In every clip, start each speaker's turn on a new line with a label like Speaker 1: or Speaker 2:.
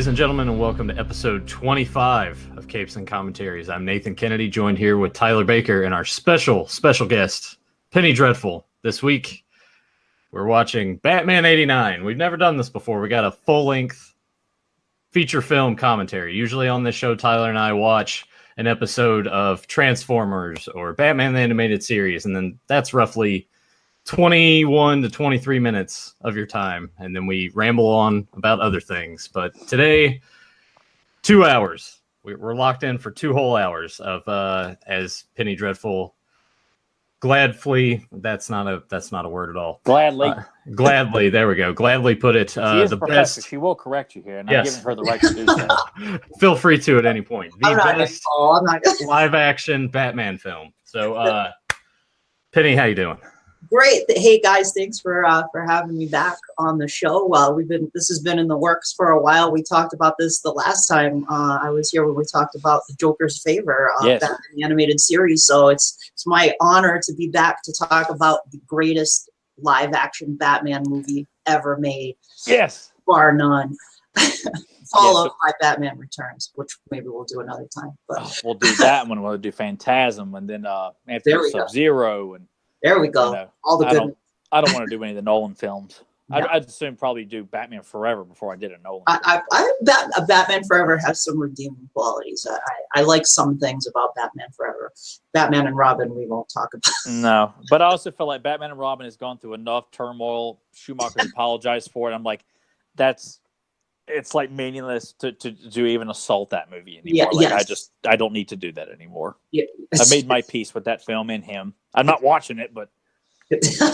Speaker 1: ladies and gentlemen, and welcome to episode 25 of Capes and Commentaries. I'm Nathan Kennedy, joined here with Tyler Baker and our special guest, Penny Dreadful. This week, we're watching Batman 89. We've never done this before. We got a full-length feature film commentary. Usually on this show, Tyler and I watch an episode of Transformers or Batman the Animated Series, and then that's roughly 21 to 23 minutes of your time, and then we ramble on about other things. But today, 2 hours. We're locked in for 2 whole hours of as Penny Dreadful gladly, that's not a word at all. Gladly, there we go. Gladly put it.
Speaker 2: She is
Speaker 1: the
Speaker 2: professor.
Speaker 1: best.
Speaker 2: She will correct you here, and
Speaker 1: Yes.
Speaker 2: I'm giving her the right to do so.
Speaker 1: Feel free to at any point. The
Speaker 3: I'm not
Speaker 1: best live action Batman film. So, Penny, how you doing?
Speaker 3: Great. Hey guys, thanks for having me back on the show. This has been in the works for a while. We talked about this the last time I was here when we talked about the Joker's Favor,
Speaker 2: Yes.
Speaker 3: Batman the Animated Series. So it's my honor to be back to talk about the greatest live action Batman movie ever made,
Speaker 2: Yes.
Speaker 3: bar none. Followed by Batman Returns, which maybe we'll do another time. But
Speaker 2: We'll do that one. We'll do Phantasm, and then
Speaker 3: There we go.
Speaker 2: Sub-Zero, and
Speaker 3: there we go.
Speaker 2: you know,
Speaker 3: All the good.
Speaker 2: I don't want to do any of the Nolan films.
Speaker 3: No.
Speaker 2: I'd assume probably do Batman Forever before I did a Nolan.
Speaker 3: Batman Forever has some redeeming qualities. I like some things about Batman Forever. Batman and Robin, we won't talk about.
Speaker 2: No, but I also feel like Batman and Robin has gone through enough turmoil. Schumacher's apologized for it. I'm like, it's like meaningless to even assault that movie anymore.
Speaker 3: Yeah,
Speaker 2: like
Speaker 3: yes.
Speaker 2: I don't need to do that anymore.
Speaker 3: Yeah.
Speaker 2: I made my peace with that film and him. I'm not watching it, but it's
Speaker 3: been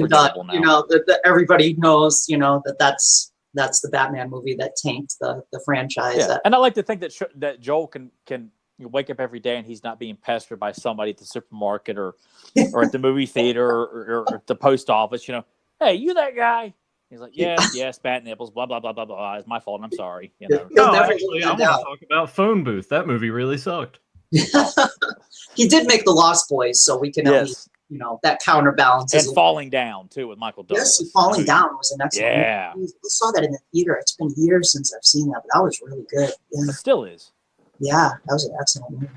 Speaker 3: done.
Speaker 2: forgettable now.
Speaker 3: You know, everybody knows. You know that's the Batman movie that tanked the franchise.
Speaker 2: Yeah. And I like to think that Joel can wake up every day and he's not being pestered by somebody at the supermarket or at the movie theater or at the post office. You know, hey, you that guy? He's like, yes, bat nipples, blah blah blah blah blah. It's my fault. I'm sorry. You know.
Speaker 1: No,
Speaker 3: never
Speaker 1: actually,
Speaker 3: live
Speaker 1: I want
Speaker 3: it
Speaker 1: to
Speaker 3: out.
Speaker 1: talk about Phone Booth. That movie really sucked.
Speaker 3: He did make the Lost Boys, so we can at least, that counterbalances.
Speaker 2: And Falling Down too with Michael Douglas.
Speaker 3: Yes, Falling Down was an excellent
Speaker 2: Yeah.
Speaker 3: movie. I saw that in the theater. It's been years since I've seen that, but that was really good. Yeah,
Speaker 2: It still is.
Speaker 3: yeah, that was an excellent movie.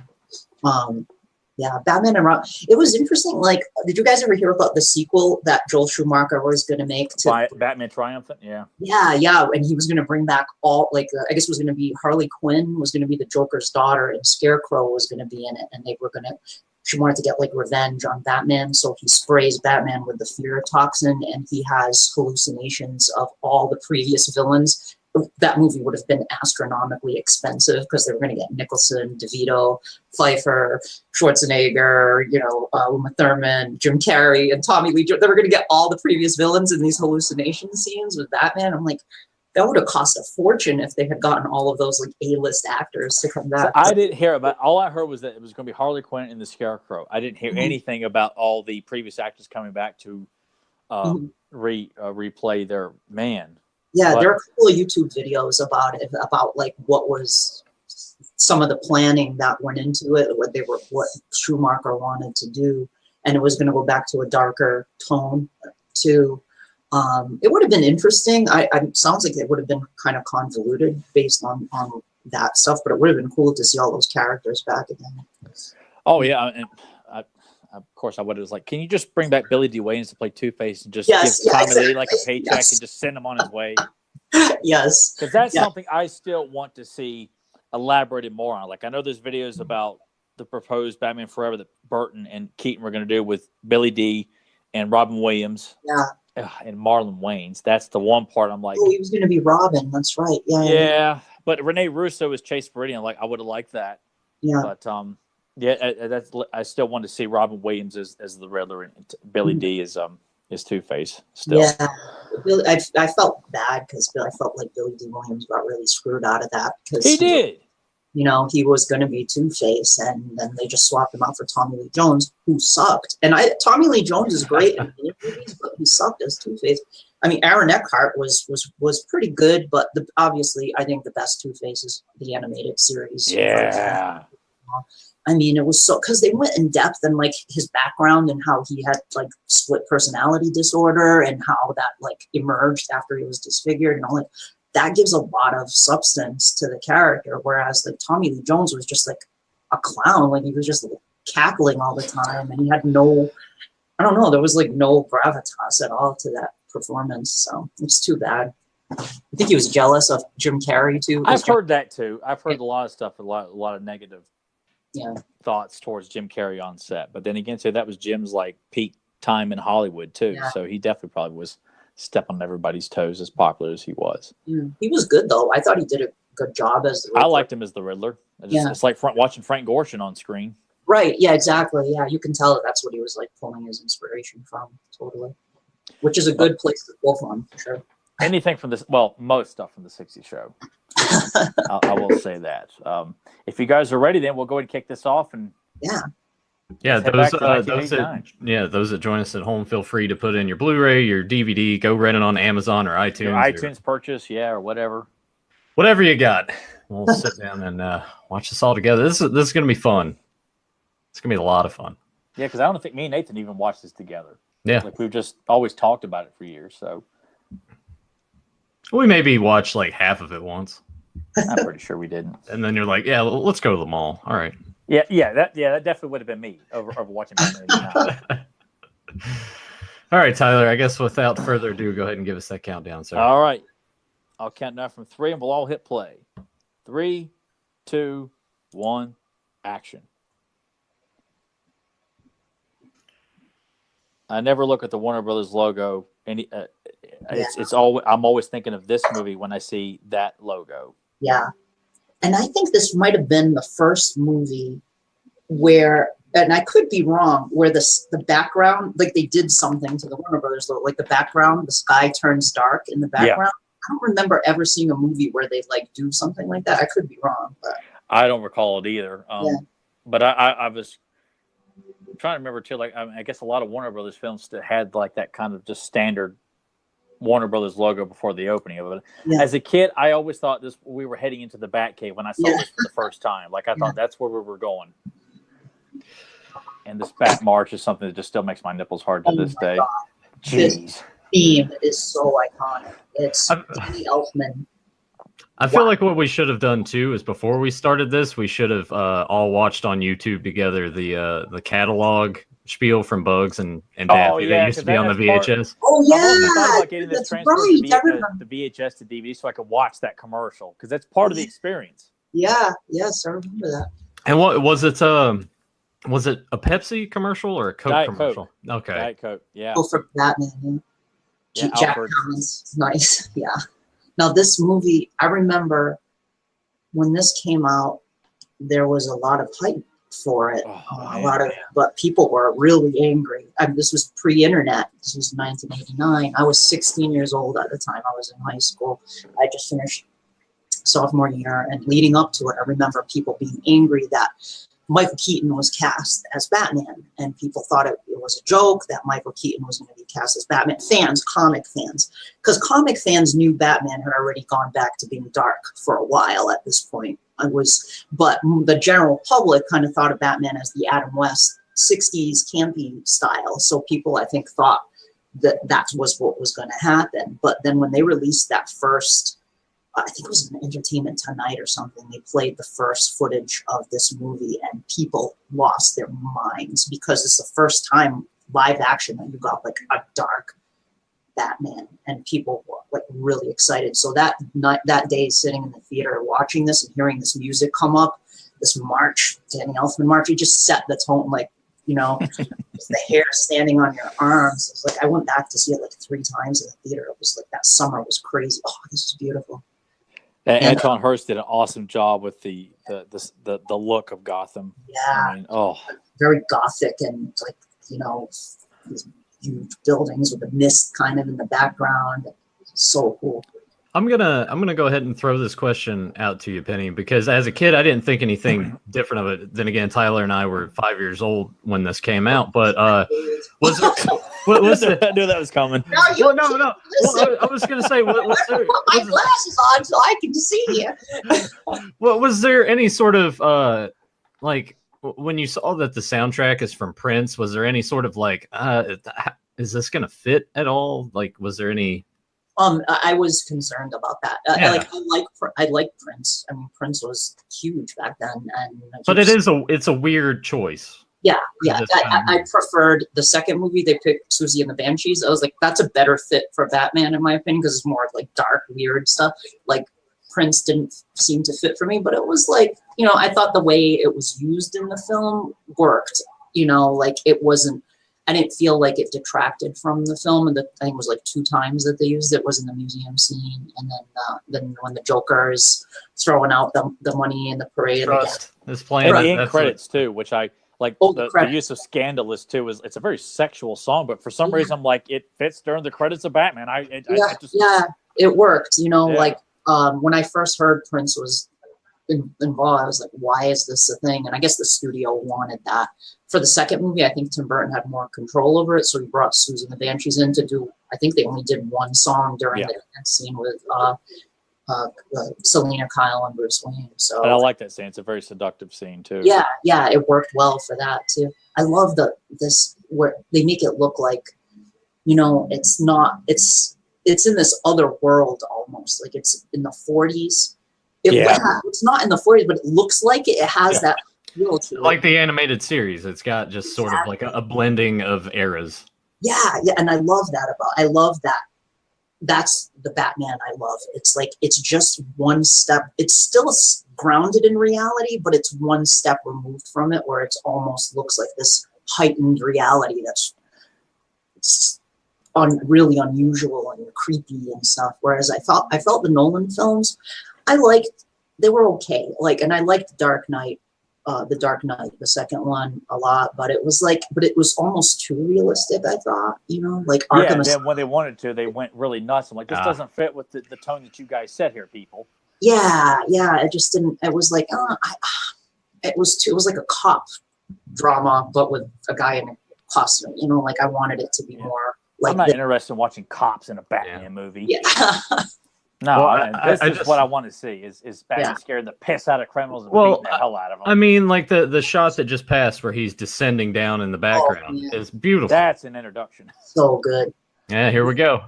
Speaker 3: Yeah, Batman and Robin. It was interesting. Like, did you guys ever hear about the sequel that Joel Schumacher was going to make?
Speaker 2: Batman Triumphant, yeah.
Speaker 3: Yeah, and he was going to bring back all, I guess it was going to be Harley Quinn was going to be the Joker's daughter, and Scarecrow was going to be in it, and she wanted to get revenge on Batman, so he sprays Batman with the fear toxin, and he has hallucinations of all the previous villains. That movie would have been astronomically expensive because they were going to get Nicholson, DeVito, Pfeiffer, Schwarzenegger, Uma Thurman, Jim Carrey, and Tommy Lee. They were going to get all the previous villains in these hallucination scenes with Batman. I'm like, that would have cost a fortune if they had gotten all of those A-list actors to come back.
Speaker 2: So I didn't hear about. All I heard was that it was going to be Harley Quinn and the Scarecrow. I didn't hear anything about all the previous actors coming back to replay their man.
Speaker 3: Yeah, there are a couple of YouTube videos about it, about what was some of the planning that went into it, what Schumacher wanted to do, and it was going to go back to a darker tone too. It would have been interesting. It sounds like it would have been kind of convoluted based on that stuff, but it would have been cool to see all those characters back again.
Speaker 2: Oh yeah, and of course I would have was like, can you just bring back Billy D. Williams to play Two-Face and just give Tommy Lee a paycheck and just send him on his way?
Speaker 3: Yes,
Speaker 2: because that's something I still want to see elaborated more on. Like, I know there's videos about the proposed Batman Forever that Burton and Keaton were going to do with Billy D. and Robin Williams.
Speaker 3: Yeah.
Speaker 2: And Marlon Wayans. That's the one part I'm like,
Speaker 3: oh, he was going to be Robin. That's right. Yeah.
Speaker 2: Yeah, but Rene Russo is Chase Meridian. Like, I would have liked that.
Speaker 3: Yeah.
Speaker 2: But I still want to see Robin Williams as the Riddler and Billy D is Two-Face. Still.
Speaker 3: Yeah. I felt bad because I felt like Billy D. Williams got really screwed out of that because
Speaker 2: He did.
Speaker 3: He was going to be Two-Face, and then they just swapped him out for Tommy Lee Jones, who sucked. And Tommy Lee Jones is great in movies, but he sucked as Two-Face. I mean, Aaron Eckhart was pretty good, but obviously, I think the best Two-Face is the animated series.
Speaker 2: Yeah.
Speaker 3: I mean, it was so because they went in depth and his background and how he had split personality disorder and how that emerged after he was disfigured and all that. that gives a lot of substance to the character. Whereas like Tommy Lee Jones was just like a clown, like he was just like, cackling all the time, and he had no, I don't know, there was like no gravitas at all to that performance. So it's too bad. I think he was jealous of Jim Carrey too.
Speaker 2: I've heard that too. I've heard a lot of stuff, a lot of negative
Speaker 3: yeah.
Speaker 2: thoughts towards Jim Carrey on set. But then again, so that was Jim's like peak time in Hollywood too.
Speaker 3: Yeah.
Speaker 2: So he definitely probably was stepping on everybody's toes, as popular as he was.
Speaker 3: He was good though. I thought he did a good job as the Riddler.
Speaker 2: I liked him as the Riddler. It's like watching Frank Gorshin on screen.
Speaker 3: Right. Yeah, exactly. Yeah, you can tell that's what he was like pulling his inspiration from, totally. Which is a good place to pull from, for sure.
Speaker 2: Anything from this, well, most stuff from the 60s show. I will say that. If you guys are ready, then we'll go ahead and kick this off. And
Speaker 1: yeah, those that join us at home, feel free to put in your Blu-ray, your DVD, go rent it on Amazon or iTunes.
Speaker 2: Your iTunes purchase, or whatever.
Speaker 1: Whatever you got. We'll sit down and watch this all together. This is going to be fun. It's going to be a lot of fun.
Speaker 2: Yeah, because I don't think me and Nathan even watched this together.
Speaker 1: Yeah.
Speaker 2: Like we've just always talked about it for years. So
Speaker 1: we maybe watched like half of it once.
Speaker 2: I'm pretty sure we didn't.
Speaker 1: And then you're like, yeah, let's go to the mall. All right.
Speaker 2: Yeah, that definitely would have been me over watching Batman.
Speaker 1: All right, Tyler, I guess without further ado, go ahead and give us that countdown, sir.
Speaker 2: All right. I'll count down from 3 and we'll all hit play. 3, 2, 1, action. I never look at the Warner Brothers logo. It's always, I'm always thinking of this movie when I see that logo.
Speaker 3: Yeah. And I think this might have been the first movie where, and I could be wrong, where the background, like they did something to the Warner Brothers logo, like the background, the sky turns dark in the background. Yeah. I don't remember ever seeing a movie where they like do something like that. I could be wrong, but
Speaker 2: I don't recall it either. But I was trying to remember too. Like I guess a lot of Warner Brothers films still had like that kind of just standard Warner Brothers logo before the opening of it. Yeah. As a kid, I always thought we were heading into the Batcave when I saw this for the first time. Like I thought that's where we were going. And this Bat March is something that just still makes my nipples hard to this day.
Speaker 3: God.
Speaker 2: Jeez.
Speaker 3: This theme is so iconic. It's Danny Elfman.
Speaker 1: I feel like what we should have done too is before we started this, we should have all watched on YouTube together the catalog spiel from Bugs and Daffy that used to be on the VHS.
Speaker 3: Oh yeah,
Speaker 2: I thought about getting this transferred the VHS to DVD so I could watch that commercial because that's part of the experience.
Speaker 3: Yeah, yes, I remember that.
Speaker 1: And what was it? Was it a Pepsi commercial or a Coke
Speaker 2: Diet
Speaker 1: commercial?
Speaker 2: Coke.
Speaker 1: Okay,
Speaker 2: Diet Coke. Yeah.
Speaker 3: Oh, for Batman.
Speaker 2: Yeah,
Speaker 3: Jack Palance, nice. Yeah. Now this movie, I remember when this came out, there was a lot of hype for it. But people were really angry. I mean, this was pre-internet. This was 1989. I was 16 years old at the time. I was in high school. I just finished sophomore year, and leading up to it, I remember people being angry that Michael Keaton was cast as Batman, and people thought it was a joke that Michael Keaton was going to be cast as Batman. Comic fans, because comic fans knew Batman had already gone back to being dark for a while at this point. But the general public kind of thought of Batman as the Adam West 60s campy style. So people, I think, thought that was what was going to happen. But then when they released that first, I think it was an Entertainment Tonight or something, they played the first footage of this movie and people lost their minds because it's the first time live action that you got like a dark Batman, and people were like really excited. So that day, sitting in the theater watching this and hearing this music come up, this march, Danny Elfman march, it just set the tone, like, you know, the hair standing on your arms. It's like I went back to see it like 3 times in the theater. It was like that summer was crazy. Oh, this is beautiful.
Speaker 2: And Anton Hurst did an awesome job with the look of Gotham.
Speaker 3: Yeah,
Speaker 2: I mean,
Speaker 3: very gothic and like, you know, these huge buildings with the mist kind of in the background. It's so cool.
Speaker 1: I'm gonna go ahead and throw this question out to you, Penny, because as a kid I didn't think anything different of it. Then again, Tyler and I were 5 years old when this came out. But was it?
Speaker 2: I knew that was coming.
Speaker 3: No.
Speaker 1: Well, I was gonna say, was there,
Speaker 3: I put my glasses on so I can see you.
Speaker 1: Well, was there any sort of like when you saw that the soundtrack is from Prince? Was there any sort of like, is this gonna fit at all? Like, was there any
Speaker 3: I was concerned about that.
Speaker 1: Yeah.
Speaker 3: I like Prince. I mean, Prince was huge back then, and
Speaker 1: But it's a weird choice.
Speaker 3: Yeah. I preferred the second movie. They picked Susie and the Banshees. I was like, that's a better fit for Batman, in my opinion, because it's more like dark, weird stuff. Like Prince didn't seem to fit for me, but it was like, I thought the way it was used in the film worked. Like it wasn't. I didn't feel like it detracted from the film, and I think it was like 2 times that they used it was in the museum scene, and then when the Joker is throwing out the money in the parade.
Speaker 1: Trust is playing.
Speaker 2: And the end credits too, which I like. The use of "Scandalous" too it's a very sexual song, but for some reason, I'm like, it fits during the credits of Batman.
Speaker 3: It worked. Like when I first heard Prince was involved, I was like, why is this a thing? And I guess the studio wanted that. For the second movie, I think Tim Burton had more control over it, so he brought Susan the Banshees in to do. I think they only did 1 song during the dance scene with Selena Kyle and Bruce Wayne. So
Speaker 2: and I like that scene. It's a very seductive scene too.
Speaker 3: Yeah, it worked well for that too. I love this where they make it look like, it's not. It's in this other world almost, like it's in the 40s. It's not in the 40s, but it looks like it. It has that.
Speaker 1: Like the animated series, it's got just sort of like a blending of eras.
Speaker 3: Yeah, and I love that. That's the Batman I love. It's like it's just one step. It's still grounded in reality, but it's one step removed from it, where it almost looks like this heightened reality that's really unusual and creepy and stuff. Whereas I felt the Nolan films, they were okay. And I liked Dark Knight. The Dark Knight, the second one, a lot, but it was almost too realistic. I thought, like Arkham.
Speaker 2: And then when they wanted to, they went really nuts. I'm like, this doesn't fit with the tone that you guys set here, people.
Speaker 3: Yeah, it just didn't. It was like, it was like a cop drama, but with a guy in a costume. Like I wanted it to be more. Like
Speaker 2: I'm not interested in watching cops in a Batman movie.
Speaker 3: Yeah.
Speaker 2: No, this is what I want to see is Batman scaring the piss out of criminals and beating the hell out of them.
Speaker 1: I mean, like the shot that just passed where he's descending down in the background is beautiful.
Speaker 2: That's an introduction.
Speaker 3: So good.
Speaker 1: Yeah, here we go.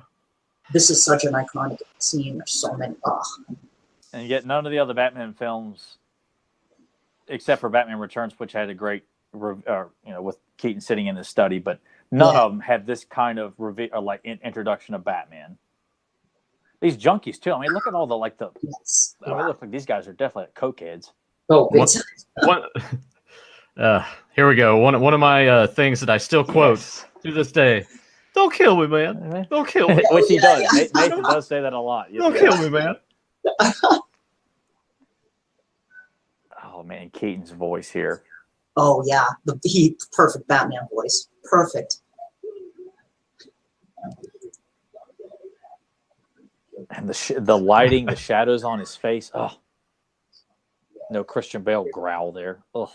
Speaker 3: This is such an iconic scene. There's so many.
Speaker 2: And yet none of the other Batman films, except for Batman Returns, which had a great, with Keaton sitting in his study, but none of them had this kind of introduction of Batman. These junkies too. I mean, look at all the
Speaker 3: Yes.
Speaker 2: I mean, look like these guys are definitely cokeheads.
Speaker 3: Oh,
Speaker 1: here we go. One of my things that I still quote to this day. Don't kill me, man. Don't kill me.
Speaker 2: Which he does. Nathan does say that a lot.
Speaker 1: Don't kill me, man.
Speaker 2: Oh man, Keaton's voice here.
Speaker 3: Oh yeah, the perfect Batman voice. Perfect.
Speaker 2: And the lighting, the shadows on his face. Oh, no Christian Bale growl there. Oh,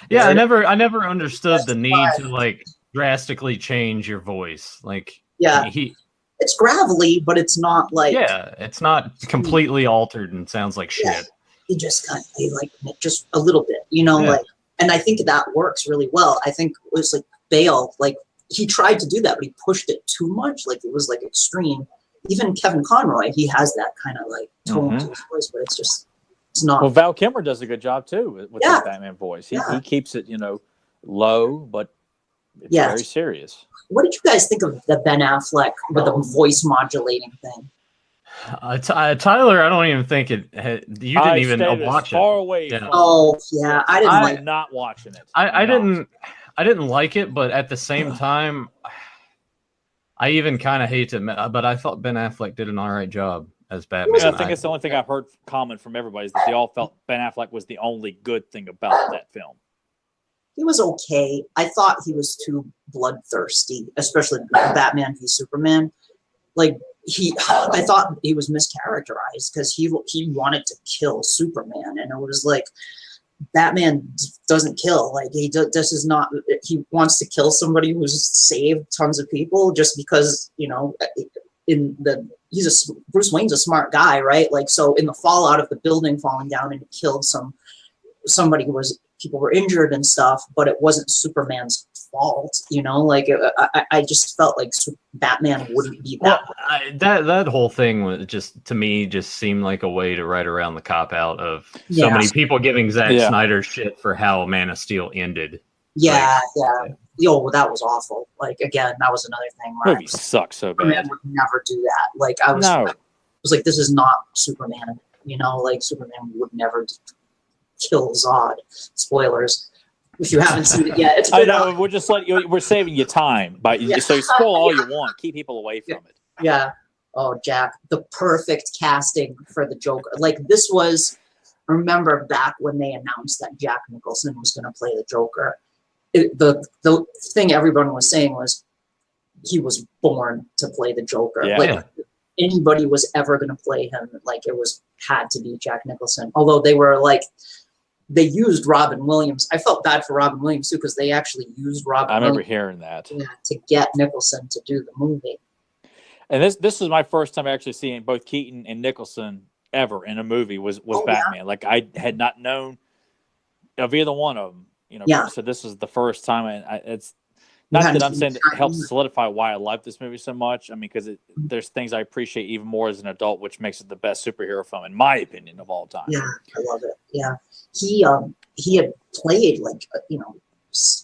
Speaker 1: yeah. I never understood the need to drastically change your voice.
Speaker 3: It's gravelly, but it's not
Speaker 1: it's not completely altered and sounds like shit.
Speaker 3: He just just a little bit, and I think that works really well. I think it was Bale, he tried to do that, but he pushed it too much. It was extreme. Even Kevin Conroy, he has that kind of tone to his voice, but it's not. Well,
Speaker 2: Val Kilmer does a good job too with his Batman voice. He keeps it, low, but it's very serious.
Speaker 3: What did you guys think of the Ben Affleck with the voice modulating thing?
Speaker 1: Tyler, I don't even think you didn't even watch it.
Speaker 2: Far away.
Speaker 1: Yeah.
Speaker 3: I
Speaker 2: I'm not watching it.
Speaker 1: I didn't like it, but at the same time. I even kind of hate it, but I thought Ben Affleck did an all right job as Batman.
Speaker 2: I think it's the only thing I've heard common from everybody is that they all felt Ben Affleck was the only good thing about that film.
Speaker 3: He was okay. I thought he was too bloodthirsty, especially Batman v Superman. I thought he was mischaracterized because he wanted to kill Superman, and it was Batman doesn't kill. This is not. He wants to kill somebody who's saved tons of people just because Bruce Wayne's a smart guy, right? So in the fallout of the building falling down and he killed some people were injured and stuff, but it wasn't Superman's fault, you know. Like I just felt like Batman wouldn't be that.
Speaker 1: Well, that whole thing was just, to me, just seemed like a way to write around the cop out of so many people giving Zack Snyder shit for how Man of Steel ended.
Speaker 3: Yeah. Yo, that was awful. Like, again, that was another thing where
Speaker 2: movie sucks so bad.
Speaker 3: Superman would never do that. Like, I was like, this is not Superman. You know, like, Superman would never kill Zod. Spoilers. If you haven't seen it yet, it's
Speaker 2: I know. We're just we're saving you time, so you spoil all you want. Keep people away from it.
Speaker 3: Yeah. Oh, Jack, the perfect casting for the Joker. Like, this was. Remember back when they announced that Jack Nicholson was going to play the Joker. The thing everyone was saying was he was born to play the Joker. Like, anybody was ever going to play him, like, had to be Jack Nicholson. Although they used Robin Williams. I felt bad for Robin Williams too, because they actually used Robin.
Speaker 2: I remember
Speaker 3: Williams
Speaker 2: hearing that
Speaker 3: to get Nicholson to do the movie.
Speaker 2: And this was my first time actually seeing both Keaton and Nicholson ever in a movie was Batman. Yeah. Like, I had not known of either one of them. You know, so this was the first time, and it's not that I'm saying that helps solidify why I love this movie so much. I mean, because there's things I appreciate even more as an adult, which makes it the best superhero film, in my opinion, of all time.
Speaker 3: Yeah, I love it. Yeah, he had played, like,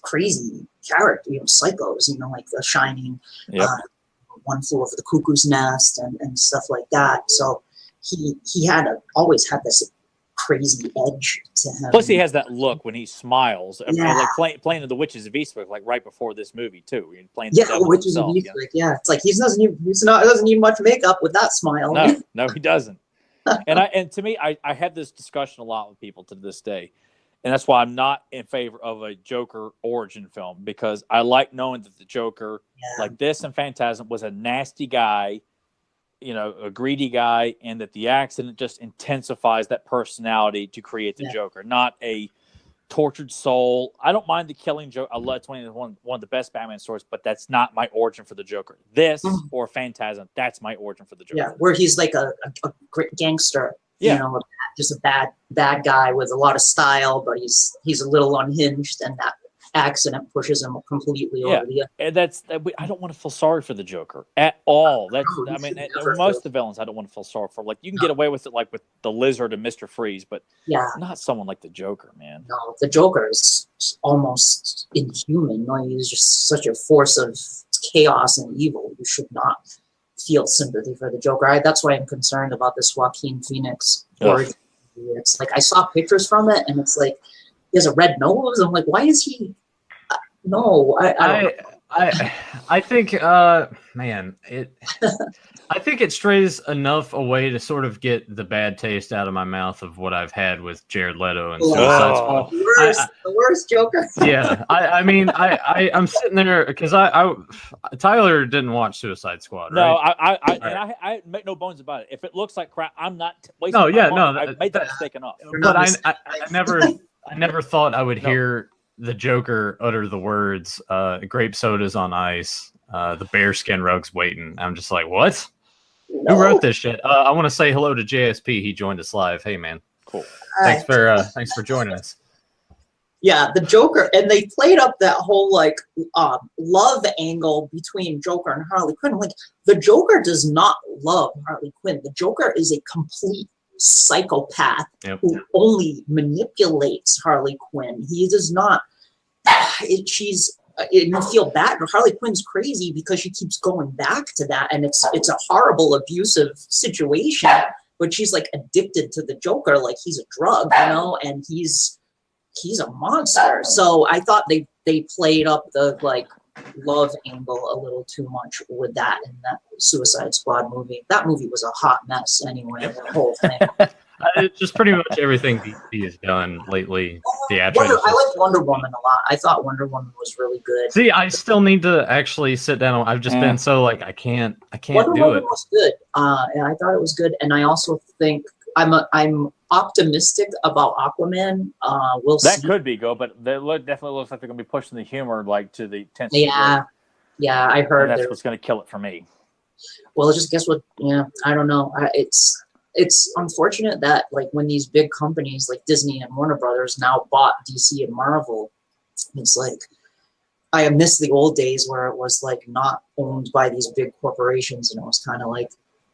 Speaker 3: crazy character, psychos, like The Shining, One Flew Over the Cuckoo's Nest, and stuff like that. So he had always had this crazy edge to him.
Speaker 2: Plus, he has that look when he smiles. Like playing in The Witches of Eastwick, like right before this movie too. Playing the devil
Speaker 3: Witches
Speaker 2: himself,
Speaker 3: of Eastwick. Yeah, it's like he doesn't need much makeup with that smile.
Speaker 2: No, he doesn't. And to me, I had this discussion a lot with people to this day, and that's why I'm not in favor of a Joker origin film, because I like knowing that the Joker, like this and Phantasm, was a nasty guy, a greedy guy, and that the accident just intensifies that personality to create the Joker, not a tortured soul. I don't mind the killing joke. I love one of the best Batman stories, but that's not my origin for the Joker. This or Phantasm, that's my origin for the Joker.
Speaker 3: Yeah, where he's like a great gangster. Just a bad guy with a lot of style, but he's a little unhinged, and that accident pushes him completely over the edge.
Speaker 2: And I don't want to feel sorry for the Joker at all. Most of the villains I don't want to feel sorry for. Like, you can get away with it, like with the Lizard and Mr. Freeze, but not someone like the Joker, man.
Speaker 3: No, the Joker is almost inhuman. No, he's just such a force of chaos and evil. You should not feel sympathy for the Joker. That's why I'm concerned about this Joaquin Phoenix origin. It's like, I saw pictures from it, and it's like he has a red nose. I'm like, why is he? No,
Speaker 1: I think, man, I think it strays enough away to sort of get the bad taste out of my mouth of what I've had with Jared Leto and Suicide Squad.
Speaker 3: The worst Joker.
Speaker 1: I'm sitting there because Tyler didn't watch Suicide Squad, right?
Speaker 2: No, I make no bones about it. If it looks like crap, I'm not wasting my money. I made that mistake enough.
Speaker 1: But I never thought I would hear the Joker utter the words, grape sodas on ice, the bearskin rugs waiting. I'm just like, what? No. Who wrote this shit? I want to say hello to JSP. He joined us live. Hey, man.
Speaker 2: Cool.
Speaker 1: Thanks for joining us.
Speaker 3: Yeah, the Joker, and they played up that whole love angle between Joker and Harley Quinn. Like, the Joker does not love Harley Quinn. The Joker is a complete psychopath who only manipulates Harley Quinn. He does not. You feel bad. Harley Quinn's crazy because she keeps going back to that, and it's a horrible, abusive situation. But she's like addicted to the Joker, like he's a drug, and he's a monster. So I thought they played up the love angle a little too much with that in that Suicide Squad movie. That movie was a hot mess anyway, the whole thing.
Speaker 1: It's just pretty much everything DC has done lately.
Speaker 3: I liked Wonder Woman a lot. I thought Wonder Woman was really good.
Speaker 1: See, I still need to actually sit down. I've just been so I can't
Speaker 3: Wonder
Speaker 1: do
Speaker 3: Woman
Speaker 1: it.
Speaker 3: Was good. And I thought it was good. And I also think I'm optimistic about Aquaman. We'll see.
Speaker 2: That could be good, but definitely looks like they're going to be pushing the humor to the 10th.
Speaker 3: Yeah, I heard
Speaker 2: that's what's going to kill it for me.
Speaker 3: Well, just guess what? Yeah, I don't know. it's unfortunate that like when these big companies like Disney and Warner Brothers now bought DC and Marvel, it's like I miss the old days where it was like not owned by these big corporations, and it was kind of like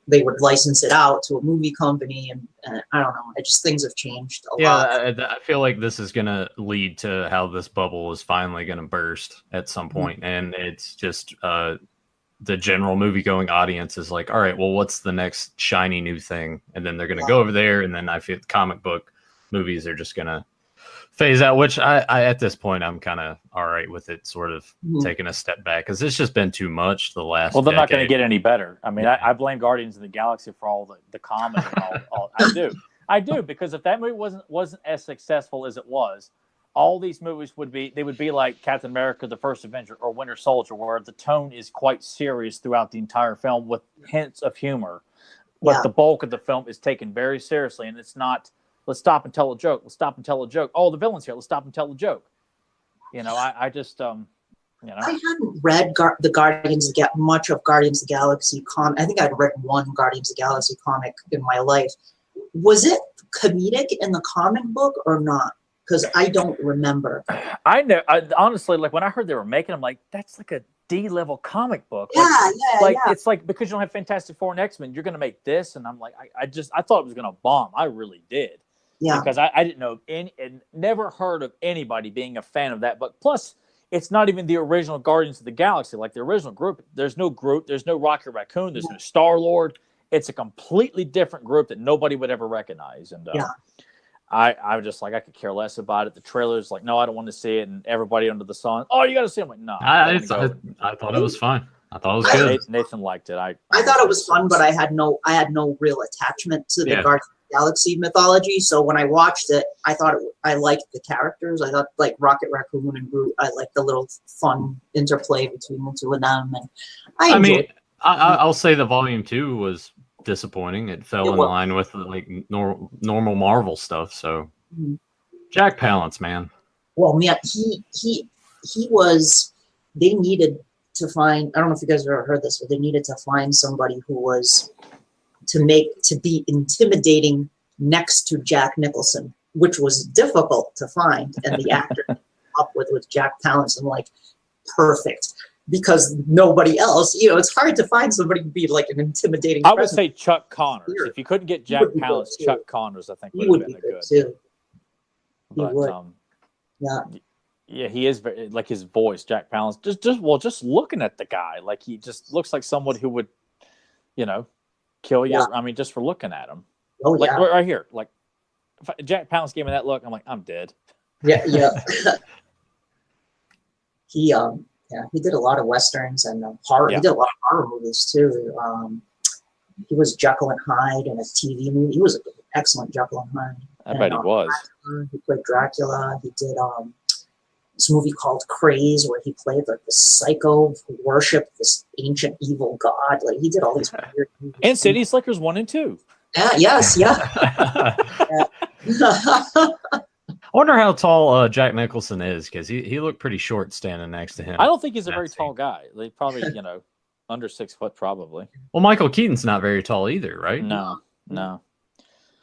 Speaker 3: they would license it out to a movie company, and I don't know. I just things have changed a lot.
Speaker 1: I feel like this is going to lead to how this bubble is finally going to burst at some point, and it's just the general movie-going audience is like, all right, well, what's the next shiny new thing? And then they're going to go over there, and then I feel comic book movies are just going to phase out, which I at this point, I'm kind of all right with it sort of taking a step back because it's just been too much the last
Speaker 2: Well, they're
Speaker 1: decade.
Speaker 2: not going to get any better. I mean, I blame Guardians of the Galaxy for all the comedy and all. I do, because if that movie wasn't as successful as it was, all these movies would be like Captain America: The First Avenger or Winter Soldier, where the tone is quite serious throughout the entire film with hints of humor, but the bulk of the film is taken very seriously, and it's not. Let's stop and tell a joke. Let's stop and tell a joke. Oh, the villain's here. Let's stop and tell a joke. You know, I just, you know.
Speaker 3: I hadn't read much of Guardians of the Galaxy comic. I think I'd read one Guardians of the Galaxy comic in my life. Was it comedic in the comic book or not? Because I don't remember.
Speaker 2: I know. Honestly, like when I heard they were making them, like that's like a D-level comic book. It's like because you don't have Fantastic Four and X-Men, you're going to make this, and I'm like, I thought it was going to bomb. I really did.
Speaker 3: Yeah.
Speaker 2: Because I didn't know and never heard of anybody being a fan of that. But plus, it's not even the original Guardians of the Galaxy. Like the original group, there's no Groot, there's no Rocket Raccoon, there's no Star-Lord. It's a completely different group that nobody would ever recognize. And I was just like, I could care less about it. The trailer's like, no, I don't want to see it. And everybody under the sun, oh, you got to see it. I'm like, no.
Speaker 1: I thought it was fine. I thought it was good.
Speaker 2: Nathan liked it. I
Speaker 3: thought it was fun, but I had no real attachment to the Guardians of the Galaxy mythology. So when I watched it, I liked the characters. I thought like Rocket Raccoon and Groot. I liked the little fun interplay between the two of them, and I enjoyed it.
Speaker 1: I'll say the volume 2 was disappointing. It fell in line with like normal Marvel stuff. So Jack Palance, man.
Speaker 3: Well, man, he was. They needed to find. I don't know if you guys have ever heard this, but they needed to find somebody who was to be intimidating next to Jack Nicholson, which was difficult to find, and the actor up with Jack Palance. I'm like, perfect. Because nobody else, it's hard to find somebody to be like an intimidating.
Speaker 2: I would say Chuck Connors. If you couldn't get Jack Palance, Chuck Connors, I think would have been good too. But yeah, he is very like his voice, Jack Palance. Just looking at the guy, like he just looks like someone who would, kill you. I mean, just for looking at him.
Speaker 3: Oh
Speaker 2: like right here, like if Jack Palance gave me that look, I'm like, I'm dead.
Speaker 3: Yeah. He did a lot of westerns and horror. He did a lot of horror movies too. He was Jekyll and Hyde in a TV movie. He was an excellent Jekyll and Hyde.
Speaker 2: I bet he was.
Speaker 3: He played Dracula. He did this movie called Craze, where he played like the psycho who worshipped this ancient evil god. Like he did all these weird movies.
Speaker 2: And City Slickers 1 and 2.
Speaker 3: Yes.
Speaker 1: I wonder how tall Jack Nicholson is, because he looked pretty short standing next to him.
Speaker 2: I don't think he's a very tall guy. They probably, under 6 foot probably.
Speaker 1: Well, Michael Keaton's not very tall either, right?
Speaker 2: No.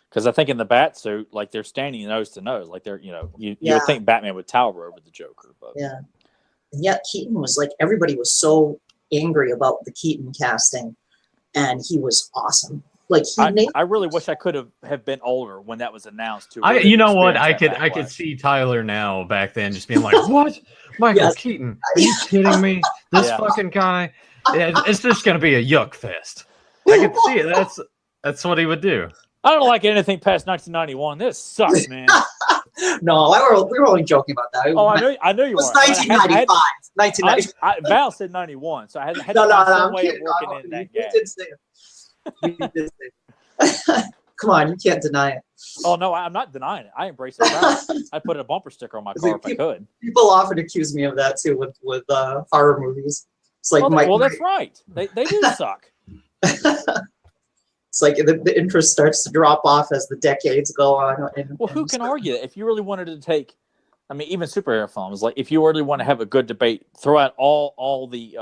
Speaker 2: Because I think in the bat suit, like they're standing nose to nose, like they're, you would think Batman would tower over the Joker. But
Speaker 3: and yet Keaton was like, everybody was so angry about the Keaton casting, and he was awesome. Like
Speaker 2: I really wish I could have been older when that was announced.
Speaker 1: You know what? I could see Tyler now back then just being like, "What, Michael Keaton? Are you kidding me? This fucking guy? It's just gonna be a yuck fest." I could see it. That's what he would do.
Speaker 2: I don't like anything past 1991. This sucks, man.
Speaker 3: No, we were only joking about that.
Speaker 2: Oh, I know you were.
Speaker 3: It was 1995. 1995.
Speaker 2: Val said 91, so I had to find some way of working in that gap.
Speaker 3: Come on, you can't deny it.
Speaker 2: Oh no, I'm not denying it. I embrace it. I put a bumper sticker on my car if I could.
Speaker 3: People often accuse me of that too with horror movies. It's like
Speaker 2: that's right. They do suck.
Speaker 3: It's like the interest starts to drop off as the decades go on.
Speaker 2: Well, who can argue that? If you really wanted to take, I mean, even superhero films, like if you really want to have a good debate, throw out all the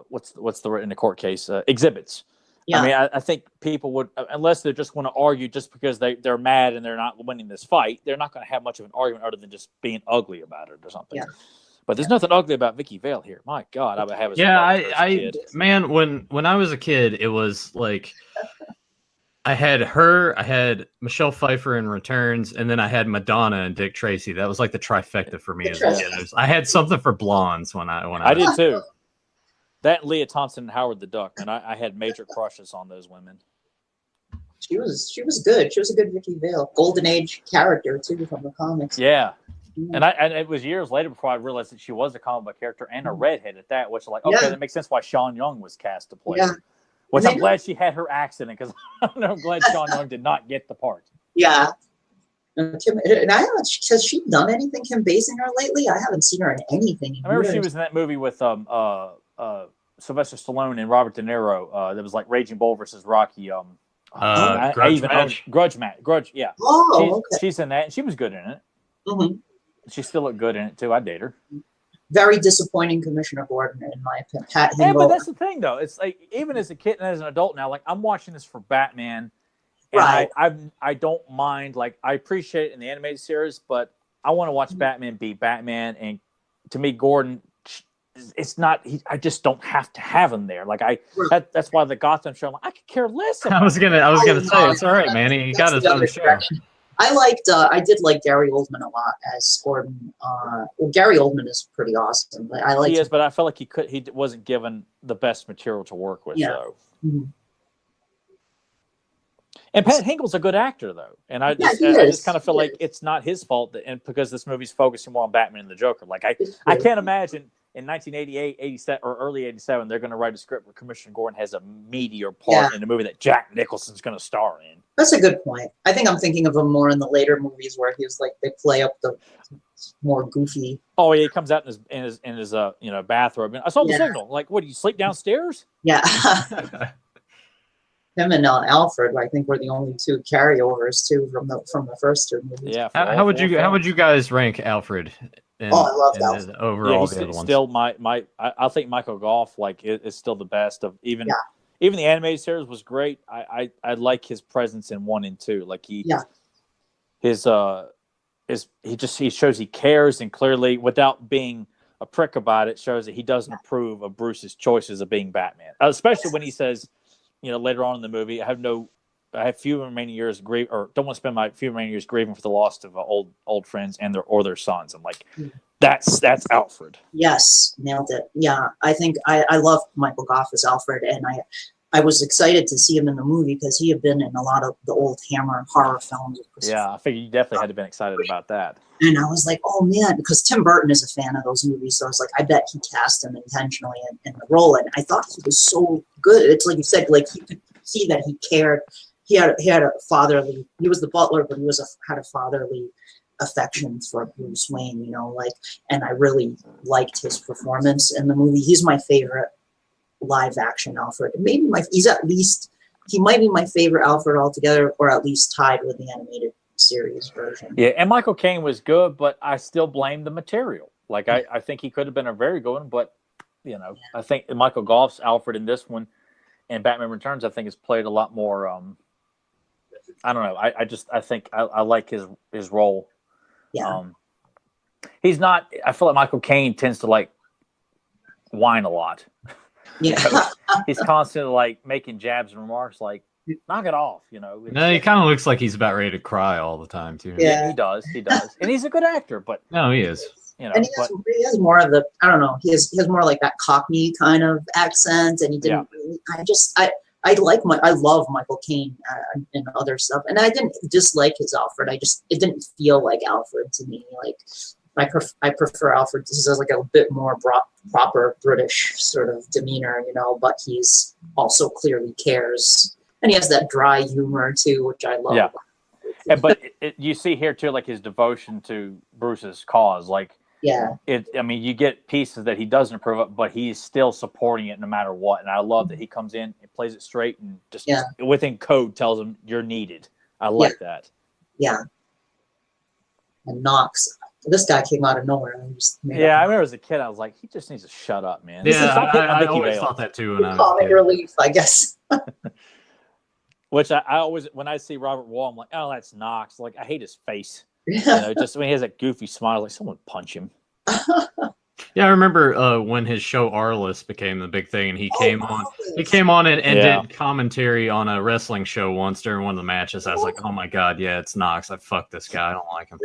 Speaker 2: what's the word in the court case exhibits.
Speaker 3: Yeah.
Speaker 2: I mean, I think people would, unless they just want to argue just because they're mad and they're not winning this fight, they're not going to have much of an argument other than just being ugly about it or something.
Speaker 3: Yeah.
Speaker 2: But there's nothing ugly about Vicky Vale here. My God, I would have
Speaker 1: Yeah,
Speaker 2: as a kid.
Speaker 1: man, when I was a kid, it was like I had her, I had Michelle Pfeiffer in Returns, and then I had Madonna and Dick Tracy. That was like the trifecta for me as a kid. I had something for blondes when I
Speaker 2: did too. That and Leah Thompson and Howard the Duck, and I had major crushes on those women.
Speaker 3: She was good. She was a good Vicky Vale, golden age character too from the comics.
Speaker 2: Yeah. And it was years later before I realized that she was a comic book character and a redhead at that, which like, okay, that makes sense why Sean Young was cast to play her. Which I'm glad she had her accident, because I'm glad Sean Young did not get the part.
Speaker 3: Yeah. And I haven't, has she done anything, Kim Basinger, lately? I haven't seen her in anything.
Speaker 2: I remember she was in that movie with Sylvester Stallone and Robert De Niro. That was like Raging Bull versus Rocky. Grudge match. Yeah.
Speaker 3: Oh,
Speaker 2: she's in that, and she was good in it.
Speaker 3: Mm-hmm.
Speaker 2: She still looked good in it too. I'd date her.
Speaker 3: Very disappointing Commissioner Gordon, in my opinion.
Speaker 2: Yeah, but that's the thing, though. It's like, even as a kid and as an adult now, like, I'm watching this for Batman, and
Speaker 3: right.
Speaker 2: I don't mind. Like, I appreciate it in the animated series, but I want to watch Batman be Batman. And to me, Gordon, it's not. I just don't have to have him there. Like, that's why the Gotham show, I could care less.
Speaker 1: I was gonna say it's all right, man. He got his own show.
Speaker 3: I did like Gary Oldman a lot as Gordon. Well, Gary Oldman is pretty awesome. But I like.
Speaker 2: He is, but I felt like he wasn't given the best material to work with.
Speaker 3: Yeah.
Speaker 2: So.
Speaker 3: Mm-hmm.
Speaker 2: And Pat Hingle's a good actor, though, and I just kind of feel like it's not his fault, and because this movie's focusing more on Batman and the Joker. Like I can't imagine in 1988, 87, or early 87, they're going to write a script where Commissioner Gordon has a meatier part in a movie that Jack Nicholson's going to star in.
Speaker 3: That's a good point. I think I'm thinking of him more in the later movies where he was like, they play up the more goofy.
Speaker 2: Oh yeah, he comes out in his bathrobe. I saw the signal. Like, what, do you sleep downstairs?
Speaker 3: Yeah. Him and Alfred, I think, were the only two carryovers too from the first two movies.
Speaker 2: Yeah.
Speaker 1: How would you guys rank Alfred?
Speaker 3: I love Alfred.
Speaker 1: Overall,
Speaker 2: he's
Speaker 1: the other ones.
Speaker 2: Still I think Michael Gough is still the best of even. Yeah. Even the animated series was great. I like his presence in 1 and 2. Like he shows he cares, and clearly, without being a prick about it, shows that he doesn't approve of Bruce's choices of being Batman. Especially when he says, later on in the movie, I have few remaining years grieve, or don't want to spend my few remaining years grieving for the loss of old friends and their sons. I'm like, that's Alfred.
Speaker 3: Yes, nailed it. Yeah, I think I love Michael Gough as Alfred, and I was excited to see him in the movie because he had been in a lot of the old Hammer horror films.
Speaker 2: Yeah, I figured you definitely had to been excited about that.
Speaker 3: And I was like, oh man, because Tim Burton is a fan of those movies, so I was like, I bet he cast him intentionally in the role, and I thought he was so good. It's like you said, like you could see that he cared. He had a fatherly. He was the butler, but he had a fatherly affection for Bruce Wayne, and I really liked his performance in the movie. He's my favorite live action Alfred. Maybe he might be my favorite Alfred altogether, or at least tied with the animated series version.
Speaker 2: Yeah, and Michael Caine was good, but I still blame the material. Like I think he could have been a very good one, but I think Michael Gough's Alfred in this one and Batman Returns, I think, is played a lot more. I don't know. I think I like his role.
Speaker 3: Yeah.
Speaker 2: He's not. I feel like Michael Caine tends to like whine a lot.
Speaker 3: Yeah.
Speaker 2: He's constantly like making jabs and remarks like, knock it off,
Speaker 1: No, he kind of looks like he's about ready to cry all the time too.
Speaker 2: Yeah, he does. And he's a good actor, but
Speaker 1: no, he is.
Speaker 3: And he has more of the, I don't know, he has more like that Cockney kind of accent, and he didn't really, I love Michael Caine and other stuff, and I didn't dislike his Alfred. It didn't feel like Alfred to me. Like I prefer Alfred. This is like a bit more proper British sort of demeanor, but he's also clearly cares, and he has that dry humor too, which I love.
Speaker 2: Yeah, but you see here too, like his devotion to Bruce's cause, like.
Speaker 3: Yeah.
Speaker 2: You get pieces that he doesn't approve of, but he's still supporting it no matter what. And I love that he comes in and plays it straight and just within code tells him you're needed. I like that.
Speaker 3: Yeah. And Knox, This guy came out of nowhere. And just
Speaker 2: I remember as a kid, I was like, he just needs to shut up, man.
Speaker 1: Yeah, I always thought that too when I was a
Speaker 3: comic
Speaker 1: kid.
Speaker 3: relief, I guess.
Speaker 2: Which I always, when I see Robert Wall, I'm like, oh, that's Knox. Like, I hate his face.
Speaker 3: Yeah.
Speaker 2: Just when he has that goofy smile, like someone punch him.
Speaker 1: Yeah, I remember when his show Arliss became the big thing, and he came on. He came on and did commentary on a wrestling show once during one of the matches. I was like, oh my god, yeah, it's Knox. I fuck this guy. I don't like him.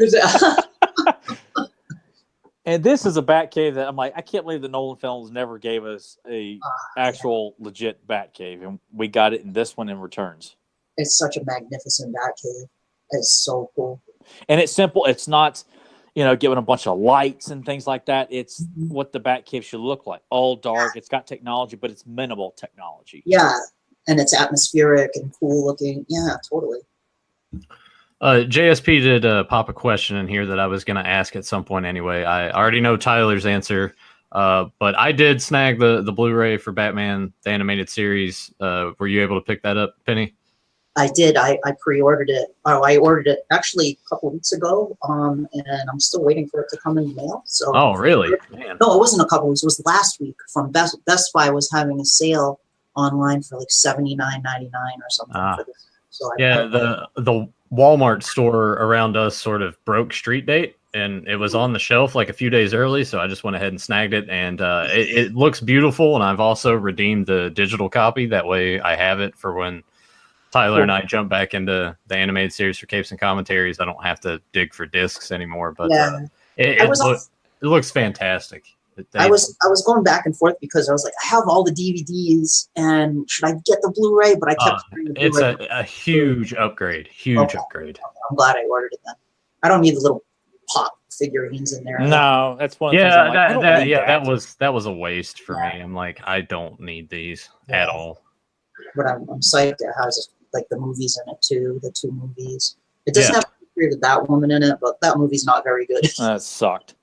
Speaker 2: And this is a Batcave that I'm like, I can't believe the Nolan films never gave us a actual legit Batcave, and we got it in this one in Returns.
Speaker 3: It's such a magnificent Batcave. It's so cool.
Speaker 2: And it's simple. It's not, giving a bunch of lights and things like that. It's what the Batcave should look like. All dark. It's got technology, but it's minimal technology.
Speaker 3: Yeah. And it's atmospheric and cool looking. Yeah, totally.
Speaker 1: JSP did pop a question in here that I was going to ask at some point anyway. I already know Tyler's answer, but I did snag the Blu-ray for Batman, the animated series. Were you able to pick that up, Penny?
Speaker 3: I did. I pre-ordered it. Oh, I ordered it actually a couple of weeks ago, and I'm still waiting for it to come in the mail. So.
Speaker 1: Oh, really? Man.
Speaker 3: No, it wasn't a couple of weeks. It was last week. From Best Buy was having a sale online for like $79.99 or something. For this. So
Speaker 1: the Walmart store around us sort of broke street date, and it was on the shelf like a few days early, so I just went ahead and snagged it, and it looks beautiful, and I've also redeemed the digital copy. That way I have it for when Tyler and I jump back into the animated series for Capes and Commentaries. I don't have to dig for discs anymore, but it looks fantastic.
Speaker 3: I was going back and forth because I was like, I have all the DVDs, and should I get the Blu-ray? But I kept the
Speaker 1: it's a huge upgrade. Upgrade.
Speaker 3: I'm glad I ordered it then. I don't need the little pop figurines in there.
Speaker 2: No, that's one. That
Speaker 3: was
Speaker 1: a waste for me. I'm like, I don't need these at all.
Speaker 3: But I'm psyched it has like the movies in it too, the 2 movies. It doesn't have the Batwoman in it, but that movie's not very good.
Speaker 2: That sucked.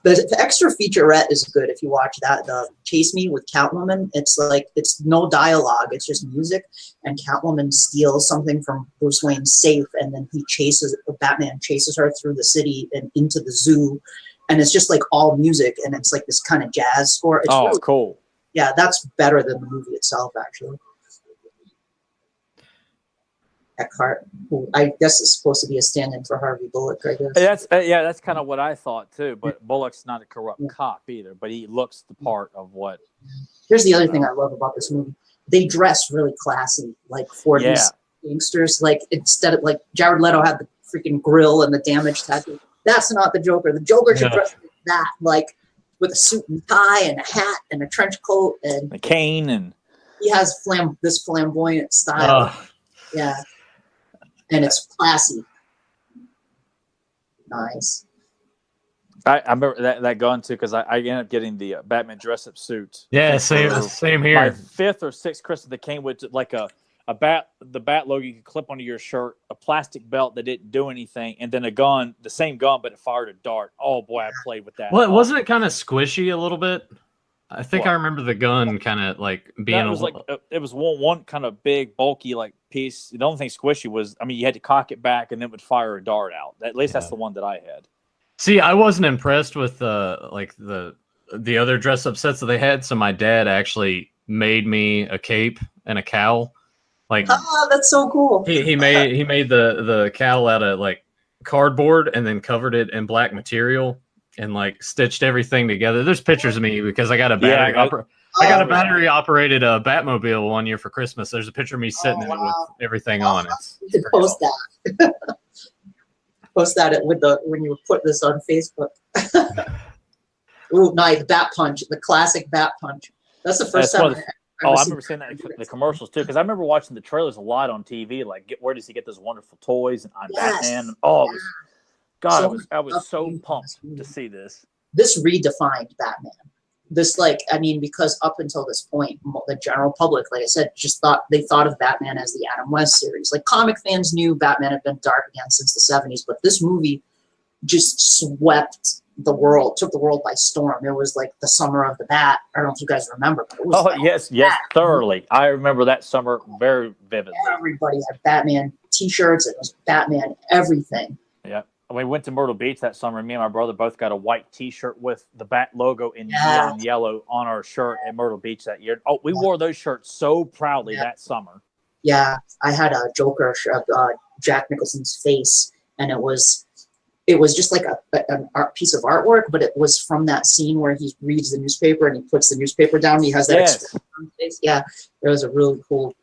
Speaker 3: The extra featurette is good if you watch that. The Chase Me with Catwoman, it's no dialogue, it's just music, and Catwoman steals something from Bruce Wayne's safe, and then Batman chases her through the city and into the zoo, and it's just like all music, and it's like this kind of jazz score. It's really
Speaker 2: cool.
Speaker 3: Yeah, that's better than the movie itself, actually. Eckhart, who I guess is supposed to be a stand-in for Harvey Bullock, I guess.
Speaker 2: That's kind of what I thought too. But Bullock's not a corrupt cop either, but he looks the part of what.
Speaker 3: Here's the other thing I love about this movie: they dress really classy, like for these gangsters. Like instead of like Jared Leto had the freaking grill and the damage tattoo. That's not the Joker. The Joker should dress like that, like with a suit and tie and a hat and a trench coat and
Speaker 2: a cane, and
Speaker 3: he has this flamboyant style. Yeah. And it's classy. Nice.
Speaker 2: I remember that gun too, because I ended up getting the Batman dress-up suit.
Speaker 1: Yeah, same here.
Speaker 2: My 5th or 6th Christmas that came with like the bat logo you could clip onto your shirt, a plastic belt that didn't do anything, and then a gun, the same gun, but it fired a dart. Oh boy, I played with that.
Speaker 1: Well, wasn't it kind of squishy a little bit? I think I remember the gun kind of like being
Speaker 2: it was one kind of big, bulky like piece. The only thing squishy was, you had to cock it back and then it would fire a dart out. At least that's the one that I had.
Speaker 1: See, I wasn't impressed with the other dress up sets that they had. So my dad actually made me a cape and a cowl. Like,
Speaker 3: oh, that's so cool.
Speaker 1: He made the cowl out of like cardboard and then covered it in black material and like stitched everything together. There's pictures of me because I got a battery battery operated Batmobile one year for Christmas. There's a picture of me sitting in it with everything on it.
Speaker 3: You should post that. Post that when you put this on Facebook. Ooh, nice. Bat Punch, the classic Bat Punch. That's the first time.
Speaker 2: I remember seeing that in the commercials too, because I remember watching the trailers a lot on TV. Like, where does he get those wonderful toys? And I'm Batman. Oh, I was so pumped to see this.
Speaker 3: This redefined Batman. This, because up until this point, the general public, like I said, they thought of Batman as the Adam West series. Like, comic fans knew Batman had been dark again since the 70s, but this movie just swept the world, took the world by storm. It was like the summer of the Bat. I don't know if you guys remember, but it was
Speaker 2: yes, thoroughly. I remember that summer very vividly.
Speaker 3: Everybody had Batman t-shirts. It was Batman everything.
Speaker 2: Yeah. we went to Myrtle Beach that summer. Me and my brother both got a white T-shirt with the Bat logo in neon yellow on our shirt at Myrtle Beach that year. Oh, we wore those shirts so proudly that summer.
Speaker 3: Yeah, I had a Joker, Jack Nicholson's face, and it was just like an art piece of artwork, but it was from that scene where he reads the newspaper and he puts the newspaper down. And he has that expression on his face. Yeah, it was a really cool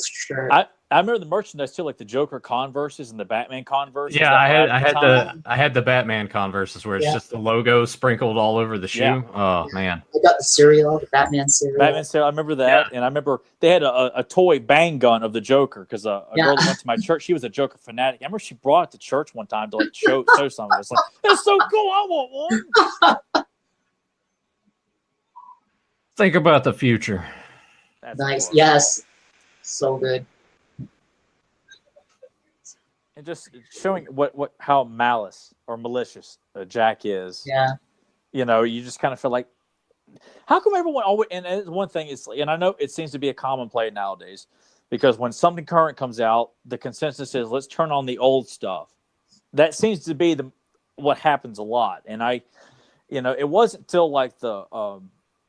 Speaker 3: shirt.
Speaker 2: I remember the merchandise too, like the Joker Converses and the Batman Converses.
Speaker 1: Yeah, I had the Batman Converses where it's just the logo sprinkled all over the shoe. Yeah. Oh man,
Speaker 3: I got the cereal, the Batman cereal.
Speaker 2: I remember that, and I remember they had a toy bang gun of the Joker because a girl that went to my church, she was a Joker fanatic. I remember she brought it to church one time to like show something. It's like, that's so cool. I want one.
Speaker 1: Think about the future.
Speaker 3: That's nice. Cool. Yes, so good.
Speaker 2: And just showing how malicious Jack is.
Speaker 3: Yeah.
Speaker 2: You know, you just kind of feel like, how come everyone always, and one thing is, and I know it seems to be a common play nowadays, because when something current comes out, the consensus is let's turn on the old stuff. That seems to be what happens a lot. And it wasn't until like the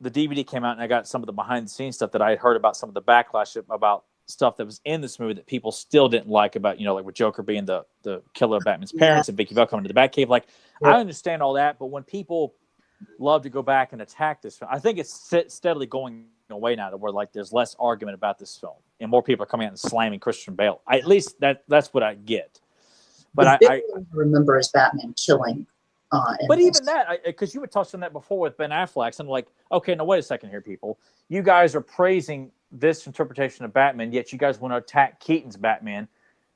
Speaker 2: DVD came out and I got some of the behind the scenes stuff that I had heard about some of the backlash about stuff that was in this movie that people still didn't like about, like with Joker being the killer of Batman's parents and Vicky Vale coming to the Batcave. Like, I understand all that, but when people love to go back and attack this film, I think it's steadily going away now to where like there's less argument about this film and more people are coming out and slamming Christian Bale. At least that's what I get. But I
Speaker 3: remember as Batman killing.
Speaker 2: But even that, because you had touched on that before with Ben Affleck, so I'm like, okay, now wait a second here, people. You guys are praising this interpretation of Batman, yet you guys want to attack Keaton's Batman,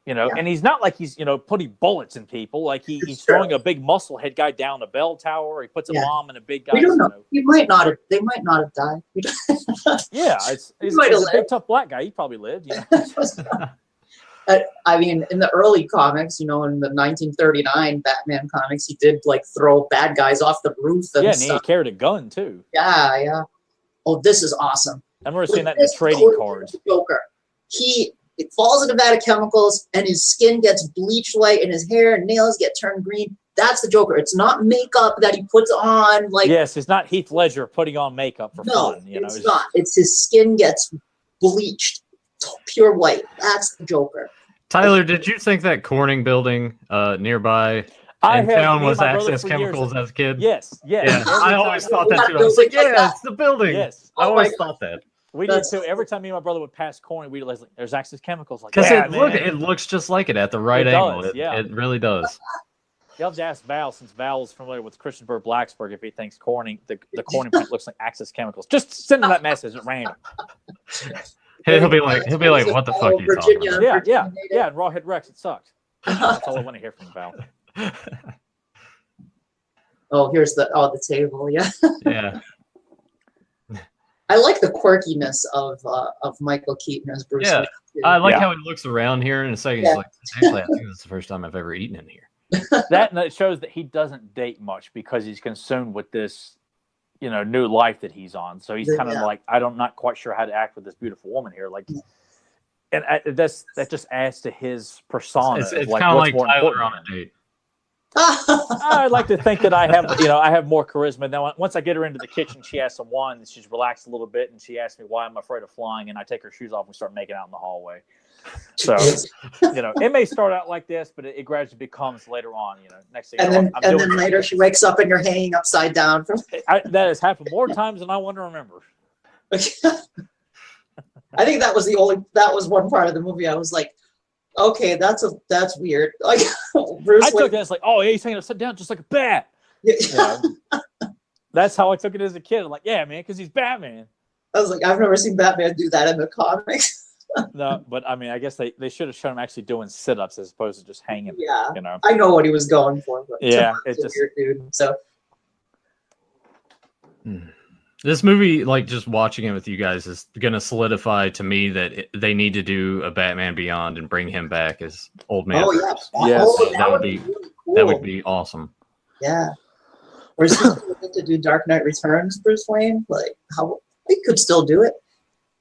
Speaker 2: and he's not like he's, putting bullets in people. Like he's throwing a big muscle head guy down a bell tower. He puts a bomb in a big guy.
Speaker 3: We don't know. They might not have died.
Speaker 2: Yeah, he's a big tough black guy. He probably lived.
Speaker 3: I mean, in the early comics, in the 1939 Batman comics, he did like throw bad guys off the roof. And
Speaker 2: he carried a gun too.
Speaker 3: Yeah. Oh, this is awesome.
Speaker 2: I remember seeing that in the trading cards.
Speaker 3: Joker. It falls in a vat of chemicals, and his skin gets bleached white, and his hair and nails get turned green. That's the Joker. It's not makeup that he puts on.
Speaker 2: Yes, it's not Heath Ledger putting on makeup for fun.
Speaker 3: It's not. It's his skin gets bleached, pure white. That's the Joker.
Speaker 1: Tyler, did you think that Corning building nearby in town was Access Chemicals as a kid?
Speaker 2: Yes.
Speaker 1: Yeah, I always thought that too. I was like, it's the building.
Speaker 2: Yes.
Speaker 1: I always thought that.
Speaker 2: We did too. Every time me and my brother would pass Corning, we'd like, there's Access Chemicals.
Speaker 1: Because it looks just like it at the right angle. It really does.
Speaker 2: You'll have to ask Val, since Val is familiar with Christopher Blacksburg, if he thinks Corning, the Corning plant looks like Access Chemicals. Just send him that message at random.
Speaker 1: He'll be like, what the fuck are you talking about?
Speaker 2: Yeah. And Rawhead Rex, it sucks. That's all I want to hear from Val.
Speaker 3: Oh, here's the table. Yeah.
Speaker 1: Yeah.
Speaker 3: I like the quirkiness of Michael Keaton as Bruce.
Speaker 1: Yeah, I like how he looks around here in a second. He's like, actually, I think this is the first time I've ever eaten in here.
Speaker 2: And it shows that he doesn't date much because he's consumed with this, new life that he's on. So he's kind of like, I'm not quite sure how to act with this beautiful woman here. Like, and that just adds to his persona.
Speaker 1: It's kind of like Tyler on a date.
Speaker 2: I'd like to think that I have more charisma. Then once I get her into the kitchen, she has some wine, and she's relaxed a little bit, and she asks me why I'm afraid of flying, and I take her shoes off and we start making out in the hallway. So, it may start out like this, but it gradually becomes later on. Next thing
Speaker 3: then later she wakes up and you're hanging upside down.
Speaker 2: That has happened more times than I want to remember.
Speaker 3: I think that was one part of the movie. I was like, okay, that's weird. Like Bruce.
Speaker 2: I took that as like, oh, yeah, he's hanging upside down just like a bat.
Speaker 3: Yeah.
Speaker 2: That's how I took it as a kid. I'm like, yeah, man, because he's Batman.
Speaker 3: I was like, I've never seen Batman do that in the comics.
Speaker 2: No, but I mean, I guess they should have shown him actually doing sit-ups as opposed to just hanging.
Speaker 3: Yeah, I know what he was going for. But
Speaker 2: it's just
Speaker 3: weird, dude. So.
Speaker 1: This movie, like just watching it with you guys, is going to solidify to me that they need to do a Batman Beyond and bring him back as Old Man.
Speaker 3: Oh yeah,
Speaker 1: that would be awesome.
Speaker 3: Yeah, or is he to do Dark Knight Returns, Bruce Wayne? Like how he could still do it.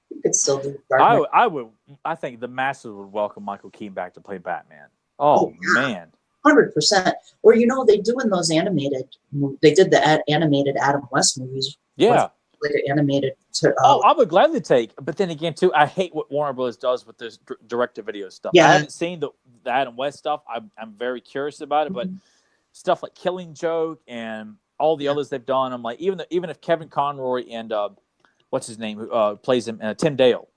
Speaker 3: He could still do Dark Knight.
Speaker 2: I think the masses would welcome Michael Keaton back to play Batman. Oh man,
Speaker 3: 100%. Or they doing those animated. They did the animated Adam West movies.
Speaker 2: Yeah.
Speaker 3: Like an animated.
Speaker 2: I would gladly take. But then again, too, I hate what Warner Bros. Does with this direct-to-video stuff.
Speaker 3: Yeah.
Speaker 2: I haven't seen the Adam West stuff. I'm very curious about it, but stuff like Killing Joke and all the others they've done, I'm like, even if Kevin Conroy and what's his name, who plays him, Tim Dale,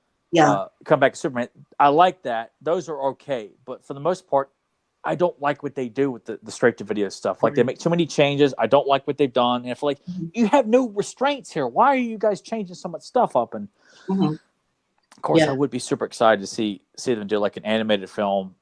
Speaker 2: come back to Superman, I like that. Those are okay, but for the most part, I don't like what they do with the straight-to-video stuff. Like, they make too many changes. I don't like what they've done. And I feel like you have no restraints here. Why are you guys changing so much stuff up? And, of course, I would be super excited to see them do, like, an animated film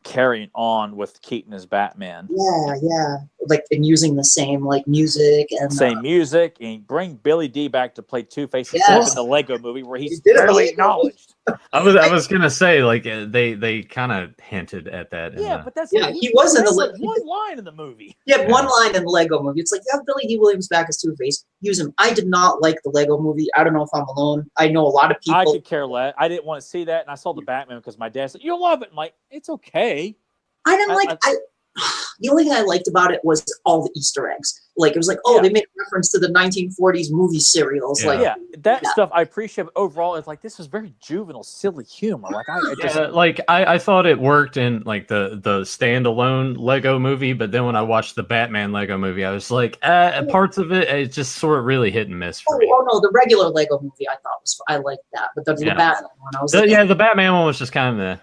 Speaker 2: carrying on with Keaton as Batman.
Speaker 3: Yeah. Like, and using the same, like, music. And
Speaker 2: music. And bring Billy D back to play Two-Face himself in the Lego movie where he's barely acknowledged.
Speaker 1: I was gonna say, like, they kind of hinted at that.
Speaker 2: But that's
Speaker 3: he was in the
Speaker 2: like one line in the movie.
Speaker 3: He had one line in the Lego movie. It's like, you have Billy D. Williams back as Two-Face. Use him. I did not like the Lego movie. I don't know if I'm alone. I know a lot of people.
Speaker 2: I could care less. I didn't want to see that, and I saw the Batman because my dad said, "You'll love it." I'm like, it's okay.
Speaker 3: I didn't the only thing I liked about it was all the Easter eggs. Like, it was like, they made a reference to the 1940s movie serials. That
Speaker 2: stuff I appreciate. But overall, it's like, this is very juvenile, silly humor. Like,
Speaker 1: I thought it worked in, like, the standalone Lego movie, but then when I watched the Batman Lego movie, I was like, parts of it just sort of really hit and miss for me.
Speaker 3: Oh no, the regular Lego movie I thought I liked that, but the Batman one, I was
Speaker 1: the Batman one was just kind of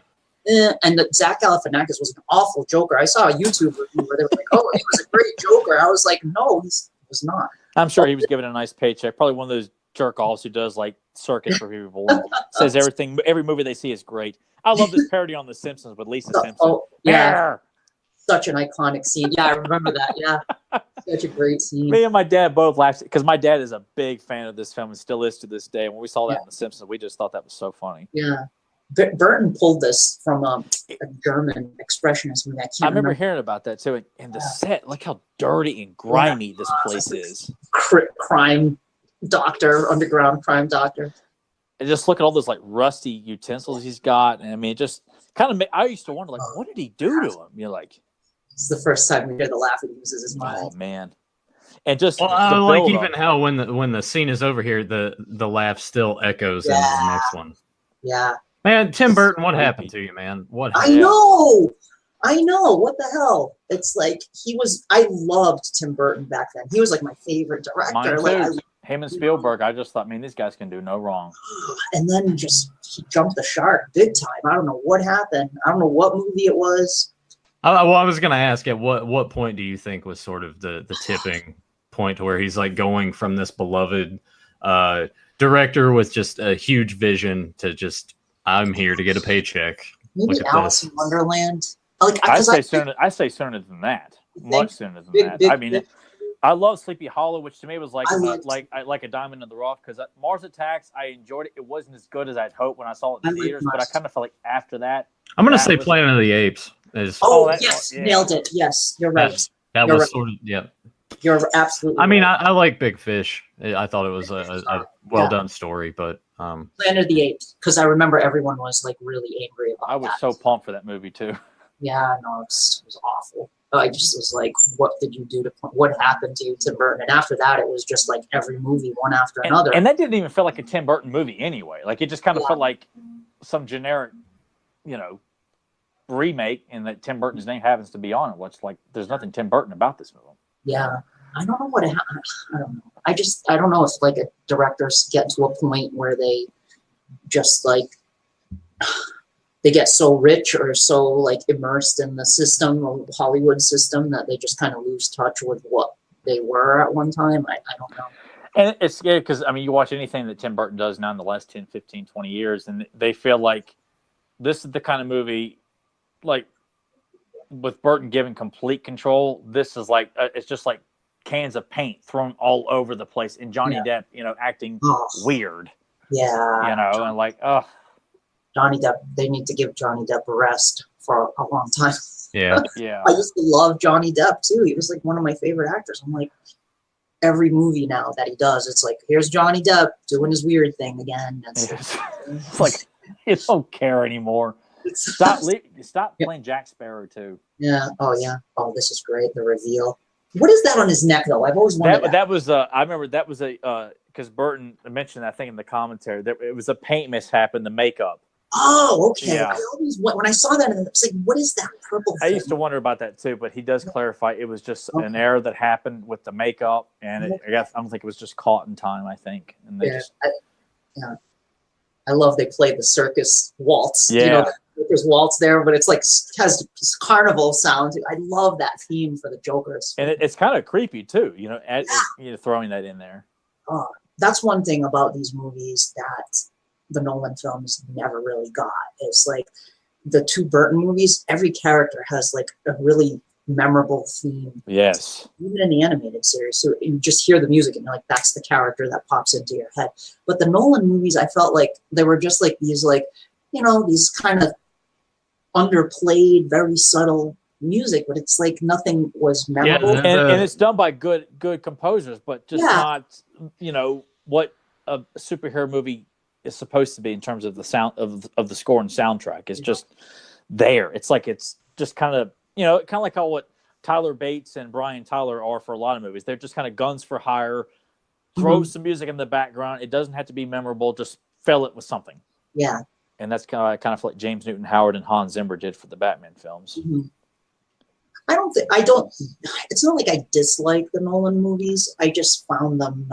Speaker 3: and Zach Galifianakis was an awful Joker. I saw a YouTube review where they were like, "Oh, he was a great Joker." I was like, "No, he was not."
Speaker 2: I'm sure he was given a nice paycheck. Probably one of those jerk offs who does like circuit for people and says every movie they see is great. I love this parody on The Simpsons with Lisa Simpson.
Speaker 3: Oh yeah, such an iconic scene. Yeah, I remember that. Yeah, such a great scene.
Speaker 2: Me and my dad both laughed because my dad is a big fan of this film and still is to this day. And when we saw that in The Simpsons, we just thought that was so funny.
Speaker 3: Yeah. Burton pulled this from a German expressionist movie. I
Speaker 2: remember hearing about that too. And the set, look how dirty and grimy this place is.
Speaker 3: Crime doctor, underground crime doctor.
Speaker 2: And just look at all those like rusty utensils he's got. And I mean, it just kind of I used to wonder, like, what did he do to him? You're like,
Speaker 3: it's the first time we hear the laugh he uses his mind.
Speaker 2: Oh man. And just
Speaker 1: like even how when the scene is over here, the laugh still echoes in the next one.
Speaker 3: Yeah.
Speaker 1: Man, Tim Burton, what happened to you, man? What
Speaker 3: happened? I know. What the hell? It's like I loved Tim Burton back then. He was like my favorite director.
Speaker 2: Him and Spielberg, I just thought, man, these guys can do no wrong.
Speaker 3: And then he jumped the shark big time. I don't know what happened. I don't know what movie it was.
Speaker 1: I was going to ask, at what point do you think was sort of the tipping point where he's like going from this beloved director with just a huge vision to just, I'm here to get a paycheck.
Speaker 3: Maybe Alice in Wonderland. Like,
Speaker 2: I say sooner than that. Much sooner than that. I mean, I love Sleepy Hollow, which to me was like a diamond in the rough, because Mars Attacks, I enjoyed it. It wasn't as good as I'd hoped when I saw it in the theaters, but I kind of felt like after that.
Speaker 1: I'm going to say Planet of the Apes.
Speaker 3: Yes, nailed it. Yes, you're right.
Speaker 1: That was sort of, yeah.
Speaker 3: You're absolutely
Speaker 1: I mean, I like Big Fish. I thought it was a well-done story, but...
Speaker 3: Planet of the Apes, because I remember everyone was like really angry about that.
Speaker 2: I was so pumped for that movie, too.
Speaker 3: Yeah, no, it was awful. I just was like, what did you do what happened to you, Tim Burton? And after that, it was just like every movie, one after another.
Speaker 2: And that didn't even feel like a Tim Burton movie anyway. Like, it just kind of felt like some generic, remake, and that Tim Burton's name happens to be on it. What's like, there's nothing Tim Burton about this movie.
Speaker 3: Yeah. I don't know what happened. I don't know. I don't know if like a directors get to a point where they just like they get so rich or so like immersed in the system, the Hollywood system, that they just kind of lose touch with what they were at one time. I don't know.
Speaker 2: And it's scary because, I mean, you watch anything that Tim Burton does now in the last 10, 15, 20 years, and they feel like this is the kind of movie, like, with Burton given complete control, this is like, it's just like cans of paint thrown all over the place, and Johnny Depp, acting weird.
Speaker 3: Yeah.
Speaker 2: And like, oh.
Speaker 3: Johnny Depp, they need to give Johnny Depp a rest for a long time.
Speaker 1: Yeah.
Speaker 2: Yeah.
Speaker 3: I used to love Johnny Depp too. He was like one of my favorite actors. I'm like, every movie now that he does, it's like, here's Johnny Depp doing his weird thing again.
Speaker 2: It's like, he don't care anymore. Stop
Speaker 3: Yep.
Speaker 2: playing Jack Sparrow too.
Speaker 3: Yeah. Oh yeah. Oh, this is great. The reveal. What is that on his neck though? I've always wondered that.
Speaker 2: That was I remember that was a because Burton mentioned that thing in the commentary that it was a paint mishap in the makeup.
Speaker 3: Oh, okay.
Speaker 2: Yeah.
Speaker 3: I always when I saw that, I was like, "What is that purple
Speaker 2: I
Speaker 3: thing?"
Speaker 2: used to wonder about that too, but he does clarify it was just an error that happened with the makeup, and I don't think it was just caught in time. I think, and they
Speaker 3: I love they played the circus waltz.
Speaker 2: Yeah.
Speaker 3: You know, there's waltz there, but it's like has carnival sound. I love that theme for the Joker's.
Speaker 2: and it's kind of creepy too. You know, throwing that in there.
Speaker 3: That's one thing about these movies that the Nolan films never really got. It's like the two Burton movies, every character has like a really memorable theme.
Speaker 2: Yes.
Speaker 3: Even in the animated series. So you just hear the music and you're like, that's the character that pops into your head. But the Nolan movies, I felt like they were just like these like, you know, these kind of underplayed, very subtle music, but it's like nothing was memorable.
Speaker 1: Yeah,
Speaker 2: and it's done by good composers, but just not, you know, what a superhero movie is supposed to be in terms of the sound of the score and soundtrack. It's just there. It's like it's just kind of, you know, kind of like how what Tyler Bates and Brian Tyler are for a lot of movies. They're just kind of guns for hire. Throw some music in the background. It doesn't have to be memorable. Just fill it with something.
Speaker 3: Yeah.
Speaker 2: And that's kind of like James Newton Howard and Hans Zimmer did for the Batman films.
Speaker 3: Mm-hmm. It's not like I dislike the Nolan movies. I just found them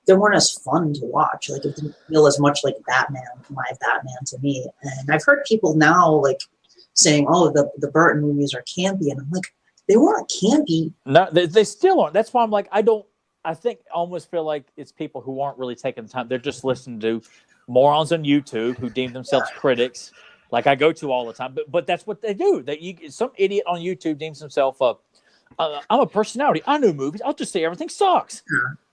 Speaker 3: they weren't as fun to watch. Like it didn't feel as much like my Batman to me. And I've heard people now like saying, oh, the Burton movies are campy. And I'm like, they weren't campy.
Speaker 2: No, they still aren't. That's why I'm like, I almost feel like it's people who aren't really taking the time. They're just listening to morons on YouTube who deem themselves critics, like I go to all the time. But that's what they do. Some idiot on YouTube deems himself I'm a personality. I know movies. I'll just say everything sucks.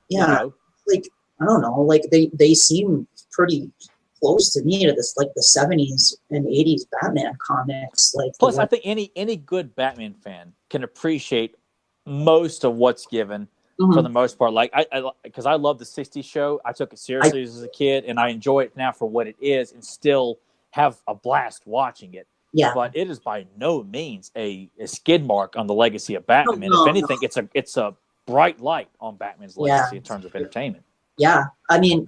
Speaker 3: Yeah.
Speaker 2: You know?
Speaker 3: Like, I don't know. Like they seem pretty close to me to this, like the 70s and 80s Batman comics. Like,
Speaker 2: plus, I think any good Batman fan can appreciate most of what's given. For the most part, like because I love the '60s show. I took it seriously as a kid, and I enjoy it now for what it is, and still have a blast watching it.
Speaker 3: Yeah,
Speaker 2: but it is by no means a skid mark on the legacy of Batman. If anything, it's a bright light on Batman's legacy in terms of entertainment.
Speaker 3: Yeah, I mean,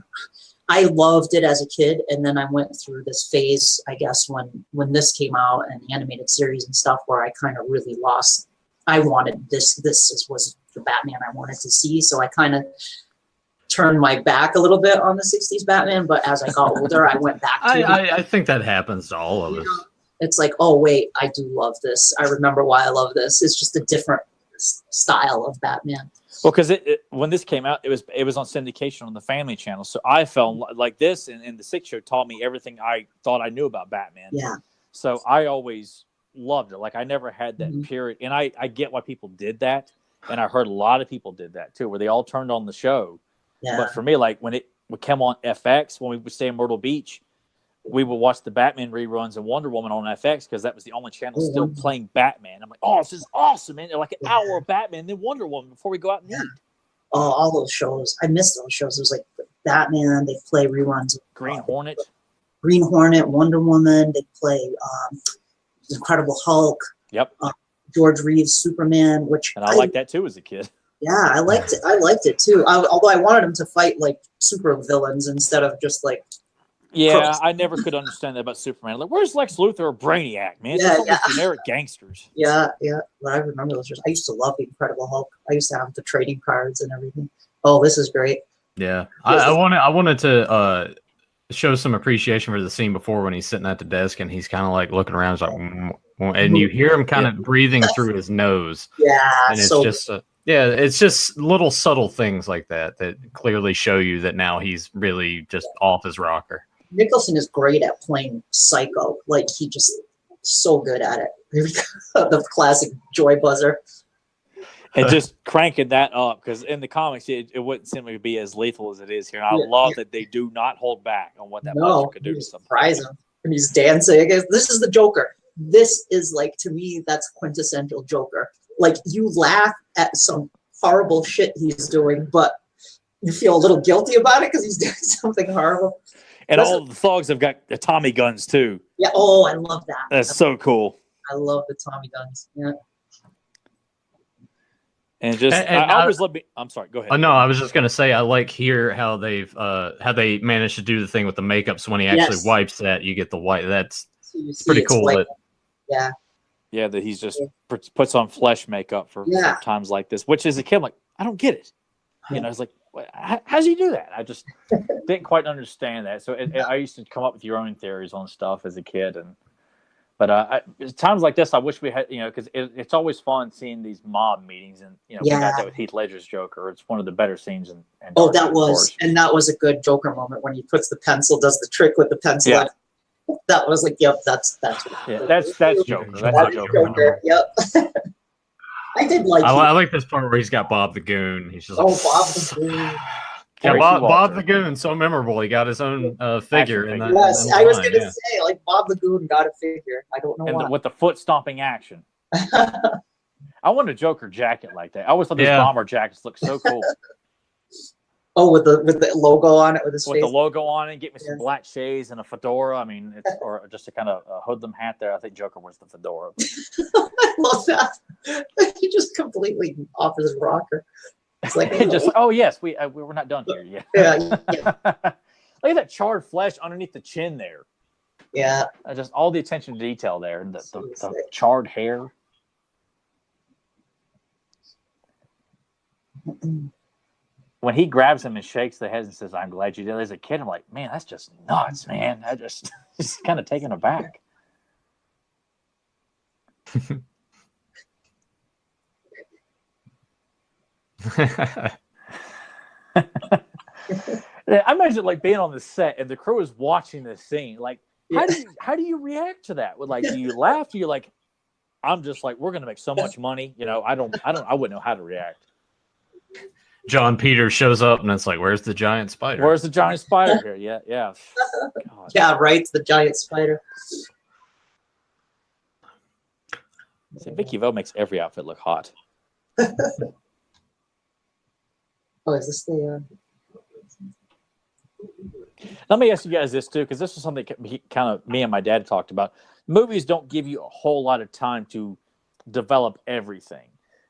Speaker 3: I loved it as a kid, and then I went through this phase, I guess, when this came out and the animated series and stuff, where I kind of really lost. I wanted this was the Batman I wanted to see, so I kind of turned my back a little bit on the 60s Batman, but as I got older, I went back to
Speaker 1: I think that happens to all of us.
Speaker 3: It's like, oh, wait, I do love this. I remember why I love this. It's just a different style of Batman.
Speaker 2: Well, because when this came out, it was on syndication on the Family Channel, so I felt like this, and the 6 show taught me everything I thought I knew about Batman.
Speaker 3: Yeah.
Speaker 2: So I always loved it. Like I never had that period, and I get why people did that, and I heard a lot of people did that too, where they all turned on the show.
Speaker 3: Yeah.
Speaker 2: But for me, like when it would come on FX, when we would stay in Myrtle Beach, we would watch the Batman reruns and Wonder Woman on FX because that was the only channel still playing Batman. I'm like, oh, this is awesome, man! They're like an hour of Batman, then Wonder Woman before we go out and eat.
Speaker 3: Oh, all those shows. I missed those shows. It was like Batman. They play reruns.
Speaker 2: Green Hornet,
Speaker 3: Wonder Woman. They play Incredible Hulk.
Speaker 2: Yep.
Speaker 3: George Reeves Superman, which
Speaker 2: I liked that too as a kid.
Speaker 3: Yeah, I liked it. I liked it too. Although I wanted him to fight like super villains instead of just like.
Speaker 2: Yeah, I never could understand that about Superman. Like, where's Lex Luthor or Brainiac, man? It's all these generic gangsters.
Speaker 3: Yeah. But I remember those. I used to love the Incredible Hulk. I used to have the trading cards and everything. Oh, this is great.
Speaker 1: Yeah, I wanted to show some appreciation for the scene before when he's sitting at the desk and he's kind of like looking around, and you hear him kind of breathing through his nose.
Speaker 3: Yeah,
Speaker 1: and it's it's just little subtle things like that clearly show you that now he's really just off his rocker.
Speaker 3: Nicholson is great at playing psycho. Like he just so good at it. The classic joy buzzer.
Speaker 2: And just cranking that up because in the comics it wouldn't seem to be as lethal as it is here. And I love that they do not hold back on what that buzzer could do to something.
Speaker 3: Surprise him. And he's dancing against. This is the Joker. This is like, to me, that's quintessential Joker. Like you laugh at some horrible shit he's doing, but you feel a little guilty about it because he's doing something horrible.
Speaker 2: And all the thugs have got the Tommy guns too.
Speaker 3: Yeah. Oh, I love that.
Speaker 2: That's so cool.
Speaker 3: I love the Tommy guns. Yeah.
Speaker 2: And just I always love. I'm sorry. Go ahead.
Speaker 1: No, I was just gonna say I like here how they managed to do the thing with the makeup. So when he actually wipes that, you get the white. That's pretty cool.
Speaker 3: Yeah.
Speaker 2: Yeah, that he's just puts on flesh makeup for times like this, which as a kid, I'm like, I don't get it. You know, it's like, how does he do that? I just didn't quite understand that. So I used to come up with your own theories on stuff as a kid, but times like this, I wish we had, because it's always fun seeing these mob meetings, and we got that with Heath Ledger's Joker. It's one of the better scenes. That
Speaker 3: was a good Joker moment when he puts the pencil, does the trick with the pencil.
Speaker 2: Yeah.
Speaker 3: That was like, yep, that's
Speaker 2: Joker. That's Joker.
Speaker 3: Yep. I did like.
Speaker 1: I like this part where he's got Bob the Goon. He's just
Speaker 3: Bob the Goon.
Speaker 1: Yeah, Bob the Goon, so memorable. He got his own figure.
Speaker 3: I was going to say, like, Bob the Goon got a figure. I don't know why.
Speaker 2: With the foot stomping action. I want a Joker jacket like that. I always thought these bomber jackets look so cool.
Speaker 3: Oh, with the logo on it, with his face.
Speaker 2: With the logo on it, get me some black shades and a fedora. I mean, or just a kind of hoodlum hat there. I think Joker wears the fedora.
Speaker 3: I love that. He just completely off his rocker. It's like,
Speaker 2: yes, we're not done here yet.
Speaker 3: Yeah.
Speaker 2: Look at that charred flesh underneath the chin there.
Speaker 3: Yeah.
Speaker 2: Just all the attention to detail there. The charred hair. When he grabs him and shakes the head and says, "I'm glad you did," as a kid, I'm like, man, that's just nuts, man. I just kind of taken aback. I imagine like being on the set and the crew is watching this scene. Like, how do you react to that? Like, do you laugh? Do you like? I'm just like, we're gonna make so much money. I wouldn't know how to react.
Speaker 1: John Peters shows up and it's like, where's the giant spider?
Speaker 2: Where's the giant spider here? Yeah.
Speaker 3: God. Yeah, right. It's the giant spider.
Speaker 2: See, Vicky Vale makes every outfit look hot.
Speaker 3: Oh, is this the?
Speaker 2: Let me ask you guys this too, because this is something kind of me and my dad talked about. Movies don't give you a whole lot of time to develop everything.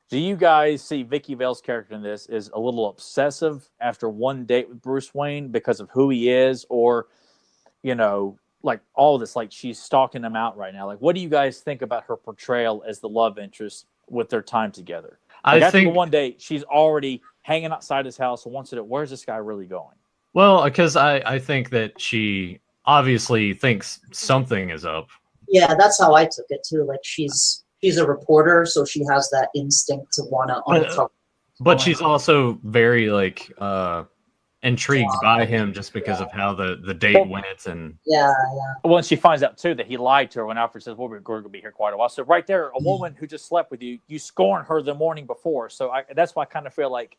Speaker 2: Do you guys see Vicky Vale's character in this is a little obsessive after one date with Bruce Wayne because of who he is, or, like all this, like she's stalking him out right now? Like, what do you guys think about her portrayal as the love interest with their time together? Like, I think one date she's already hanging outside his house and wants to. Where's this guy really going?
Speaker 1: Well, because I think that she obviously thinks something is up.
Speaker 3: Yeah, that's how I took it too. Like she's a reporter, so she has that instinct to want to uncover.
Speaker 1: But she's also very intrigued by him just because of how the date went. And
Speaker 3: yeah.
Speaker 2: Well, she finds out too that he lied to her when Alfred says, "Well, we're going to be here quite a while." So right there, a woman who just slept with you, you scorn her the morning before. So that's why I kind of feel like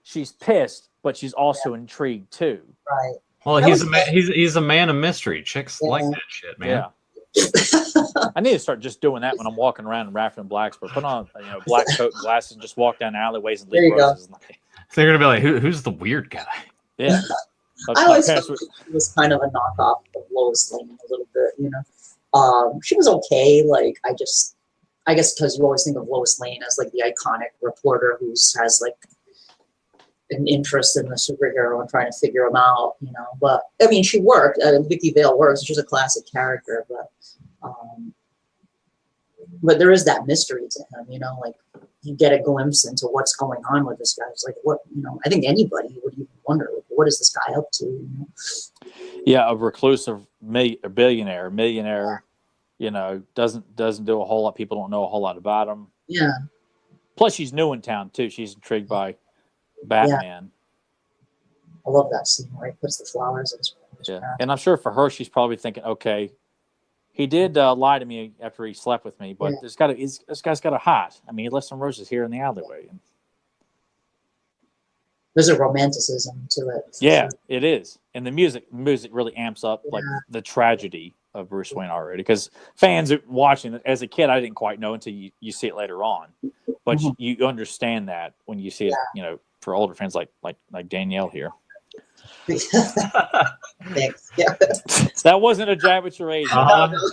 Speaker 2: she's pissed, but she's also intrigued too.
Speaker 3: Right.
Speaker 1: Well, he's a man of mystery. Chicks like that shit, man.
Speaker 2: Yeah. I need to start just doing that when I'm walking around in Rafferty and Blacksburg. Put on black coat and glasses and just walk down alleyways and leave roses.
Speaker 1: They're gonna be like, who's the weird guy?
Speaker 2: Yeah.
Speaker 3: I always thought she was kind of a knockoff of Lois Lane a little bit, She was okay. Like I guess because you always think of Lois Lane as like the iconic reporter who has like an interest in the superhero and trying to figure him out, But I mean, she worked. Vicky Vale works. She's a classic character, but there is that mystery to him, Like you get a glimpse into what's going on with this guy. It's like, what, I think anybody would even wonder, like, what is this guy up to?
Speaker 2: Yeah, a reclusive millionaire, doesn't do a whole lot. People don't know a whole lot about him.
Speaker 3: Yeah.
Speaker 2: Plus, she's new in town too. She's intrigued by Batman.
Speaker 3: I love that scene where he puts the flowers in his
Speaker 2: path. And I'm sure for her, she's probably thinking, okay, he did lie to me after he slept with me, but this guy's got a hot. I mean, he left some roses here in the alleyway.
Speaker 3: There's a romanticism to it.
Speaker 2: Yeah, it is. And the music really amps up like the tragedy of Bruce Wayne already, because fans are watching. As a kid, I didn't quite know until you see it later on, but you understand that when you see it. For older fans like Danielle here.
Speaker 3: Thanks. Yeah.
Speaker 2: That wasn't a jab at your age.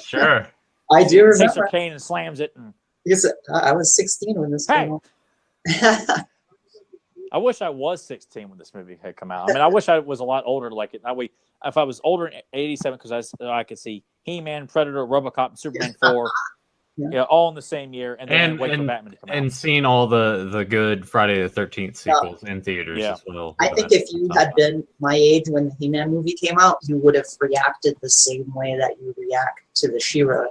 Speaker 1: Sure.
Speaker 3: I do
Speaker 2: He takes her
Speaker 3: remember.
Speaker 2: cane and slams it. And,
Speaker 3: Because I was 16 when this came out.
Speaker 2: I wish I was 16 when this movie had come out. I mean, I wish I was a lot older. Like it. If I was older in '87, because I could see He-Man, Predator, RoboCop, and Superman 4, all in the same year, and then wait for Batman to come out.
Speaker 1: And seen all the good Friday the 13th sequels in theaters as well.
Speaker 3: I think if you had been my age when the He-Man movie came out, you would have reacted the same way that you react to the She-Ra.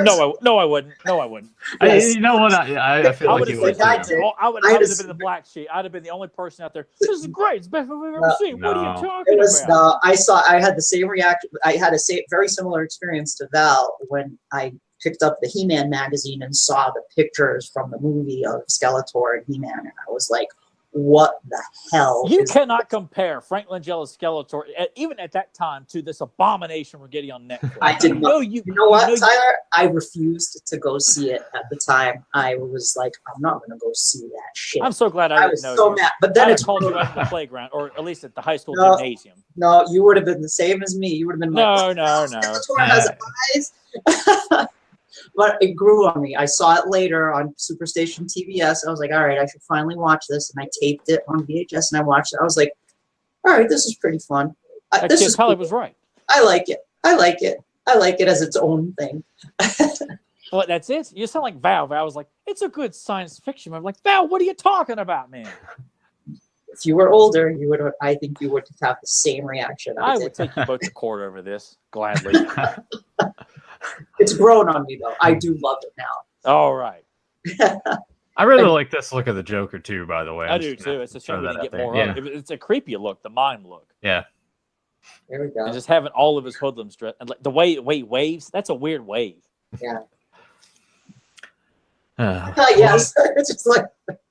Speaker 2: No, I wouldn't. No, I wouldn't.
Speaker 3: Yes.
Speaker 1: You know what? I feel like you would.
Speaker 2: I would have been the black sheep. I'd have been the only person out there. This is great. It's the best movie I've ever seen. What are you talking about?
Speaker 3: I had the same reaction. I had a very similar experience to Val when I picked up the He-Man magazine and saw the pictures from the movie of Skeletor and He-Man, and I was like, what the hell?
Speaker 2: You cannot compare Frank Langella's Skeletor, even at that time, to this abomination we're getting on Netflix.
Speaker 3: I didn't know. You know what, Tyler? I refused to go see it at the time. I was like, I'm not going to go see that shit.
Speaker 2: I'm so glad I didn't know.
Speaker 3: I was so mad. But then
Speaker 2: it's called you out in the playground, or at least at the high school gymnasium.
Speaker 3: No, you would have been the same as me. You would have been like,
Speaker 2: no.
Speaker 3: Skeletor has eyes. But it grew on me. I saw it later on Superstation TBS. I was like, all right, I should finally watch this. And I taped it on VHS and I watched it. I was like, all right, this is pretty fun.
Speaker 2: This is Holly was right.
Speaker 3: I like it. I like it as its own thing.
Speaker 2: Well, that's it. You sound like Val. Val was like, it's a good science fiction. I'm like, Val, what are you talking about, man?
Speaker 3: If you were older, I think you would have the same reaction.
Speaker 2: I would take you both to court over this, gladly.
Speaker 3: It's grown on me, though. I do love it now.
Speaker 2: All right.
Speaker 1: I really like this look of the Joker, too, by the way.
Speaker 2: I do, too. It's a shame we didn't get more of it. It's a creepy look, the mime look.
Speaker 1: Yeah.
Speaker 3: There we go.
Speaker 2: And just having all of his hoodlums dressed. And like the way he waves, that's a weird wave.
Speaker 3: Yeah. Yes. It's just like...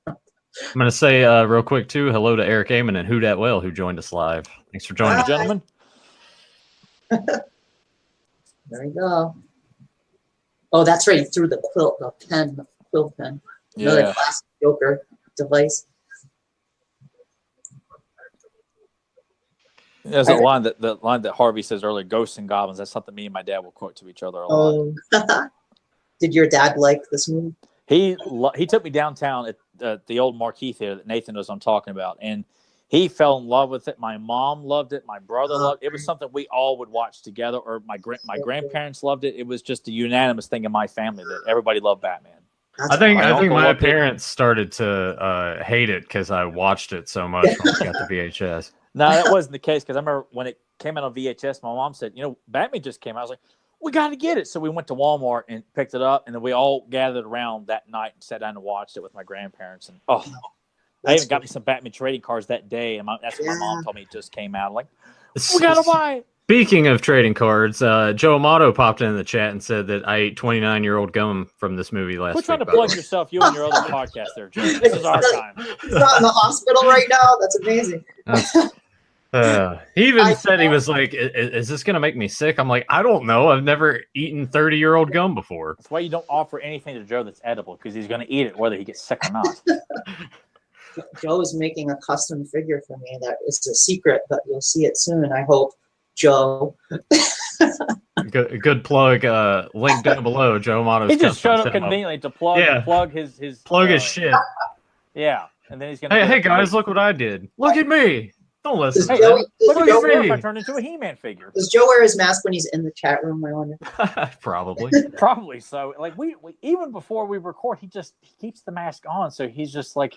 Speaker 1: I'm going to say real quick, too, hello to Eric Amon and Who Dat Well, who joined us live. Thanks for joining, gentlemen.
Speaker 3: There we go. Oh, that's right. He threw the quill pen. Another classic Joker device.
Speaker 2: There's the line that Harvey says earlier, ghosts and goblins. That's something me and my dad will quote to each other a lot.
Speaker 3: Did your dad like this movie?
Speaker 2: He took me downtown at the old Marquee Theater that Nathan knows I'm talking about, and he fell in love with it. My mom loved it. My brother loved it. It was something we all would watch together, or my grandparents loved it. It was just a unanimous thing in my family that everybody loved Batman.
Speaker 1: I think my parents started to hate it because I watched it so much when I got the VHS.
Speaker 2: No, that wasn't the case, because I remember when it came out on VHS, my mom said, Batman just came out. I was like, we got to get it. So we went to Walmart and picked it up, and then we all gathered around that night and sat down and watched it with my grandparents. And I even got me some Batman trading cards that day, and that's what my mom told me it just came out. I'm like, we got to buy it.
Speaker 1: Speaking of trading cards, Joe Amato popped in the chat and said that I ate 29-year-old gum from this movie last week.
Speaker 2: Quit trying to plug yourself, you and your other podcast there, Joe. This is our time.
Speaker 3: He's not in the hospital right now. That's amazing.
Speaker 1: He even said, he was like, is this going to make me sick? I'm like, I don't know. I've never eaten 30-year-old gum before.
Speaker 2: That's why you don't offer anything to Joe that's edible, because he's going to eat it whether he gets sick or not.
Speaker 3: Joe is making a custom figure for me that it's a secret, but you'll see it soon, I hope. Joe.
Speaker 1: Good plug. Link down below. Joe Amato's.
Speaker 2: He just showed up conveniently to plug his
Speaker 1: shit.
Speaker 2: Yeah, and then he's gonna.
Speaker 1: Hey guys, look what I did. Look at me. Don't listen.
Speaker 2: Hey, look at me. If I turn into a He-Man figure.
Speaker 3: Does Joe wear his mask when he's in the chat room? I wonder.
Speaker 1: Probably.
Speaker 2: Probably so. Like we even before we record, he keeps the mask on, so he's just like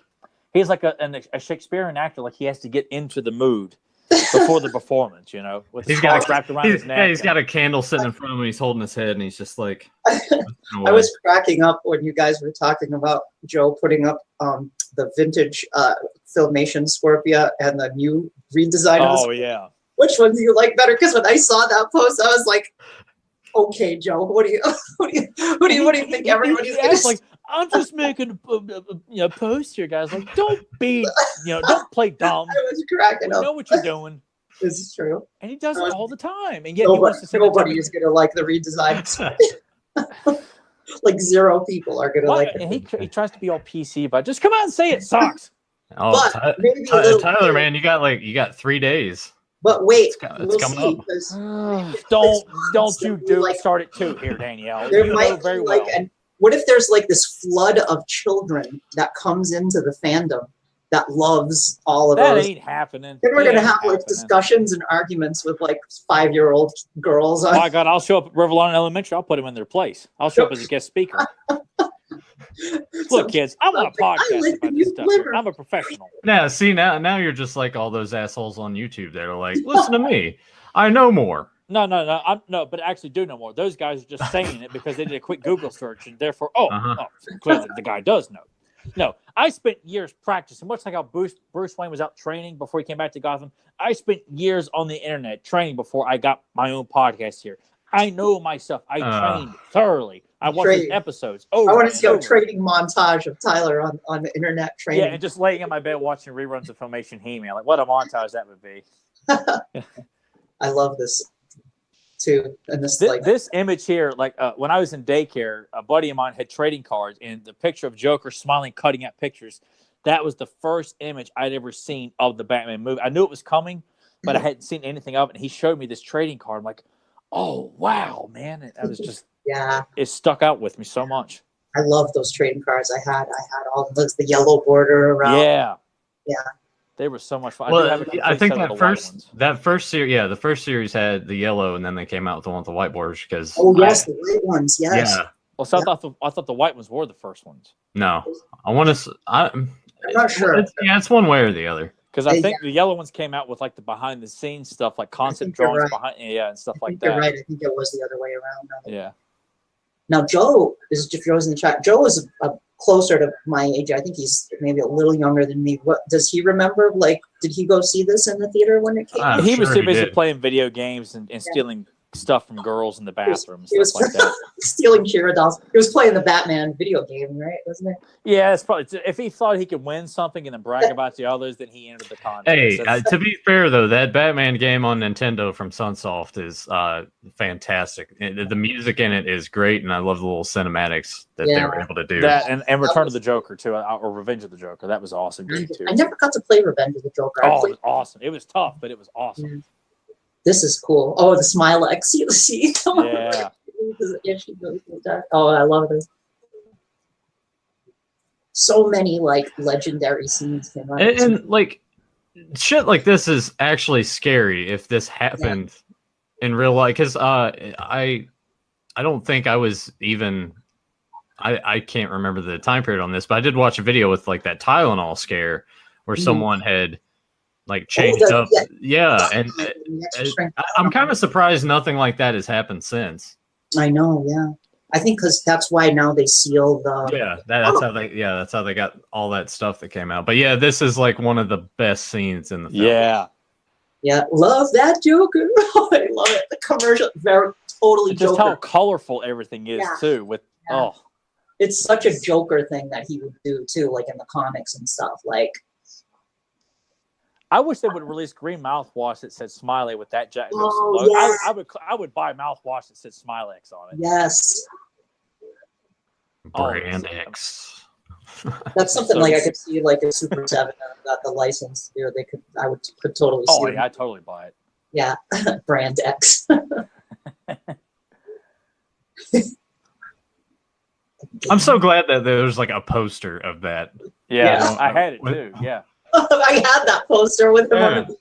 Speaker 2: he's like a Shakespearean actor. Like he has to get into the mood before the performance, with his scarf wrapped around his neck.
Speaker 1: Yeah, he's got a candle sitting in front of him. He's holding his head, and he's just like.
Speaker 3: I was cracking up when you guys were talking about Joe putting up the vintage Filmation Scorpia and the new redesign.
Speaker 2: Oh yeah.
Speaker 3: Which one do you like better? Because when I saw that post, I was like, "Okay, Joe, what do you think everybody's gonna say?"
Speaker 2: Like, I'm just making a poster, guys. Like, don't play dumb.
Speaker 3: I was cracking up.
Speaker 2: You know what you're doing.
Speaker 3: This is true.
Speaker 2: And he does it all the time. And yet
Speaker 3: nobody is going to like the redesign. Like 0 people are going to like it.
Speaker 2: And he tries to be all PC, but just come out and say it sucks.
Speaker 1: Oh,
Speaker 3: But maybe a little
Speaker 1: Tyler,
Speaker 3: bit.
Speaker 1: man, you got 3 days.
Speaker 3: But wait,
Speaker 1: It's
Speaker 3: we'll
Speaker 1: coming
Speaker 3: see.
Speaker 1: up.
Speaker 2: Don't you do start it too here, Danielle.
Speaker 3: There
Speaker 2: You
Speaker 3: might
Speaker 2: know
Speaker 3: be
Speaker 2: very
Speaker 3: like,
Speaker 2: well.
Speaker 3: and what if there's like this flood of children that comes into the fandom that loves all of
Speaker 2: That
Speaker 3: those?
Speaker 2: ain't happening.
Speaker 3: Then we're
Speaker 2: It
Speaker 3: gonna
Speaker 2: ain't
Speaker 3: have like
Speaker 2: happening.
Speaker 3: discussions and arguments with like 5-year-old girls.
Speaker 2: My God, I'll show up at Riverline Elementary. I'll put them in their place. I'll show up as a guest speaker. Look, kids, I'm on a podcast about this stuff here. I'm a professional.
Speaker 1: Yeah, see now you're just like all those assholes on YouTube that are like, listen to me, I know more.
Speaker 2: No, but I actually do know more. Those guys are just saying it because they did a quick Google search and therefore, clearly the guy does know. No, I spent years practicing, much like how Bruce Wayne was out training before he came back to Gotham. I spent years on the internet training before I got my own podcast here. I know myself. I trained thoroughly. I watched these episodes over.
Speaker 3: I want to see a training montage of Tyler on the internet training.
Speaker 2: Yeah, and just laying in my bed watching reruns of Filmation He-Man. Like, what a montage that would be.
Speaker 3: I love this too. And
Speaker 2: this image here, like when I was in daycare, a buddy of mine had trading cards, and the picture of Joker smiling, cutting out pictures. That was the first image I'd ever seen of the Batman movie. I knew it was coming, but I hadn't seen anything of it. And he showed me this trading card. I'm like, oh wow, man! I was just it stuck out with me so much.
Speaker 3: I love those trading cards. I had all those, the yellow border around.
Speaker 2: Yeah. They were so much fun.
Speaker 1: Well, I think that first series, the first series had the yellow, and then they came out with the one with the white borders because.
Speaker 3: Oh yes, the white ones. Yes.
Speaker 1: Yeah.
Speaker 2: Well, so I thought the white ones were the first ones.
Speaker 1: No, I'm
Speaker 3: not sure.
Speaker 1: It's one way or the other.
Speaker 2: Because I think the yellow ones came out with like the behind the scenes stuff, like concept drawings behind, and stuff like that.
Speaker 3: You're right. I think it was the other way around.
Speaker 2: Yeah.
Speaker 3: Now Joe is, if Joe's in the chat, Joe is closer to my age. I think he's maybe a little younger than me. What does he remember? Like, did he go see this in the theater when it came out?
Speaker 2: He was too busy playing video games and stealing stuff from girls in the bathroom.
Speaker 3: He was
Speaker 2: stuff like that.
Speaker 3: stealing Shira dolls. He was playing the Batman video game, right? Wasn't it?
Speaker 2: Yeah, it's probably, if he thought he could win something and then brag about the others, then he entered the contest.
Speaker 1: Hey, to be fair though, that Batman game on Nintendo from Sunsoft is fantastic. The music in it is great, and I love the little cinematics that they were able to do.
Speaker 2: That and Return of the Joker too, or Revenge of the Joker. That was awesome game too.
Speaker 3: I never got to play Revenge of the Joker.
Speaker 2: Oh, it was awesome. It was tough, but it was awesome.
Speaker 3: Yeah. This is cool. Oh, the Smilex. You see?
Speaker 2: Yeah.
Speaker 3: Oh, I love this. So many like legendary scenes came out.
Speaker 1: And like shit like this is actually scary if this happened in real life. Because I don't think I was even. I can't remember the time period on this, but I did watch a video with like that Tylenol scare where someone had like changed up. And I'm kind of surprised nothing like that has happened since.
Speaker 3: I know, I think because that's why now they seal the.
Speaker 1: That's how they got all that stuff that came out. But yeah, this is like one of the best scenes in the film.
Speaker 3: Yeah, love that Joker. I love it. The commercial, very totally.
Speaker 2: Just
Speaker 3: Joker.
Speaker 2: how colorful everything is too.
Speaker 3: It's such a Joker thing that he would do too, like in the comics and stuff. Like,
Speaker 2: I wish they would release green mouthwash that said Smiley with that jacket.
Speaker 3: Yes.
Speaker 2: I would buy mouthwash that said Smilex on it.
Speaker 3: Yes.
Speaker 1: Brand X.
Speaker 3: That's something like I could see like a Super 7 got the license. They could. I could totally see.
Speaker 2: Oh yeah, I'd totally buy it.
Speaker 3: Yeah, Brand X.
Speaker 1: I'm so glad that there's like a poster of that.
Speaker 2: Yeah. I had it too. Yeah.
Speaker 3: I had that poster with him on the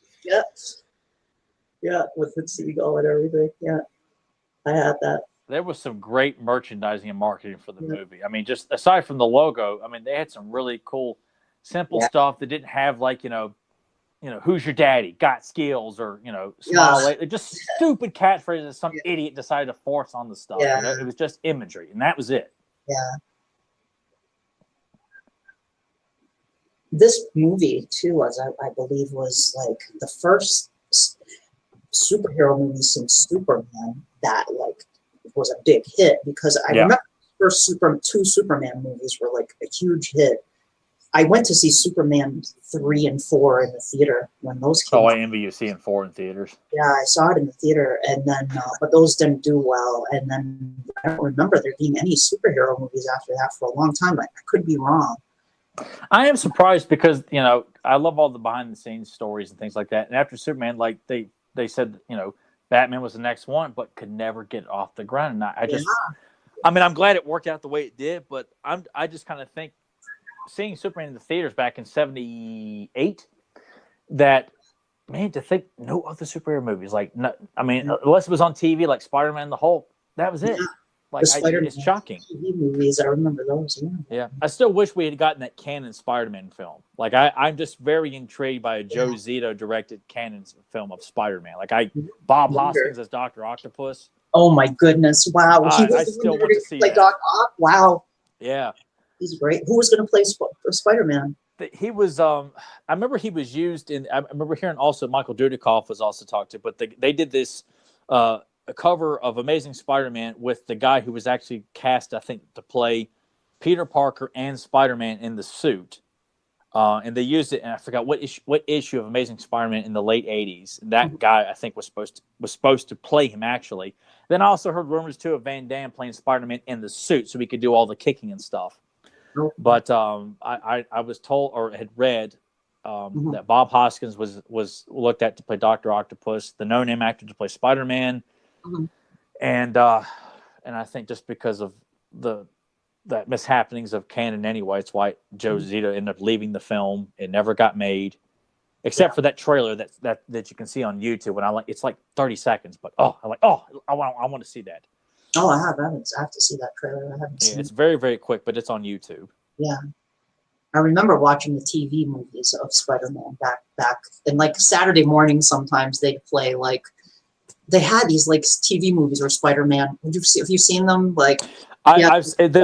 Speaker 3: with the seagull and everything. Yeah, I had that.
Speaker 2: There was some great merchandising and marketing for the movie. I mean, just aside from the logo, I mean, they had some really cool, simple stuff that didn't have like who's your daddy, got skills, or smile. Just stupid catchphrases some idiot decided to force on the stuff. It was just imagery, and that was it.
Speaker 3: Yeah. This movie too, as I believe, was like the first superhero movie since Superman that like was a big hit, because I remember the first two Superman movies were like a huge hit. I went to see Superman 3 and 4 in the theater when those came out.
Speaker 2: I envy you seeing 4 in theaters.
Speaker 3: Yeah, I saw it in the theater, and then but those didn't do well. And then I don't remember there being any superhero movies after that for a long time. I could be wrong.
Speaker 2: I am surprised because I love all the behind the scenes stories and things like that. And after Superman, like they said, Batman was the next one, but could never get it off the ground. And I'm glad it worked out the way it did, but I just kind of think seeing Superman in the theaters back in '78, that man, to think no other superhero movies unless it was on TV like Spider-Man and the Hulk, that was it. Like it's shocking.
Speaker 3: TV movies, I remember those.
Speaker 2: Yeah, I still wish we had gotten that canon Spider-Man film. Like I'm just very intrigued by a Joe Zito directed canon film of Spider-Man. Like Bob Hoskins as Dr. Octopus.
Speaker 3: Oh my goodness! Wow,
Speaker 2: I still want to see
Speaker 3: that.
Speaker 2: Doc
Speaker 3: Ock. Wow.
Speaker 2: Yeah,
Speaker 3: he's great. Who was going to play Spider-Man?
Speaker 2: He was. I remember he was used in. I remember hearing also Michael Dudikoff was also talked to, but they did this. A cover of Amazing Spider-Man with the guy who was actually cast, I think, to play Peter Parker and Spider-Man in the suit. And they used it, and I forgot what issue of Amazing Spider-Man in the late '80s. That guy, I think, was supposed to play him actually. Then I also heard rumors too of Van Damme playing Spider-Man in the suit, so he could do all the kicking and stuff. But I was told or had read that Bob Hoskins was looked at to play Dr. Octopus, the no-name actor to play Spider-Man. And I think just because of that mishappenings of canon anyway, it's why Joe Zito ended up leaving the film. It never got made, except for that trailer that you can see on YouTube. And it's like 30 seconds, but I want to see that.
Speaker 3: Oh, I have to see that trailer. I haven't seen it.
Speaker 2: It's very, very quick, but it's on YouTube.
Speaker 3: Yeah. I remember watching the TV movies of Spider-Man back and like Saturday morning. Sometimes they'd play they had these like TV movies where Spider-Man. Have you seen them? Like,
Speaker 2: I've seen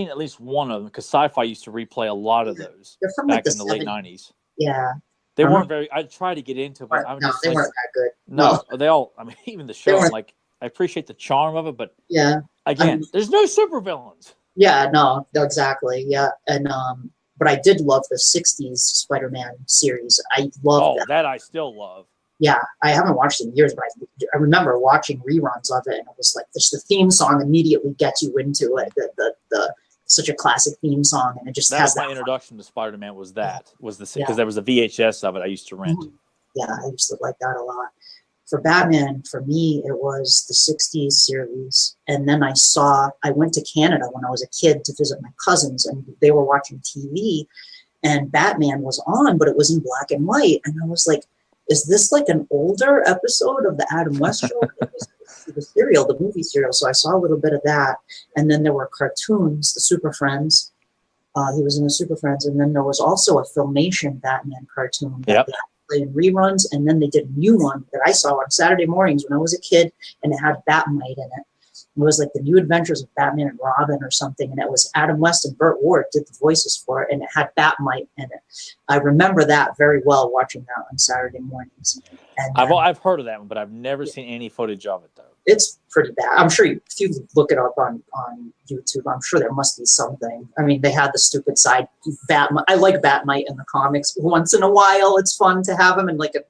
Speaker 2: at least one of them because Sci-Fi used to replay a lot of those back in the late '90s.
Speaker 3: Yeah,
Speaker 2: they weren't very. I tried to get into it, but
Speaker 3: they weren't that good.
Speaker 2: No, they all. I mean, even the show. Like, I appreciate the charm of it, but again, there's no supervillains.
Speaker 3: Yeah, no, exactly. Yeah, and but I did love the '60s Spider-Man series. I love
Speaker 2: that. I still love.
Speaker 3: Yeah, I haven't watched it in years, but I remember watching reruns of it, and it was like the theme song immediately gets you into it. The such a classic theme song, and it just has
Speaker 2: that. My introduction to Spider-Man was because there was a VHS of it I used to rent.
Speaker 3: Yeah, I used to like that a lot. For Batman, for me, it was the '60s series, and then I went to Canada when I was a kid to visit my cousins, and they were watching TV, and Batman was on, but it was in black and white, and I was like, is this like an older episode of the Adam West show? The movie serial. So I saw a little bit of that. And then there were cartoons, the Super Friends. He was in the Super Friends. And then there was also a Filmation Batman cartoon that they played in reruns. And then they did a new one that I saw on Saturday mornings when I was a kid, and it had Batmite in it. It was like the New Adventures of Batman and Robin or something, and it was Adam West and Burt Ward did the voices for it, and it had Batmite in it. I remember that very well, watching that on Saturday mornings. And
Speaker 2: I've heard of that one, but I've never seen any footage of it though.
Speaker 3: It's pretty bad. I'm sure if you look it up on YouTube, I'm sure there must be something. I mean, they had the stupid side Batmite. I like Batmite in the comics. Once in a while, it's fun to have him in like a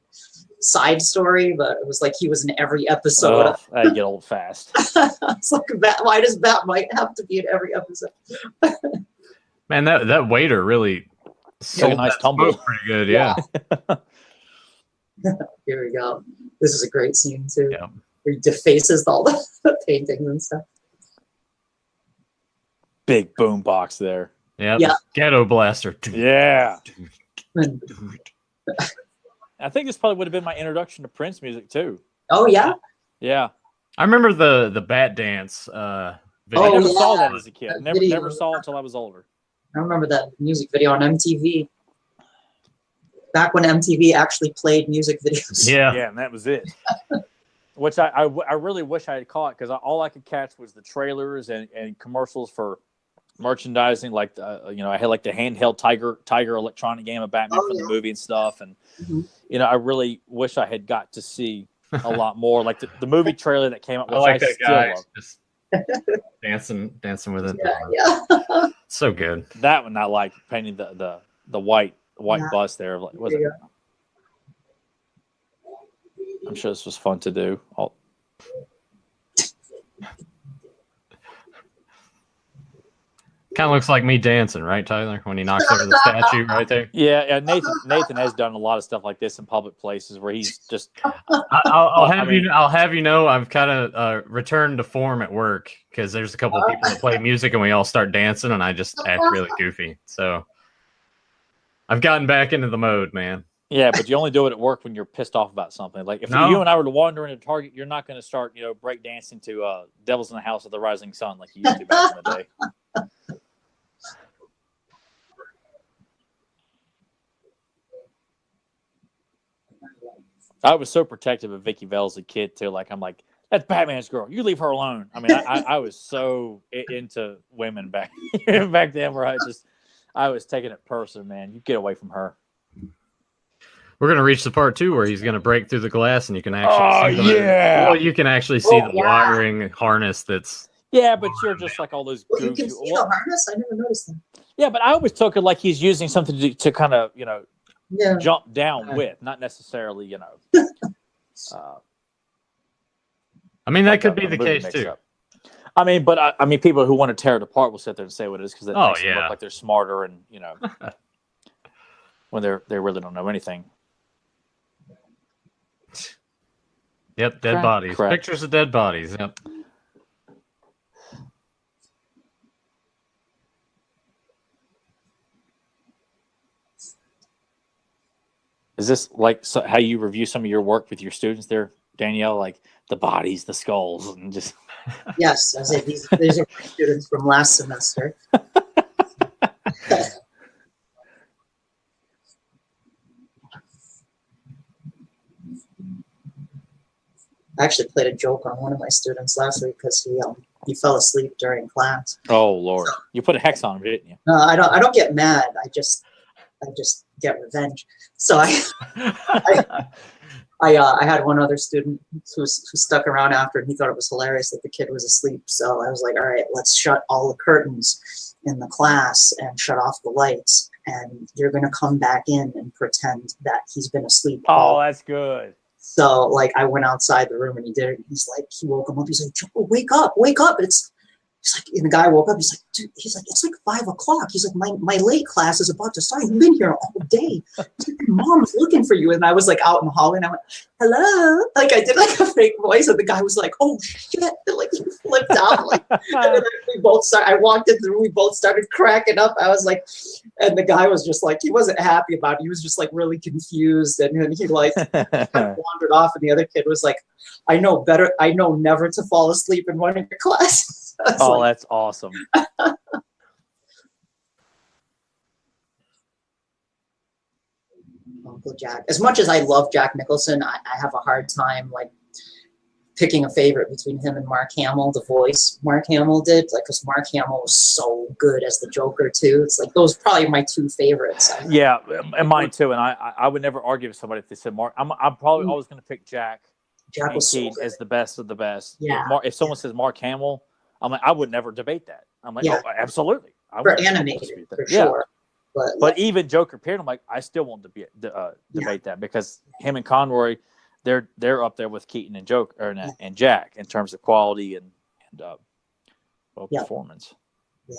Speaker 3: side story, but it was like he was in every episode.
Speaker 2: I get old fast.
Speaker 3: It's like, why does Batmite have to be in every episode?
Speaker 1: Man, that waiter really sold
Speaker 2: a nice
Speaker 1: that
Speaker 2: tumble.
Speaker 1: Pretty good, yeah.
Speaker 3: Here we go. This is a great scene too.
Speaker 1: Yeah.
Speaker 3: Where he defaces all the paintings and stuff.
Speaker 2: Big boom box there.
Speaker 1: Yeah. Ghetto blaster.
Speaker 2: Yeah. I think this probably would have been my introduction to Prince music too.
Speaker 3: Oh yeah.
Speaker 2: Yeah.
Speaker 1: I remember the Bat Dance video.
Speaker 2: I never saw that as a kid. Never saw it until I was older.
Speaker 3: I remember that music video on MTV. Back when MTV actually played music videos.
Speaker 1: Yeah.
Speaker 2: Yeah, and that was it. Which I really wish I had caught, because all I could catch was the trailers and commercials for merchandising, like I had like the handheld Tiger electronic game of Batman from the movie and stuff, and I really wish I had got to see a lot more, like the movie trailer that came out. Which
Speaker 1: I like that guy
Speaker 2: love.
Speaker 1: just dancing with it.
Speaker 3: Yeah.
Speaker 1: So good.
Speaker 2: That one I like, painting the white bus there. Was it? I'm sure this was fun to do.
Speaker 1: Kind of looks like me dancing, right, Tyler? When he knocks over the statue right there.
Speaker 2: Yeah, Nathan has done a lot of stuff like this in public places where he's just.
Speaker 1: I'll have you know, I've kind of returned to form at work because there's a couple of people that play music and we all start dancing and I just act really goofy. So I've gotten back into the mode, man.
Speaker 2: Yeah, but you only do it at work when you're pissed off about something. Like if you and I were to wander into Target, you're not going to start, break dancing to "Devils in the House of the Rising Sun" like you used to back in the day. I was so protective of Vicky Vale as a kid too. Like I'm like, that's Batman's girl. You leave her alone. I mean, I was so into women back then, where I was taking it personal, man. You get away from her.
Speaker 1: We're gonna reach the part 2 where he's gonna break through the glass, and you can actually you can actually see the wiring harness. That's
Speaker 2: but you're just like all those.
Speaker 3: You can see the harness. I never noticed that.
Speaker 2: Yeah, but I always took it like he's using something to kind of jump down with, not necessarily
Speaker 1: I mean, that could be the case too.
Speaker 2: I mean, but people who want to tear it apart will sit there and say what it is because it makes them look like they're smarter and when they really don't know anything.
Speaker 1: Yep, dead bodies. Pictures of dead bodies. Yep.
Speaker 2: Is this like how you review some of your work with your students there, Danielle? Like the bodies, the skulls, and just.
Speaker 3: Yes, I said these are my students from last semester. I actually played a joke on one of my students last week because he fell asleep during class.
Speaker 2: Oh Lord! So, you put a hex on him, didn't you?
Speaker 3: No, I don't get mad. I just get revenge. So I had one other student who stuck around after, and he thought it was hilarious that the kid was asleep. So I was like, all right, let's shut all the curtains in the class and shut off the lights, and you're going to come back in and pretend that he's been asleep.
Speaker 2: Oh, that's good.
Speaker 3: So like I went outside the room and he did it. He's like, he woke him up. He's like, Joe, wake up. He's like, and the guy woke up. He's like, dude, it's like 5 o'clock. He's like, my late class is about to start. You've been here all day. Mom's looking for you. And I was like out in the hallway and I went, hello. Like I did like a fake voice. And the guy was like, oh shit. And like he flipped out. Like, and then I walked in the room. We both started cracking up. I was like, and the guy was just like, he wasn't happy about it. He was just like really confused. And then he like kind of wandered off. And the other kid was like, I know never to fall asleep in one of your classes.
Speaker 2: Oh, like, that's awesome.
Speaker 3: Uncle Jack. As much as I love Jack Nicholson, I have a hard time like picking a favorite between him and Mark Hamill, the voice Mark Hamill did, like because Mark Hamill was so good as the Joker too. It's like those are probably my 2 favorites.
Speaker 2: Yeah, and mine too. And I would never argue with somebody if they said Mark. I'm probably always going to pick Jack and Keaton as the best of the best.
Speaker 3: Yeah.
Speaker 2: If someone says Mark Hamill, I'm like, I would never debate that. I'm like,
Speaker 3: yeah.
Speaker 2: Oh, absolutely.
Speaker 3: For animated, for sure.
Speaker 2: But even Joker period, I'm like, I still won't debate that because him and Conroy, they're up there with Keaton and Joker and Jack in terms of quality and performance.
Speaker 3: Yeah.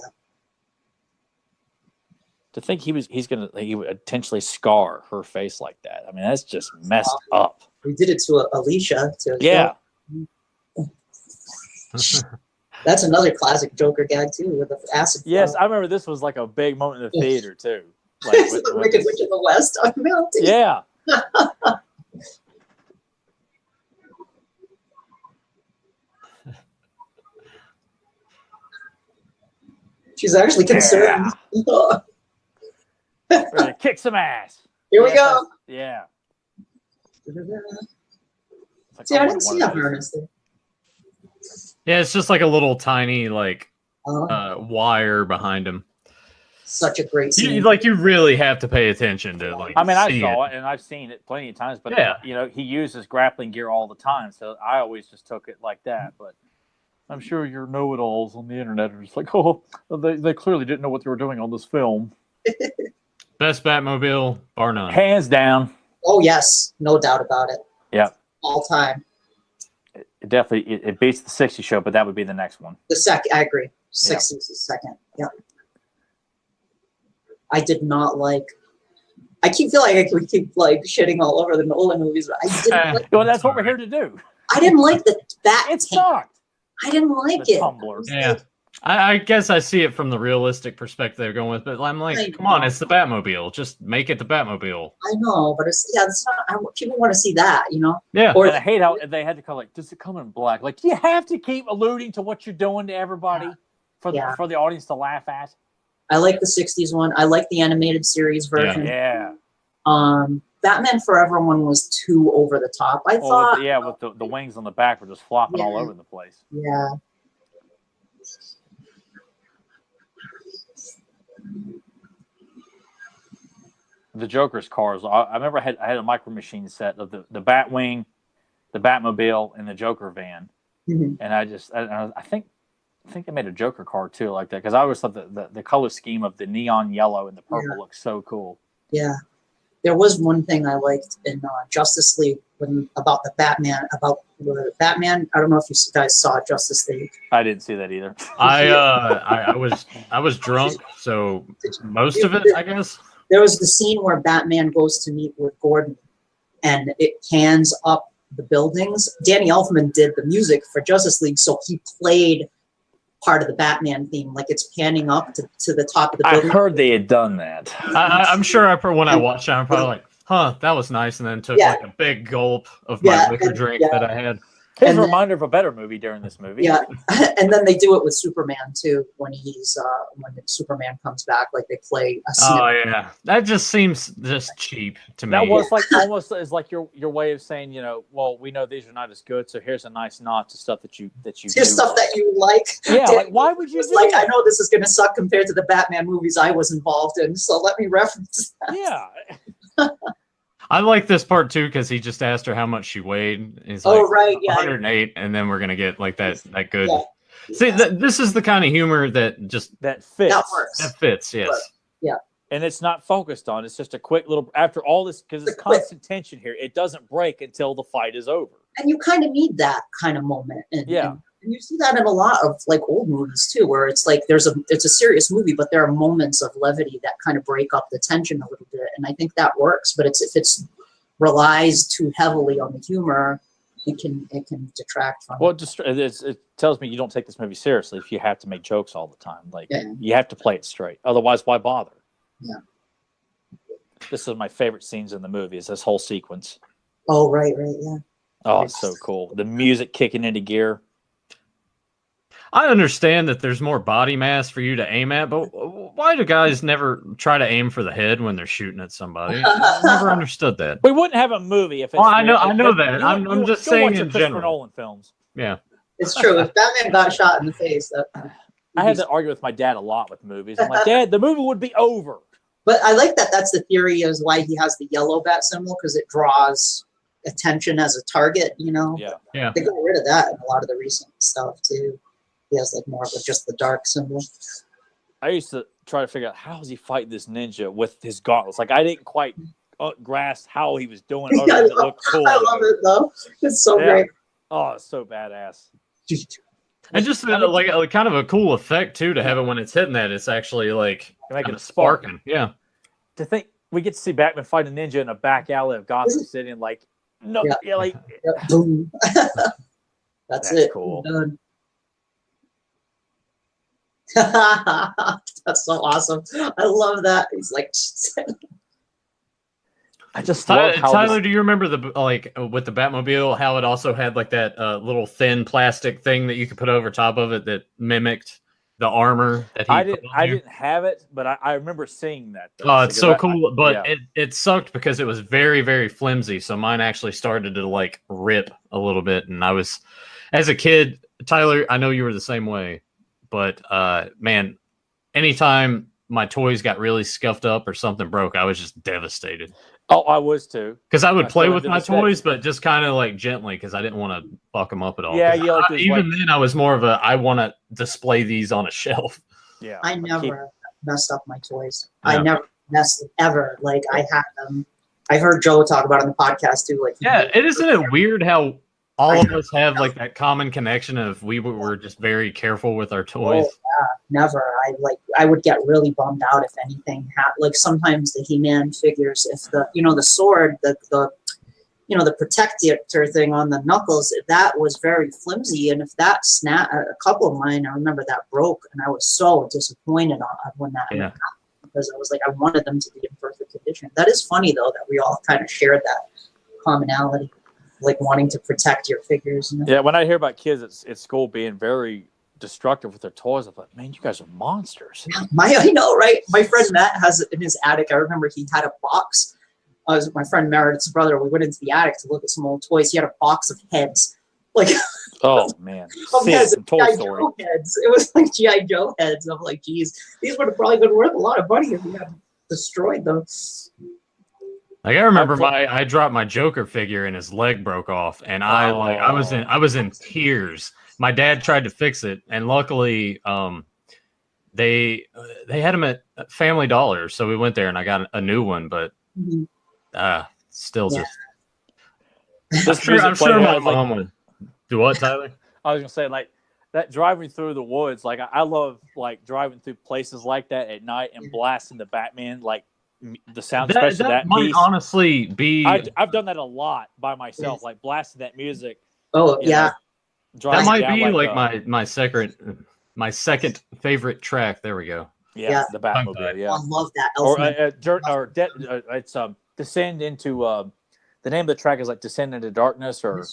Speaker 2: To think he would intentionally scar her face like that. I mean, that's just messed up.
Speaker 3: We did it to Alicia.
Speaker 2: Yeah.
Speaker 3: That's another classic Joker gag too, with the acid.
Speaker 2: Yes, I remember this was like a big moment in the theater too. Like
Speaker 3: the Wicked Witch of the West on Mountain.
Speaker 2: Yeah.
Speaker 3: She's actually concerned.
Speaker 2: Yeah. Ready to kick some ass.
Speaker 3: Here we go.
Speaker 2: Yeah.
Speaker 3: Like, see, I didn't see that harness there.
Speaker 1: Yeah, it's just like a little tiny wire behind him.
Speaker 3: Such a great scene.
Speaker 1: You really have to pay attention to like.
Speaker 2: I mean, I saw it and I've seen it plenty of times, but he uses grappling gear all the time, so I always just took it like that. But I'm sure your know-it-alls on the internet are just like, oh, they clearly didn't know what they were doing on this film.
Speaker 1: Best Batmobile, bar none.
Speaker 2: Hands down.
Speaker 3: Oh yes, no doubt about it.
Speaker 2: Yeah.
Speaker 3: All time.
Speaker 2: It definitely it beats the 60 show, but that would be the next one.
Speaker 3: The second, I agree. 60 is the second. Yeah. I did not like. I keep feeling like we keep like shitting all over the Nolan movies, but I didn't like.
Speaker 2: Well, that's what we're here to do.
Speaker 3: I didn't like that.
Speaker 2: It sucked.
Speaker 3: I didn't like
Speaker 2: The
Speaker 3: it.
Speaker 2: Tumblr.
Speaker 1: Yeah. I guess I see it from the realistic perspective they're going with, but I'm like, come on, it's the Batmobile. Just make it the Batmobile.
Speaker 3: I know, but it's not. People want to see that, you know.
Speaker 1: Yeah.
Speaker 2: Or I hate how they had to call like, does it come in black? Like, you have to keep alluding to what you're doing to everybody for the audience to laugh at.
Speaker 3: I like the '60s one. I like the animated series version.
Speaker 2: Yeah.
Speaker 3: Batman Forever one was too over the top. I thought.
Speaker 2: With the wings on the back were just flopping all over the place.
Speaker 3: Yeah.
Speaker 2: The Joker's cars. I remember I had a Micro Machine set of the Batwing, the Batmobile, and the Joker van.
Speaker 3: Mm-hmm.
Speaker 2: And I think they made a Joker car too like that, because I always thought the color scheme of the neon yellow and the purple looked so cool.
Speaker 3: Yeah. There was one thing I liked in Justice League about the Batman. I don't know if you guys saw Justice League.
Speaker 2: I didn't see that either.
Speaker 1: I was drunk, so most of it, I guess.
Speaker 3: There was the scene where Batman goes to meet with Gordon, and it pans up the buildings. Danny Elfman did the music for Justice League, so he played part of the Batman theme, like it's panning up to the top of the building.
Speaker 2: I heard they had done that.
Speaker 1: I'm sure when I watched it, I'm probably like, huh, that was nice, and then took like a big gulp of my liquor drink that I had.
Speaker 2: Here's a reminder of a better movie during this movie.
Speaker 3: Yeah, and then they do it with Superman too. When Superman comes back, like they play a scene.
Speaker 1: Oh yeah, that just seems just cheap to me.
Speaker 2: That was like almost is like your way of saying, well, we know these are not as good, so here's a nice nod to stuff that you
Speaker 3: Here's stuff that you like.
Speaker 2: Yeah, like why would you?
Speaker 3: Like I know this is going to suck compared to the Batman movies I was involved in, so let me reference that.
Speaker 2: Yeah.
Speaker 1: I like this part too because he just asked her how much she weighed. He's like, 108, and then we're gonna get like that good. Yeah. See, this is the kind of humor that fits.
Speaker 2: That
Speaker 3: works.
Speaker 1: That fits, yes.
Speaker 3: Yeah.
Speaker 2: And it's not focused on. It's just a quick little after all this because it's constant tension here. It doesn't break until the fight is over.
Speaker 3: And you kind of need that kind of moment. And you see that in a lot of like old movies too, where it's like it's a serious movie, but there are moments of levity that kind of break up the tension a little bit, and I think that works. But if it's relies too heavily on the humor, it can detract from.
Speaker 2: Well, it tells me you don't take this movie seriously if you have to make jokes all the time. Like you have to play it straight, otherwise, why bother?
Speaker 3: Yeah.
Speaker 2: This is my favorite scenes in the movie. Is this whole sequence?
Speaker 3: Oh right, yeah.
Speaker 2: Oh, it's so cool. The music kicking into gear.
Speaker 1: I understand that there's more body mass for you to aim at, but why do guys never try to aim for the head when they're shooting at somebody? I never understood that.
Speaker 2: We wouldn't have a movie if it's.
Speaker 1: I know that. I'm just saying in general.
Speaker 2: Nolan films.
Speaker 1: Yeah,
Speaker 3: it's true. If Batman got shot in the face,
Speaker 2: I had to argue with my dad a lot with movies. I'm like, Dad, the movie would be over.
Speaker 3: But I like that. That's the theory is why he has the yellow bat symbol, because it draws attention as a target.
Speaker 2: Yeah.
Speaker 3: They got rid of that in a lot of the recent stuff too. He has like more of just the dark symbol.
Speaker 2: I used to try to figure out how is he fighting this ninja with his gauntlets. Like I didn't quite grasp how he was doing it. It looked cool.
Speaker 3: I love it though. It's so great.
Speaker 2: Oh, it's so badass.
Speaker 1: And just like kind of a cool effect too to have it when it's hitting that. It's actually like
Speaker 2: making a
Speaker 1: sparking. Yeah.
Speaker 2: To think we get to see Batman fight a ninja in a back alley of Gotham City and
Speaker 3: boom. That's it.
Speaker 2: Cool.
Speaker 3: Done. That's so awesome. I love that. He's like
Speaker 2: I just love how
Speaker 1: Tyler, do you remember with the Batmobile how it also had like that little thin plastic thing that you could put over top of it that mimicked the armor that he
Speaker 2: I didn't have it, but I remember seeing that.
Speaker 1: Oh, it's so cool. But it sucked because it was very, very flimsy. So mine actually started to like rip a little bit. And I was, as a kid, Tyler, I know you were the same way. But man, anytime my toys got really scuffed up or something broke, I was just devastated.
Speaker 2: Oh, I was too.
Speaker 1: Because I would play with my toys, but just kind of like gently because I didn't want to fuck them up at all.
Speaker 2: Yeah,
Speaker 1: even then, I was more of I want to display these on a shelf.
Speaker 2: Yeah,
Speaker 3: I never messed up my toys. Yeah. I never messed ever. Like I had them. I heard Joe talk about it on the podcast too. Like
Speaker 1: isn't it weird how all of us have like that common connection of we were just very careful with our toys.
Speaker 3: Never. I would get really bummed out if anything happened. Like sometimes the He-Man figures, if the sword, the protector thing on the knuckles, that was very flimsy, and if that snapped, a couple of mine, I remember that broke, and I was so disappointed when that happened, because I was like, I wanted them to be in perfect condition. That is funny though, that we all kind of shared that commonality, like wanting to protect your figures.
Speaker 2: Yeah, when I hear about kids at school being very destructive with their toys, I'm like, man, you guys are monsters.
Speaker 3: I know, right? My friend Matt has in his attic. I remember he had a box. My friend Meredith's brother. We went into the attic to look at some old toys. He had a box of heads, like
Speaker 2: oh man,
Speaker 3: heads,
Speaker 2: from Toy Story
Speaker 3: heads. It was like GI Joe heads. I'm like, geez, these would have probably been worth a lot of money if we had destroyed them.
Speaker 1: Like I remember I dropped my Joker figure and his leg broke off, and I was in tears. My dad tried to fix it, and luckily they had them at Family Dollar, so we went there and I got a new one, but still just I'm sure my mom would do what, Tyler?
Speaker 2: I was gonna say, like, that driving through the woods, like I love like driving through places like that at night and blasting the Batman, like the sound, especially that
Speaker 1: might
Speaker 2: piece.
Speaker 1: Honestly be
Speaker 2: I've done that a lot by myself, like blasting that music.
Speaker 3: Oh yeah.
Speaker 1: That might be like my second favorite track. There we go.
Speaker 2: Yeah. The Batmobile. Yeah,
Speaker 3: I love that.
Speaker 2: It's Descend into the name of the track is like Descend into Darkness or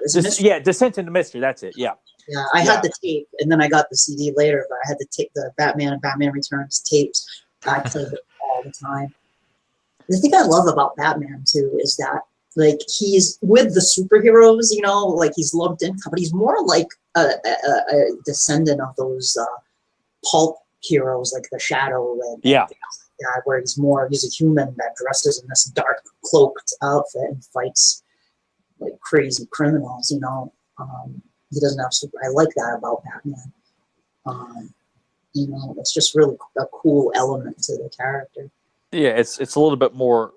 Speaker 2: Descent into Mystery. That's it. Yeah.
Speaker 3: Yeah, I had the tape, and then I got the CD later, but I had the tape, the Batman and Batman Returns tapes. I played it all the time. The thing I love about Batman too is that, like, he's with the superheroes, like he's lumped in, but he's more like a descendant of those pulp heroes, like the Shadow. Where he's a human that dresses in this dark cloaked outfit and fights like crazy criminals. He doesn't have I like that about Batman. It's just really a cool element to the character.
Speaker 2: Yeah, it's a little bit more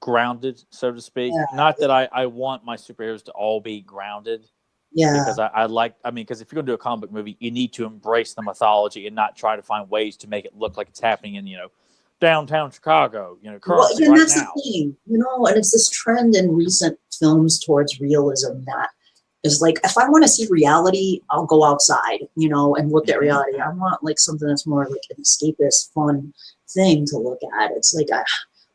Speaker 2: grounded, so to speak. Yeah. Not that I want my superheroes to all be grounded.
Speaker 3: Yeah.
Speaker 2: Because because if you're going to do a comic book movie, you need to embrace the mythology and not try to find ways to make it look like it's happening in, downtown Chicago, currently
Speaker 3: that's the thing, and it's this trend in recent films towards realism that is like, if I want to see reality, I'll go outside, and look at reality. I want like something that's more like an escapist, fun thing to look at. It's like,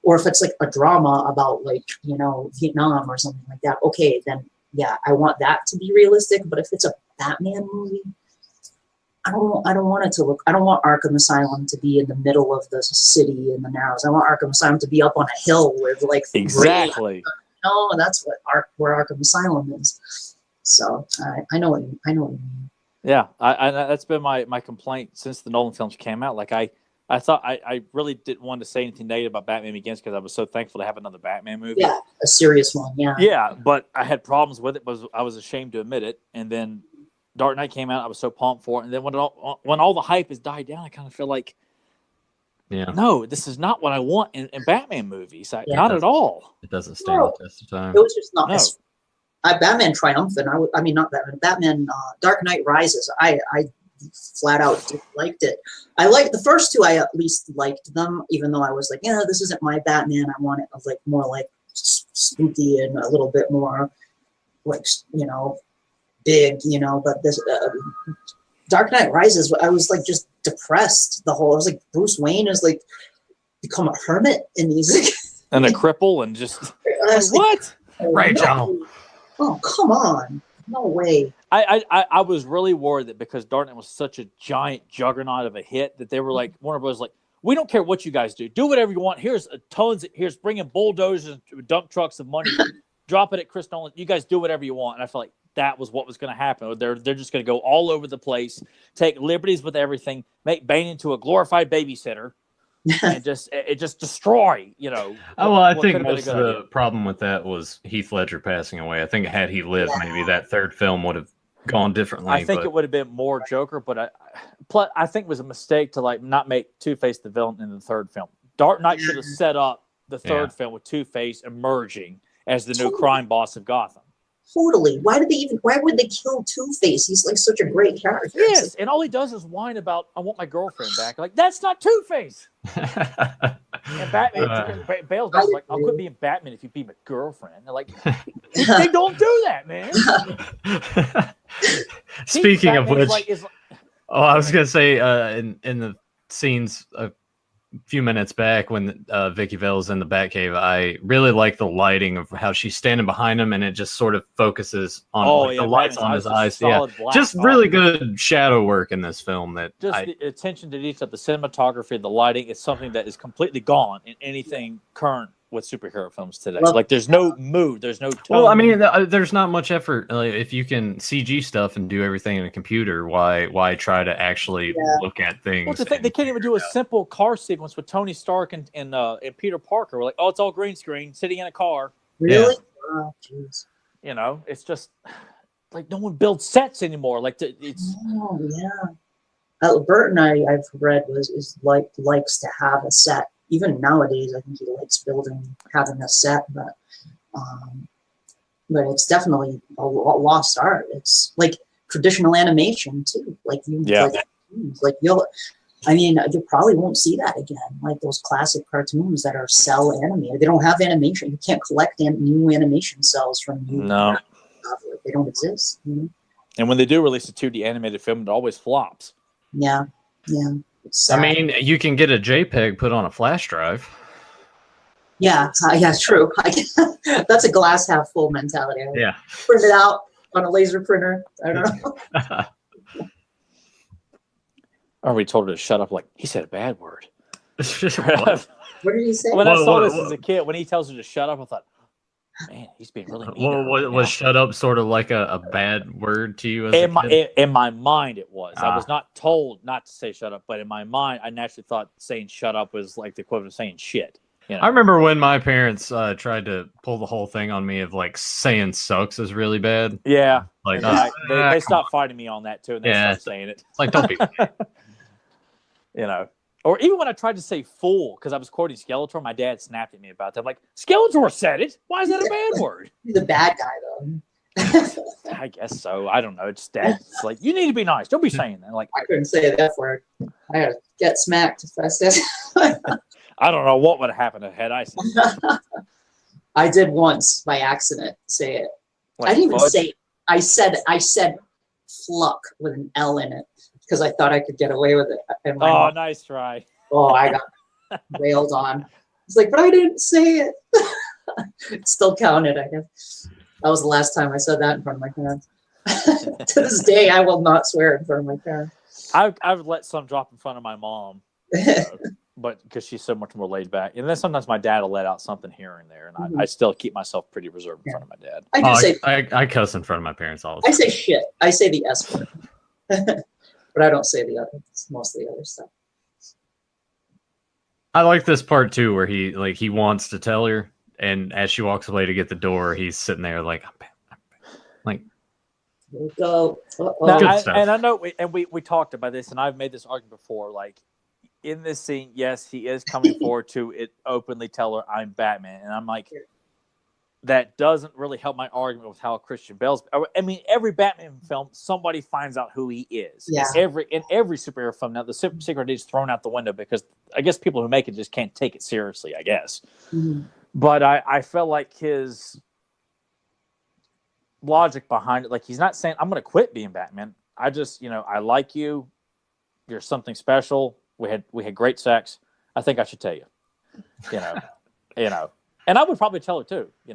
Speaker 3: or if it's like a drama about like, Vietnam or something like that, okay, then yeah, I want that to be realistic. But if it's a Batman movie, I don't want it to look. I don't want Arkham Asylum to be in the middle of the city in the Narrows. I want Arkham Asylum to be up on a hill with like
Speaker 2: exactly.
Speaker 3: And that's where Arkham Asylum is. So I know what you mean.
Speaker 2: Yeah, I that's been my complaint since the Nolan films came out. Like I thought I really didn't want to say anything negative about Batman Begins because I was so thankful to have another Batman movie.
Speaker 3: Yeah, a serious one. Yeah.
Speaker 2: Yeah, but I had problems with it. I was ashamed to admit it, and then Dark Knight came out. I was so pumped for it, and then when all the hype has died down, I kind of feel like, no, this is not what I want in Batman movies. Not at all.
Speaker 1: It doesn't stand the test of time.
Speaker 3: It was just not. No. Batman Triumphant. Not Batman. Batman. Dark Knight Rises. I flat out disliked it. I liked the first two. I at least liked them, even though I was like, this isn't my Batman. I want it like more like spooky and a little bit more like big, but this Dark Knight Rises, I was like just depressed I was like, Bruce Wayne is like become a hermit and he's
Speaker 2: and a cripple and just what?
Speaker 1: Right, John.
Speaker 3: Oh, come on. No way.
Speaker 2: I was really worried that because Dark Knight was such a giant juggernaut of a hit that they were like, Warner Bros. Like, we don't care what you guys do. Do whatever you want. Here's bringing bulldozers, dump trucks of money, drop it at Chris Nolan. You guys do whatever you want. And I felt like that was what was going to happen. They're just going to go all over the place, take liberties with everything, make Bane into a glorified babysitter, and just destroy.
Speaker 1: I think most of the problem with that was Heath Ledger passing away. I think had he lived, maybe that third film would have gone differently.
Speaker 2: I think it would have been more Joker, but I think it was a mistake to like not make Two-Face the villain in the third film. Dark Knight should have set up the third film with Two-Face emerging as the new crime boss of Gotham.
Speaker 3: Totally. Why would they kill Two-Face? He's like such a great character.
Speaker 2: Yes, and all he does is whine about, I want my girlfriend back. Like, that's not Two-Face. And Batman, Bale's like, I'll quit being Batman if you be my girlfriend. They're like, they don't do that, man.
Speaker 1: Speaking of which, I was going to say in the scenes a few minutes back when Vicky Vale's in the Batcave, I really like the lighting of how she's standing behind him, and it just sort of focuses on the lights on his eyes. Yeah, just really good shadow work in this film. The
Speaker 2: attention to detail, the cinematography, the lighting is something that is completely gone in anything current with superhero films today. Like, there's no mood, there's no tone.
Speaker 1: Well, I mean, there's not much effort. If you can CG stuff and do everything in a computer, why try to actually look at things?
Speaker 2: Well, they can't even do a simple car sequence with Tony Stark and Peter Parker. We're like, oh, it's all green screen, sitting in a car.
Speaker 3: Really?
Speaker 1: Yeah.
Speaker 3: Oh, jeez.
Speaker 2: You know, it's just like no one builds sets anymore. Like it's.
Speaker 3: Oh yeah. Burton, I've read likes to have a set. Even nowadays, I think he likes having a set, but it's definitely a lost art. It's like traditional animation too. You probably won't see that again. Like those classic cartoons that are cell animated, they don't have animation. You can't collect new animation cells from new.
Speaker 2: No,
Speaker 3: they don't exist. You know?
Speaker 2: And when they do release a 2D animated film, it always flops.
Speaker 3: Yeah.
Speaker 1: I mean, you can get a JPEG put on a flash drive.
Speaker 3: Yeah, true. That's a glass half full mentality.
Speaker 1: Yeah.
Speaker 3: Print it out on a laser printer. I don't know.
Speaker 2: I already told her to shut up. Like, he said a bad word.
Speaker 3: What did he say?
Speaker 2: When I saw this as a kid, when he tells her to shut up, I thought, man, he's being really mean.
Speaker 1: Was shut up sort of like a bad word to you?
Speaker 2: In my mind, it was. I was not told not to say shut up, but in my mind, I naturally thought saying shut up was like the equivalent of saying shit. You know?
Speaker 1: I remember when my parents tried to pull the whole thing on me of like saying sucks is really bad.
Speaker 2: Yeah.
Speaker 1: Like
Speaker 2: they stopped fighting me on that too, and they started saying it.
Speaker 1: It's like, don't be.
Speaker 2: You know. Or even when I tried to say fool, because I was quoting Skeletor, my dad snapped at me about that. I'm like, Skeletor said it. Why is that a bad word?
Speaker 3: He's a bad guy, though.
Speaker 2: I guess so. I don't know. It's dad's like, you need to be nice. Don't be saying that. Like,
Speaker 3: I couldn't say that word. I had to get smacked if I said it.
Speaker 2: I don't know what would have happened had I said it.
Speaker 3: I did once by accident say it.
Speaker 2: Like,
Speaker 3: I didn't even say it. I said fluck with an L in it, because I thought I could get away with it.
Speaker 2: Nice try.
Speaker 3: I got railed on. It's like, but I didn't say it. It still counted, I guess. That was the last time I said that in front of my parents. To this day, I will not swear in front of my parents.
Speaker 2: I've let some drop in front of my mom, but because she's so much more laid back. And then sometimes my dad will let out something here and there, and I still keep myself pretty reserved in front of my dad.
Speaker 1: I cuss in front of my parents all the time.
Speaker 3: I say shit. I say the S word. But I don't say the other. It's mostly the other stuff.
Speaker 1: I like this part too, where he wants to tell her, and as she walks away to get the door, he's sitting there like, I'm bad. Like,
Speaker 3: here we go.
Speaker 2: And I know, we talked about this, and I've made this argument before. Like, in this scene, yes, he is coming forward to it openly tell her, I'm Batman, and I'm like, that doesn't really help my argument with how Christian Bale's. I mean, every Batman film, somebody finds out who he is.
Speaker 3: Yeah.
Speaker 2: In every superhero film, now the secret is thrown out the window because I guess people who make it just can't take it seriously, I guess. Mm-hmm. But I felt like his logic behind it, like he's not saying, I'm going to quit being Batman. I just, I like you. You're something special. We had great sex. I think I should tell you, And I would probably tell her too, I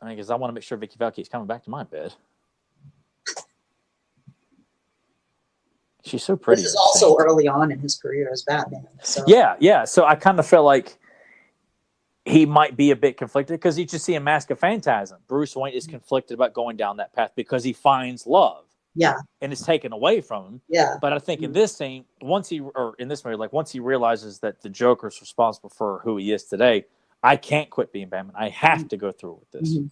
Speaker 2: mean, because I want to make sure Vicky Vale keeps coming back to my bed. She's so pretty.
Speaker 3: This is also early on in his career as Batman. So.
Speaker 2: Yeah. So I kind of felt like he might be a bit conflicted because you just see a Mask of Phantasm. Bruce Wayne is conflicted about going down that path because he finds love.
Speaker 3: Yeah.
Speaker 2: And it's taken away from him.
Speaker 3: Yeah.
Speaker 2: But I think in this scene, once he realizes that the Joker's responsible for who he is today, I can't quit being Batman. I have to go through with this. Mm-hmm.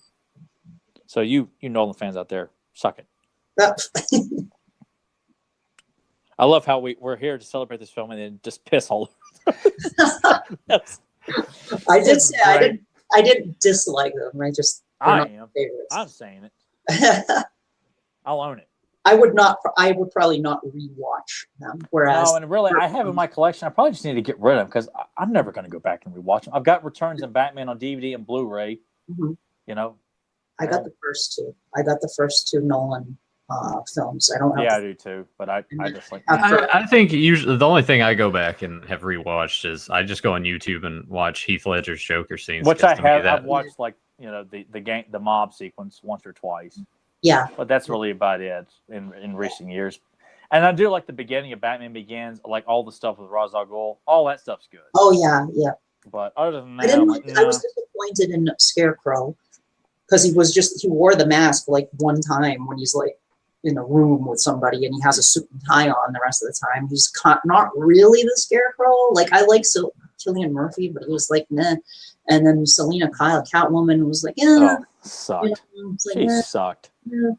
Speaker 2: So you Nolan fans out there, suck it. I love how we're here to celebrate this film and then just piss all over.
Speaker 3: I didn't dislike them. I just
Speaker 2: I am. I'm saying it. I'll own it.
Speaker 3: I would probably not rewatch them. Whereas,
Speaker 2: no, and really, I have in my collection. I probably just need to get rid of them because I'm never going to go back and rewatch them. I've got Returns and Batman on DVD and Blu-ray.
Speaker 3: Mhm.
Speaker 2: You know,
Speaker 3: I got the first two. I got the first two Nolan films. I don't know.
Speaker 2: Yeah, I do too. But I just like.
Speaker 1: I think usually the only thing I go back and have rewatched is I just go on YouTube and watch Heath Ledger's Joker scenes.
Speaker 2: Which I have. I've watched like the mob sequence once or twice.
Speaker 3: Yeah,
Speaker 2: but that's really about it in recent years. And I do like the beginning of Batman Begins, like all the stuff with Ra's al Ghul. All that stuff's good.
Speaker 3: Oh yeah.
Speaker 2: But other than that,
Speaker 3: I was disappointed in Scarecrow because he wore the mask like one time when he's like in a room with somebody and he has a suit and tie on the rest of the time. He's not really the Scarecrow. Like I like Cillian Murphy, but he was like nah. And then Selena Kyle, Catwoman, was like yeah.
Speaker 2: Oh, sucked.
Speaker 3: Like,
Speaker 2: she sucked.
Speaker 3: Yeah.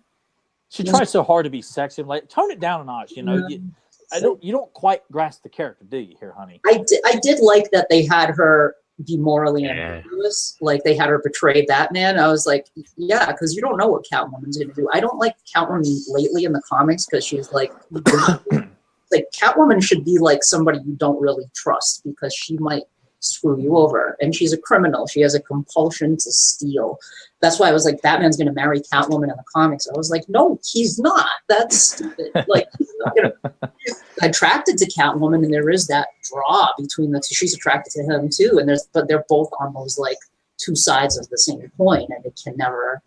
Speaker 2: She tried so hard to be sexy. Like tone it down a notch. You know, you don't quite grasp the character, do you, here, honey?
Speaker 3: I did like that they had her be morally ambiguous. Like they had her betray Batman. I was like, yeah, because you don't know what Catwoman's going to do. I don't like Catwoman lately in the comics because she's like, like Catwoman should be like somebody you don't really trust because she might screw you over, and she's a criminal. She has a compulsion to steal. That's why I was like, Batman's going to marry Catwoman in the comics. I was like, no, he's not. That's stupid. Like, he's not he's attracted to Catwoman, and there is that draw between the two. She's attracted to him too, and but they're both on those like two sides of the same coin, and they can never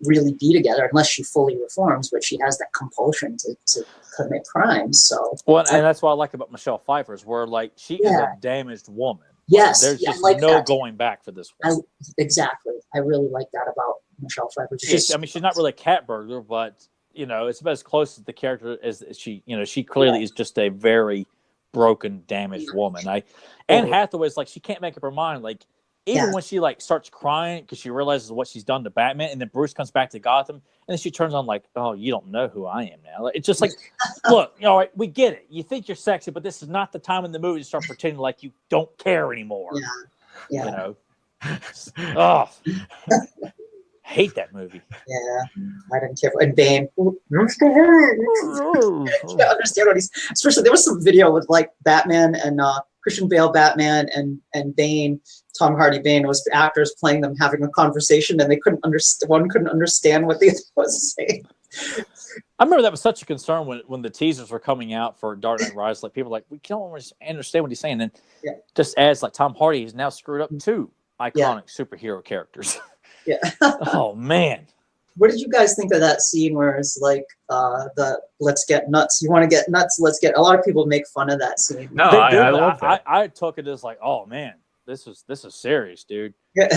Speaker 3: really be together unless she fully reforms. But she has that compulsion to commit crimes. So
Speaker 2: and that's what I like about Michelle Pfeiffer is where like she is a damaged woman.
Speaker 3: Yes,
Speaker 2: there's just
Speaker 3: like
Speaker 2: no going back for this one.
Speaker 3: Exactly. I really like that about Michelle Pfeiffer.
Speaker 2: I mean, she's not really a cat burglar, but it's about as close to the character as she. She clearly is just a very broken, damaged woman. Anne Hathaway's like she can't make up her mind. Like even when she like starts crying because she realizes what she's done to Batman, and then Bruce comes back to Gotham, and then she turns on like, "Oh, you don't know who I am now." It's just like, look, we get it. You think you're sexy, but this is not the time in the movie to start pretending like you don't care anymore.
Speaker 3: Yeah.
Speaker 2: Oh, hate that movie.
Speaker 3: Yeah, I didn't care. And Bane, I can't understand what he's. Especially there was some video with like Batman and Christian Bale, Batman and Bane. Tom Hardy Bane was actors playing them having a conversation, and they couldn't understand. One couldn't understand what the other was saying.
Speaker 2: I remember that was such a concern when the teasers were coming out for Dark Knight Rises. Like people were like, we don't understand what he's saying. And just adds like Tom Hardy has now screwed up two iconic superhero characters.
Speaker 3: Yeah.
Speaker 2: Oh man.
Speaker 3: What did you guys think of that scene where it's like the let's get nuts? You want to get nuts? Let's get. A lot of people make fun of that scene.
Speaker 1: No, I love that.
Speaker 2: I took it as like, oh man, this is serious, dude.
Speaker 3: Yeah.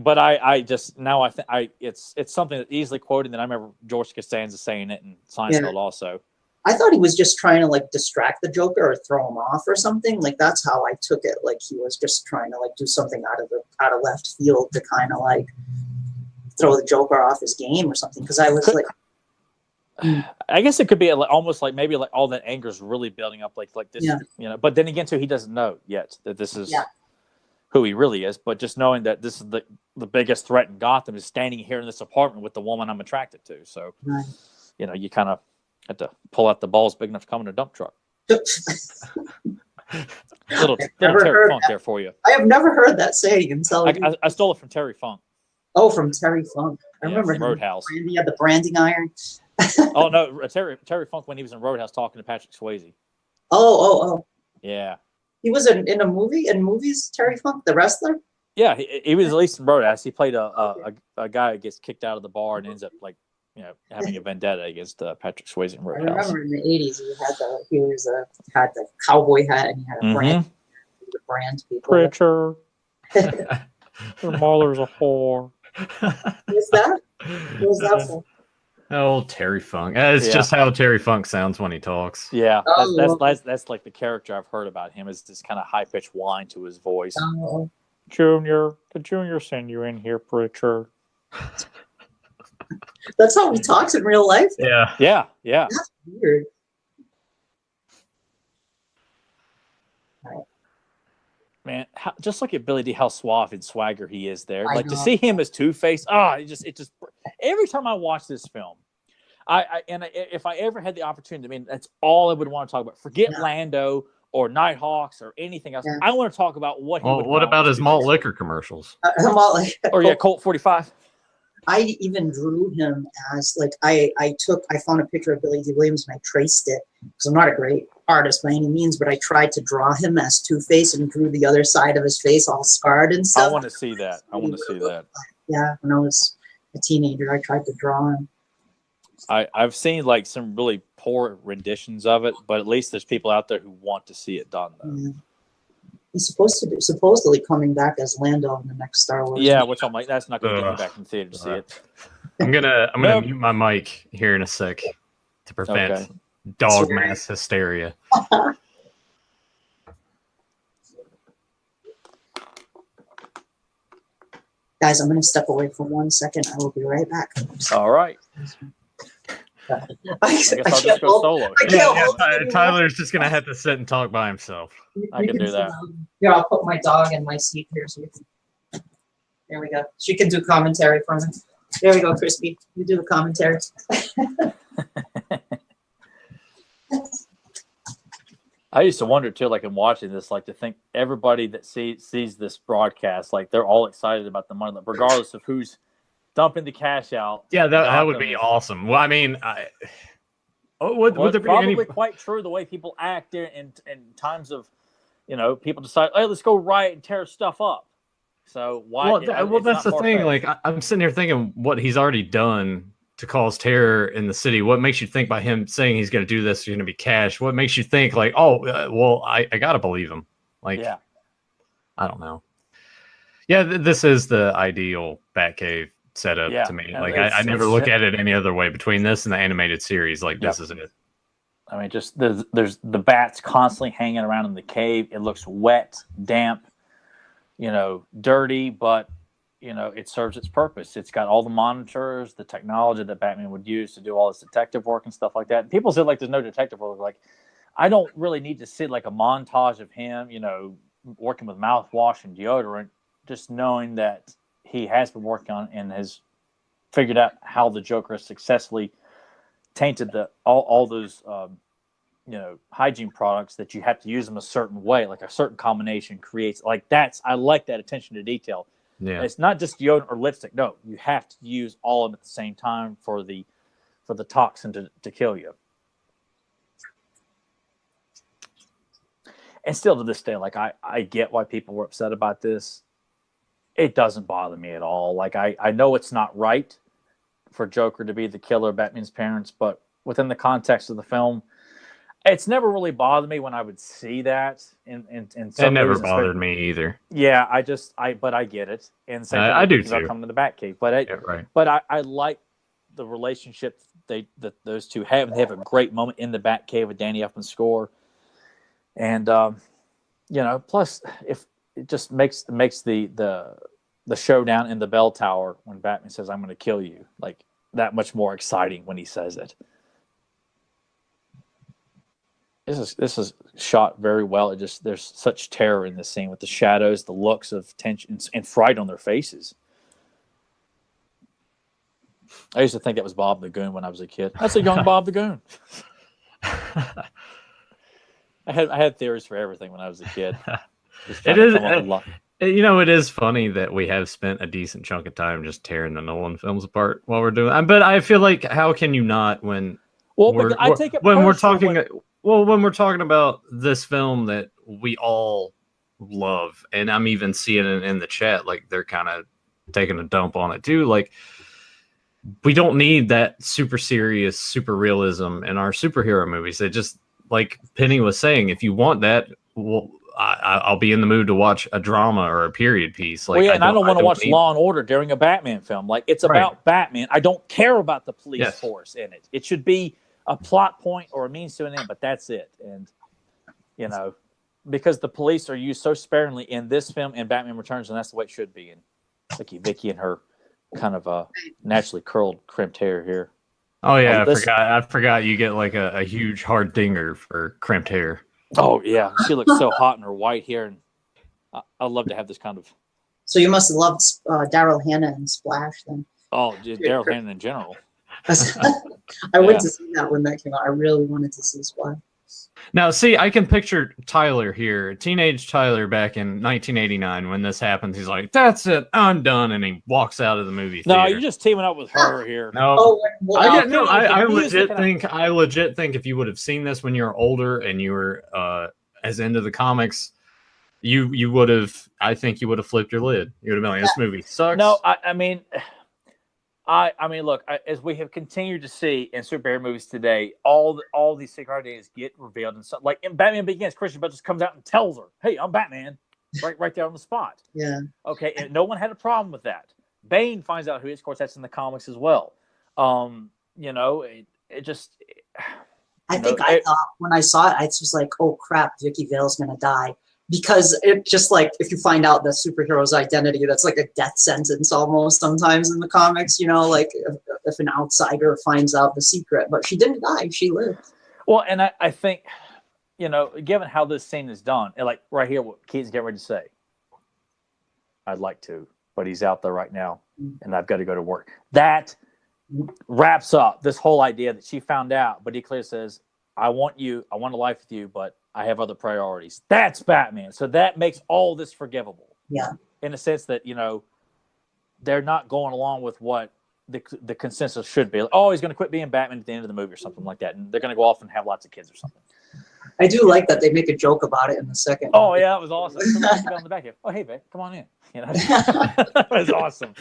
Speaker 2: But I just now I think it's something that's easily quoted. And I remember George Costanza saying it in Seinfeld also.
Speaker 3: I thought he was just trying to like distract the Joker or throw him off or something. Like that's how I took it. Like he was just trying to like do something out of left field to kind of like throw the Joker off his game or something. Because I was like,
Speaker 2: I guess it could be almost like maybe like all that anger is really building up like this, But then again, too, he doesn't know yet that this is who he really is. But just knowing that this is the biggest threat in Gotham is standing here in this apartment with the woman I'm attracted to. So, you kind of have to pull out the balls big enough to come in a dump truck. little Terry Funk there for you.
Speaker 3: I have never heard that saying until
Speaker 2: I stole it from Terry Funk.
Speaker 3: Oh, from Terry Funk. I remember him.
Speaker 2: Roadhouse.
Speaker 3: He had the branding iron.
Speaker 2: Oh no, Terry Funk when he was in Roadhouse talking to Patrick Swayze.
Speaker 3: Oh.
Speaker 2: Yeah.
Speaker 3: He was in a movie. In movies, Terry Funk, the wrestler.
Speaker 2: Yeah, he was at least in Roadhouse. He played a guy who gets kicked out of the bar and ends up like having a vendetta against Patrick Swayze in Roadhouse.
Speaker 3: I remember in the '80s had the cowboy hat and he had a brand. The brand people.
Speaker 2: Pritchard. Your mother's a whore.
Speaker 3: What's that? What was that for?
Speaker 1: Oh, Terry Funk. It's just how Terry Funk sounds when he talks.
Speaker 2: Yeah, that's like the character I've heard about him is this kind of high pitched whine to his voice.
Speaker 3: Oh.
Speaker 2: Junior, did Junior send you in here, Pritchard?
Speaker 3: That's how he talks in real life.
Speaker 2: Yeah.
Speaker 3: That's weird.
Speaker 2: Man, just look at Billy D, how suave and swagger he is there.
Speaker 3: I
Speaker 2: Like to
Speaker 3: know.
Speaker 2: see him as Two-Face. It just every time I watch this film, if I ever had the opportunity, I mean, that's all I would want to talk about. Forget Lando or Nighthawks or anything else.
Speaker 3: Yeah.
Speaker 2: I want to talk about what he
Speaker 1: Well,
Speaker 2: would.
Speaker 1: what about his malt
Speaker 2: Two-Face.
Speaker 1: liquor commercials?
Speaker 3: I'm all like,
Speaker 2: Colt 45.
Speaker 3: I even drew him as like I found a picture of Billy D. Williams and I traced it because I'm not a great artist by any means, but I tried to draw him as Two-Face and drew the other side of his face all scarred and stuff.
Speaker 2: I want to see that.
Speaker 3: Yeah, when I was a teenager, I tried to draw him.
Speaker 2: I've seen like some really poor renditions of it, but at least there's people out there who want to see it done though.
Speaker 3: Yeah. He's supposedly coming back as Lando in the next Star Wars.
Speaker 2: Yeah, which I'm like, that's not going to get me back in the theater to see it.
Speaker 1: I'm gonna mute my mic here in a sec to prevent dog mass hysteria.
Speaker 3: Guys, I'm going to step away for 1 second. I will be right back.
Speaker 2: All right.
Speaker 3: I
Speaker 2: guess I'll just go solo.
Speaker 1: Tyler's just gonna have to sit and talk by himself.
Speaker 2: I can do that.
Speaker 3: Here, I'll put my dog in my seat here so you can. There we go. She can do commentary for me. There we go, Crispy. You do the commentary.
Speaker 2: I used to wonder too, like in watching this, like to think everybody that sees this broadcast, like they're all excited about the money, regardless of who's dumping the cash out.
Speaker 1: Yeah, that would be awesome. Well, I mean, would there be
Speaker 2: probably quite true the way people act in times of, people decide, hey, let's go riot and tear stuff up. So why?
Speaker 1: Well, that's the thing. Like, I'm sitting here thinking what he's already done to cause terror in the city. What makes you think by him saying he's going to do this, he's going to be cash? What makes you think like, well, I got to believe him? Like, yeah. I don't know. Yeah, this is the ideal Batcave setup to me. Like, I never look at it any other way. Between this and the animated series, like this is it.
Speaker 2: I mean, just there's the bats constantly hanging around in the cave. It looks wet, damp, dirty, but it serves its purpose. It's got all the monitors, the technology that Batman would use to do all this detective work and stuff like that. And people say like there's no detective work. Like, I don't really need to see like a montage of him, working with mouthwash and deodorant, just knowing that he has been working on and has figured out how the Joker has successfully tainted all those hygiene products, that you have to use them a certain way, like a certain combination creates like I like that attention to detail. Yeah, it's not just deodorant or lipstick. No, you have to use all of them at the same time for the toxin to kill you. And still to this day, like I get why people were upset about this. It doesn't bother me at all. Like I know it's not right for Joker to be the killer of Batman's parents, but within the context of the film, it's never really bothered me when I would see that in some
Speaker 1: it never bothered me either.
Speaker 2: Yeah, but I get it. And same thing
Speaker 1: I do too.
Speaker 2: I come to the Batcave, but I like the relationship that those two have. They have a great moment in the Batcave with Danny Elfman's score, and plus if it just makes the showdown in the bell tower when Batman says, "I'm going to kill you," like that much more exciting when he says it. This is shot very well. There's such terror in this scene with the shadows, the looks of tension and fright on their faces. I used to think that was Bob the Goon when I was a kid. That's a young Bob the Goon. I had theories for everything when I was a kid.
Speaker 1: It is, it is funny that we have spent a decent chunk of time just tearing the Nolan films apart while we're doing it. But I feel like, how can you not when we're talking about this film that we all love, and I'm even seeing it in the chat, like they're kind of taking a dump on it too. Like, we don't need that super serious, super realism in our superhero movies. It just, like Penny was saying, if you want that, well, I'll be in the mood to watch a drama or a period piece. Like,
Speaker 2: I don't want to watch Law and Order during a Batman film. Like, it's about Batman. I don't care about the police force in it. It should be a plot point or a means to an end, but that's it. And because the police are used so sparingly in this film and Batman Returns, and that's the way it should be. And Vicky and her kind of naturally curled, crimped hair here.
Speaker 1: Oh yeah, I forgot you get like a huge hard dinger for crimped hair.
Speaker 2: Oh yeah, she looks so hot in her white hair. And I'd love to have this kind of.
Speaker 3: So you must have loved Daryl Hannah and Splash then.
Speaker 2: Oh, just Daryl Hannah in general.
Speaker 3: I went to see that when that came out. I really wanted to see Splash.
Speaker 1: Now, see, I can picture Tyler here, teenage Tyler back in 1989 when this happens. He's like, "That's it, I'm done," and he walks out of the movie theater.
Speaker 2: No, you're just teaming up with her here.
Speaker 1: No, I legit think if you would have seen this when you were older and you were as into the comics, you would have. I think you would have flipped your lid. You would have been like, "This movie sucks."
Speaker 2: No, I mean, look, as we have continued to see in superhero movies today, all these secret ideas get revealed, and so, like in Batman Begins, Christian Bale just comes out and tells her, "Hey, I'm Batman," right there on the spot.
Speaker 3: Yeah.
Speaker 2: Okay, and no one had a problem with that. Bane finds out who he is. Of course, that's in the comics as well. You know, it just.
Speaker 3: I thought when I saw it, I was like, "Oh crap, Vicky Vale's gonna die." Because it just like, if you find out the superhero's identity, that's like a death sentence almost sometimes in the comics, you know, like if an outsider finds out the secret. But she didn't die, she lived.
Speaker 2: Well, and I think, you know, given how this scene is done, and like right here, what Keaton's getting ready to say, I'd like to, but he's out there right now, and I've got to go to work. That wraps up this whole idea that she found out, but he clearly says, I want a life with you, but I have other priorities. That's Batman. So that makes all this forgivable.
Speaker 3: Yeah.
Speaker 2: In a sense that, you know, they're not going along with what the consensus should be. Like, oh, he's going to quit being Batman at the end of the movie or something like that. And they're going to go off and have lots of kids or something.
Speaker 3: I do like that they make a joke about it in the second.
Speaker 2: Oh, yeah, that was awesome. Somebody on the back here. Oh, hey, babe, come on in. You know, that was awesome.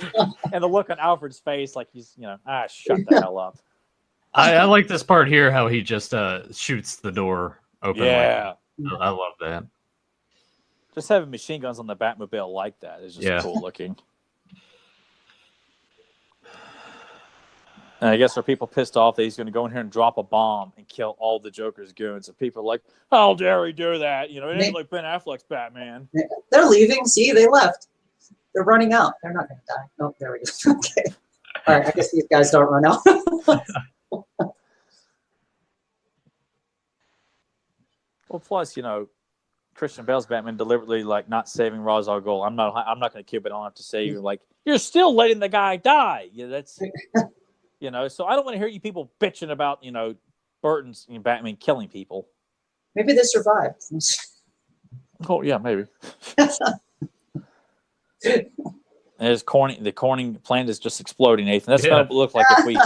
Speaker 2: And the look on Alfred's face, like he's, you know, shut the hell up.
Speaker 1: I like this part here, how he just shoots the door open.
Speaker 2: Yeah.
Speaker 1: I love that.
Speaker 2: Just having machine guns on the Batmobile like that is just cool looking. And I guess are people pissed off that he's going to go in here and drop a bomb and kill all the Joker's goons? And people are like, how dare he do that? You know, it ain't like Ben Affleck's Batman.
Speaker 3: They're leaving. See, they left. They're running out. They're not going to die. Oh, there we go. Okay. All right. I guess these guys don't run out.
Speaker 2: Well, plus, you know, Christian Bale's Batman deliberately like not saving Ra's al Ghul. I'm not going to kill, but I don't have to save you. Like, you're still letting the guy die. Yeah, that's, you know. So I don't want to hear you people bitching about, you know, Burton's Batman killing people.
Speaker 3: Maybe they survived.
Speaker 2: Oh yeah, maybe. There's the Corning plant is just exploding, Nathan. That's what it looked like if we,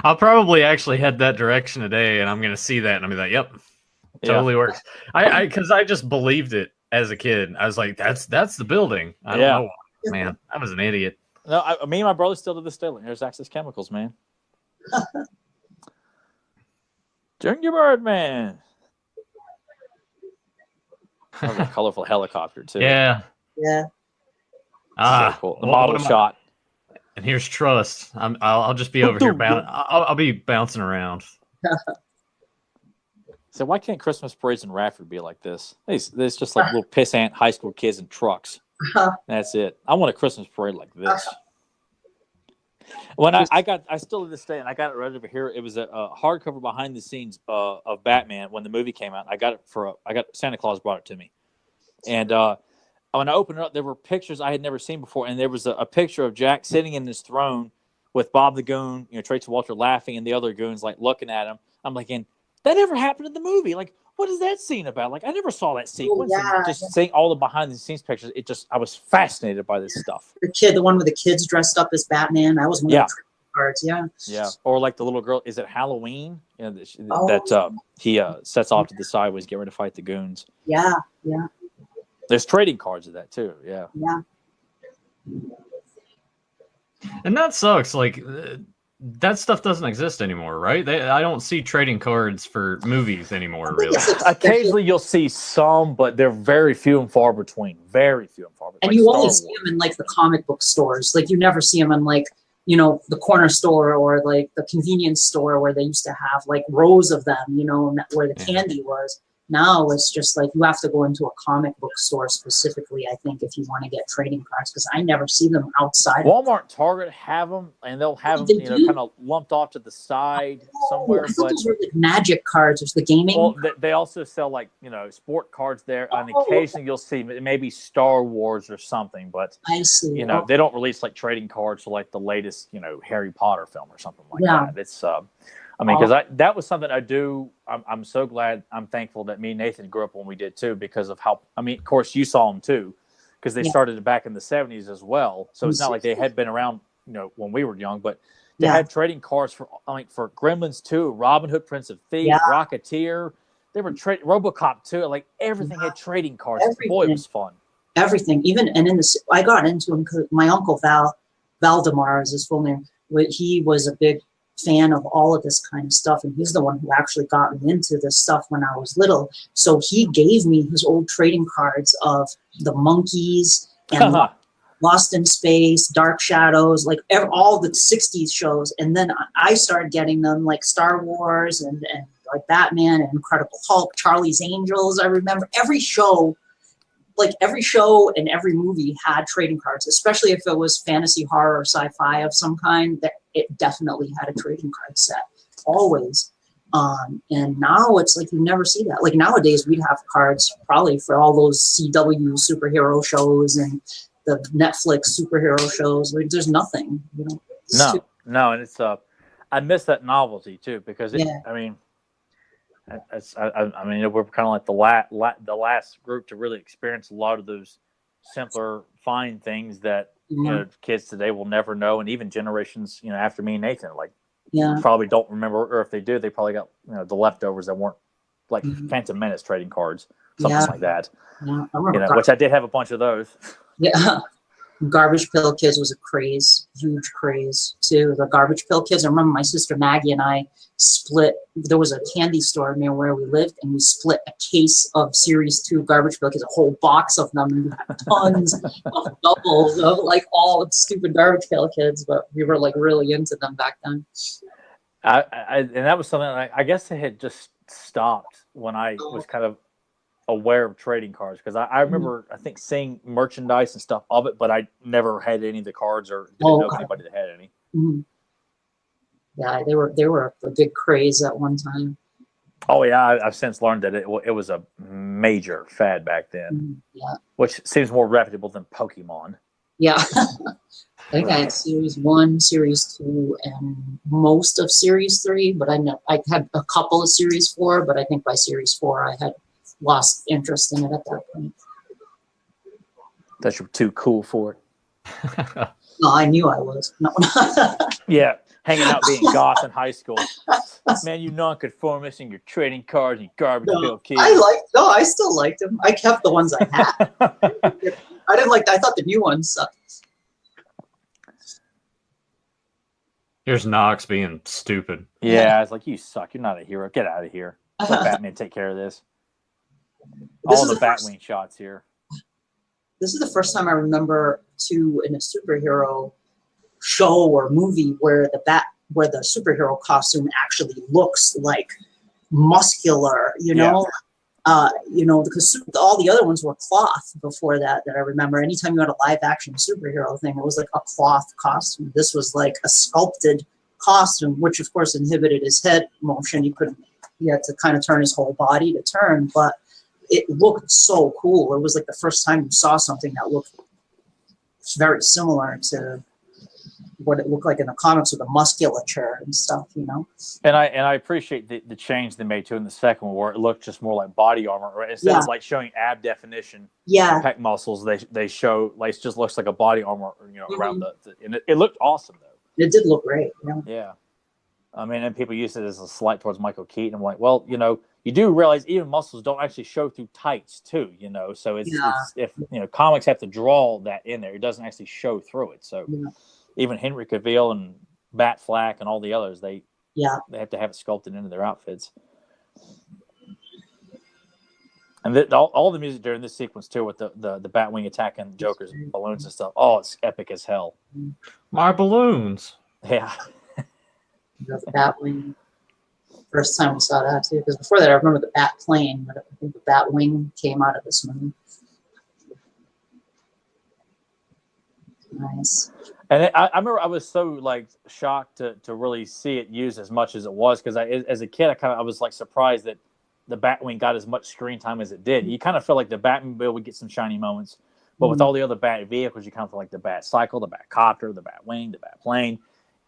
Speaker 1: I'll probably actually head that direction today, and I'm going to see that, and I'll be like, yep. Totally works. Because I just believed it as a kid. I was like, that's the building. I don't know, man. I was an idiot.
Speaker 2: No, me and my brother still to this day. There's Access Chemicals, man. Gingerbread Man. That was a colorful helicopter too.
Speaker 3: Yeah.
Speaker 2: So cool. The model shot.
Speaker 1: And here's Trust. I'll just be over here. I'll be bouncing around.
Speaker 2: So why can't Christmas parades in Radford be like this? There's just like little pissant high school kids in trucks. That's it. I want a Christmas parade like this. When I still to this day, and I got it right over here. It was a hardcover behind the scenes of Batman when the movie came out. I got it Santa Claus brought it to me, and when I opened it up, there were pictures I had never seen before, and there was a picture of Jack sitting in his throne with Bob the Goon, Tracy Walter laughing, and the other goons like looking at him. I'm like, that never happened in the movie. Like, what is that scene about? Like, I never saw that sequence. Seeing all the behind the scenes pictures, I was fascinated by this stuff.
Speaker 3: The one with the kids dressed up as Batman. I was one of the cards. Yeah.
Speaker 2: Or like the little girl. Is it Halloween? That he sets off to the side when he's getting ready to fight the goons.
Speaker 3: Yeah.
Speaker 2: There's trading cards of that too. Yeah.
Speaker 1: And that sucks. Like. That stuff doesn't exist anymore, right? I don't see trading cards for movies anymore, really.
Speaker 2: Occasionally you'll see some, but they're very few and far between. Very few and far between.
Speaker 3: And you only see them in like the comic book stores. Like you never see them in like, the corner store or like the convenience store where they used to have like rows of them, where the candy was. Now it's just like you have to go into a comic book store specifically, I think, if you want to get trading cards, because I never see them outside.
Speaker 2: Walmart, Target have them, and they'll have them, kind of lumped off to the side somewhere.
Speaker 3: I thought those were like magic cards, or the gaming.
Speaker 2: Well, they also sell like sport cards there, and occasionally you'll see maybe Star Wars or something. But
Speaker 3: I see.
Speaker 2: They don't release like trading cards for like the latest Harry Potter film or something like that. It's because that was something I do. I'm so glad. I'm thankful that me and Nathan grew up when we did too, because of how. Of course, you saw them too, because they started it back in the 70s as well. So it's not like they had been around, when we were young, but they had trading cards for Gremlins 2, Robin Hood, Prince of Thieves, Rocketeer. They were RoboCop 2. Like everything had trading cards. Boy, it was fun.
Speaker 3: Everything, I got into him because my uncle Valdemar is his full name. He was a big fan of all of this kind of stuff, and he's the one who actually got me into this stuff when I was little. So he gave me his old trading cards of the Monkeys and Lost in Space, Dark Shadows, like all the 60s shows. And then I started getting them like Star Wars and like Batman and Incredible Hulk, Charlie's Angels. I remember every show and every movie had trading cards, especially if it was fantasy, horror, or sci-fi of some kind. That it definitely had a trading card set, always. And now it's like you never see that. Like nowadays, we'd have cards probably for all those CW superhero shows and the Netflix superhero shows. Like, there's nothing,
Speaker 2: No, and it's I miss that novelty too, because we're kind of like the last group to really experience a lot of those simpler, fine things that kids today will never know, and even generations after me and Nathan probably don't remember, or if they do, they probably got the leftovers that weren't like Phantom Menace trading cards, something like that.
Speaker 3: Yeah, I remember
Speaker 2: which I did have a bunch of those.
Speaker 3: Yeah. Garbage Pail Kids was a huge craze too. The Garbage Pail Kids. I remember my sister Maggie and I split. There was a candy store near where we lived, and we split a case of Series 2 Garbage Pail Kids, a whole box of them, tons of doubles of like all the stupid Garbage Pail Kids. But we were like really into them back then.
Speaker 2: And that was something I guess it had just stopped when I was kind of aware of trading cards, because I remember I think seeing merchandise and stuff of it, but I never had any of the cards or didn't know anybody that had any.
Speaker 3: Mm-hmm. Yeah, they were a big craze at one time.
Speaker 2: Oh yeah, I've since learned that it was a major fad back then.
Speaker 3: Yeah,
Speaker 2: which seems more reputable than Pokemon.
Speaker 3: Yeah, I think I had Series 1, Series 2, and most of Series 3, but I had a couple of Series 4, but I think by Series 4 I had lost interest in it at that point.
Speaker 2: That you were too cool for it.
Speaker 3: No, I knew I was. No.
Speaker 2: Yeah, hanging out being goth in high school. Man, you nonconformist and your trading cards and your garbage pail kids.
Speaker 3: I still liked them. I kept the ones I had. I didn't like. I thought the new ones sucked.
Speaker 1: Here's Knox being stupid.
Speaker 2: Yeah, I was like, you suck. You're not a hero. Get out of here. Let Batman take care of this. All the Batwing shots here.
Speaker 3: This is the first time I remember in a superhero show or movie where the superhero costume actually looks like muscular, because all the other ones were cloth before that I remember. Anytime you had a live action superhero thing, it was like a cloth costume. This was like a sculpted costume, which of course inhibited his head motion. He had to kind of turn his whole body to turn, but it looked so cool. It was like the first time you saw something that looked very similar to what it looked like in the comics with the musculature and stuff, And
Speaker 2: I appreciate the change they made too in the second one, where it looked just more like body armor, right? Instead of like showing ab definition, pec muscles, they show like it just looks like a body armor, around and it looked awesome though.
Speaker 3: It did look great.
Speaker 2: Yeah. I mean, and people use it as a slight towards Michael Keaton. I'm like, well, you do realize even muscles don't actually show through tights too, So it's if comics have to draw that in there, it doesn't actually show through it. So even Henry Cavill and Batfleck and all the others, they have to have it sculpted into their outfits. And all the music during this sequence too, with the Batwing attacking Joker's balloons and stuff. Oh, it's epic as hell.
Speaker 1: My balloons.
Speaker 2: Yeah.
Speaker 3: The Batwing. first time we saw that too. Because before that, I remember the bat plane, but I think the bat wing came out of this movie. Nice.
Speaker 2: And I remember I was so like shocked to really see it used as much as it was, because as a kid I was like surprised that the Batwing got as much screen time as it did. You kind of felt like the Batmobile would get some shiny moments, but with all the other Bat vehicles, you kind of feel like the Bat Cycle, the Bat Copter, the Batwing, the Bat Plane.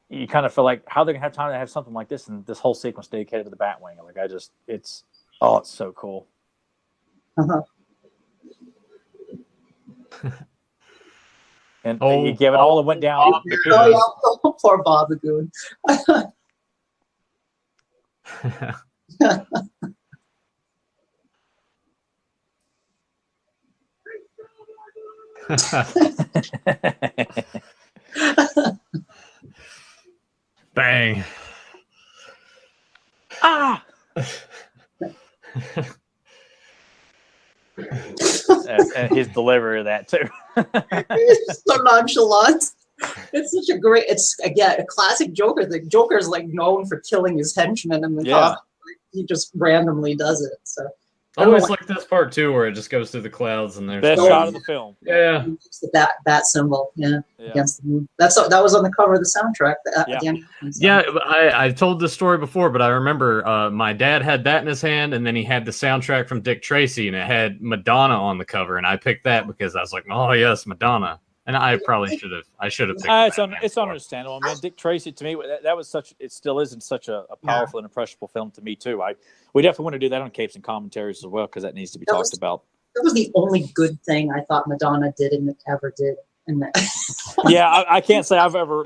Speaker 2: You kind of feel like how they're gonna have time to have something like this and this whole sequence dedicated to the Batwing. Like it's so cool. And you give it all that went down.
Speaker 3: Poor Bob the Goon.
Speaker 1: Bang.
Speaker 2: Ah. and his delivery of that too.
Speaker 3: So nonchalant. It's such a great. It's again a classic Joker thing. Joker's like known for killing his henchmen in the comic. He just randomly does it. So
Speaker 1: I always like this part too, where it just goes through the clouds and there's
Speaker 2: best shot of the film.
Speaker 1: Yeah,
Speaker 3: it's the bat symbol. Yeah, against the moon. That was on the cover of the soundtrack.
Speaker 1: I told this story before, but I remember my dad had that in his hand, and then he had the soundtrack from Dick Tracy, and it had Madonna on the cover, and I picked that because I was like, oh yes, Madonna. And I probably should have. I should have picked.
Speaker 2: It's understandable, man. Dick Tracy, to me, that was such. It still isn't such a powerful and impressionable film to me too. We definitely want to do that on Capes and Commentaries as well, because that needs to be talked about.
Speaker 3: That was the only good thing I thought Madonna ever did in that.
Speaker 2: Yeah, I can't say I've ever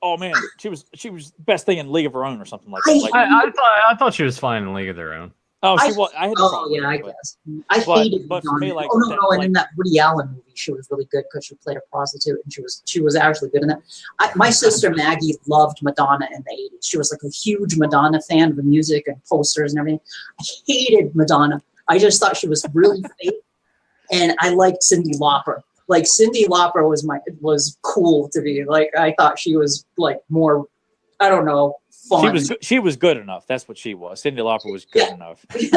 Speaker 2: oh man, she was best thing in League of Her Own or something like that.
Speaker 1: I thought she was fine in League of Their Own.
Speaker 2: Oh, she was. I
Speaker 3: guess. I hated.
Speaker 2: But for me,
Speaker 3: and in that Woody Allen movie, she was really good because she played a prostitute, and she was actually good in that. My sister Maggie loved Madonna in the '80s. She was like a huge Madonna fan of the music and posters and everything. I hated Madonna. I just thought she was really fake, and I liked Cyndi Lauper. Like Cyndi Lauper was cool to me. Like I thought she was like more. I don't know. Fun.
Speaker 2: She was good enough. That's what she was. Cyndi Lauper was good enough.
Speaker 3: She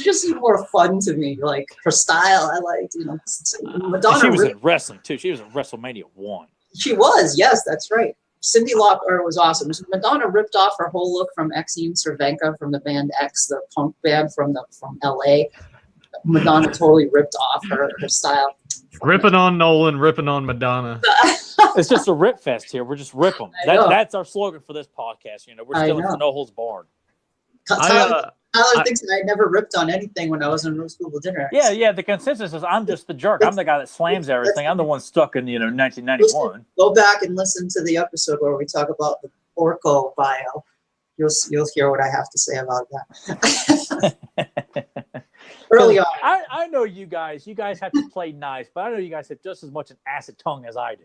Speaker 3: just seemed more fun to me. Like her style, I liked. Madonna.
Speaker 2: She was in wrestling too. She was in WrestleMania 1.
Speaker 3: She was. Yes, that's right. Cyndi Lauper was awesome. Madonna ripped off her whole look from Exene Cervenka from the band X, the punk band from LA. Madonna totally ripped off her style.
Speaker 1: Ripping on Nolan, ripping on Madonna.
Speaker 2: It's just a rip fest here. We're just rip them. That's our slogan for this podcast. We're still in no holds barred.
Speaker 3: Tyler thinks that I never ripped on anything when I was in Rose School Dinner.
Speaker 2: Yeah. The consensus is I'm just the jerk. I'm the guy that slams everything. I'm the one stuck in 1991.
Speaker 3: Go back and listen to the episode where we talk about the Orko bio. You'll hear what I have to say about that. Early on,
Speaker 2: I know you guys have to play nice, but I know you guys have just as much an acid tongue as I do.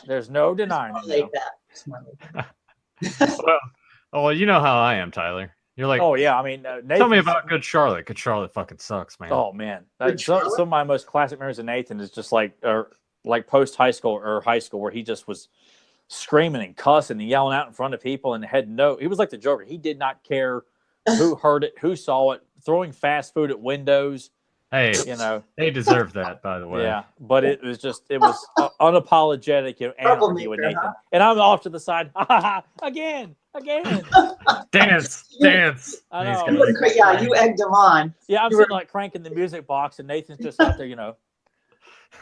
Speaker 2: There's no denying it.
Speaker 1: Well, you know how I am, Tyler. You're like,
Speaker 2: oh yeah. I mean,
Speaker 1: tell me about Good Charlotte. Good Charlotte fucking sucks, man.
Speaker 2: Oh man, some of my most classic memories of Nathan is just like post high school or high school, where he just was screaming and cussing and yelling out in front of people and he was like the Joker. He did not care who heard it, who saw it, throwing fast food at windows.
Speaker 1: Hey, they deserve that, by the way.
Speaker 2: Yeah, but it was unapologetic, anarchy with Nathan. And I'm off to the side. Again.
Speaker 1: Dance.
Speaker 2: I know.
Speaker 3: Yeah, you egged him on.
Speaker 2: Yeah, I'm sitting like cranking the music box, and Nathan's just out there,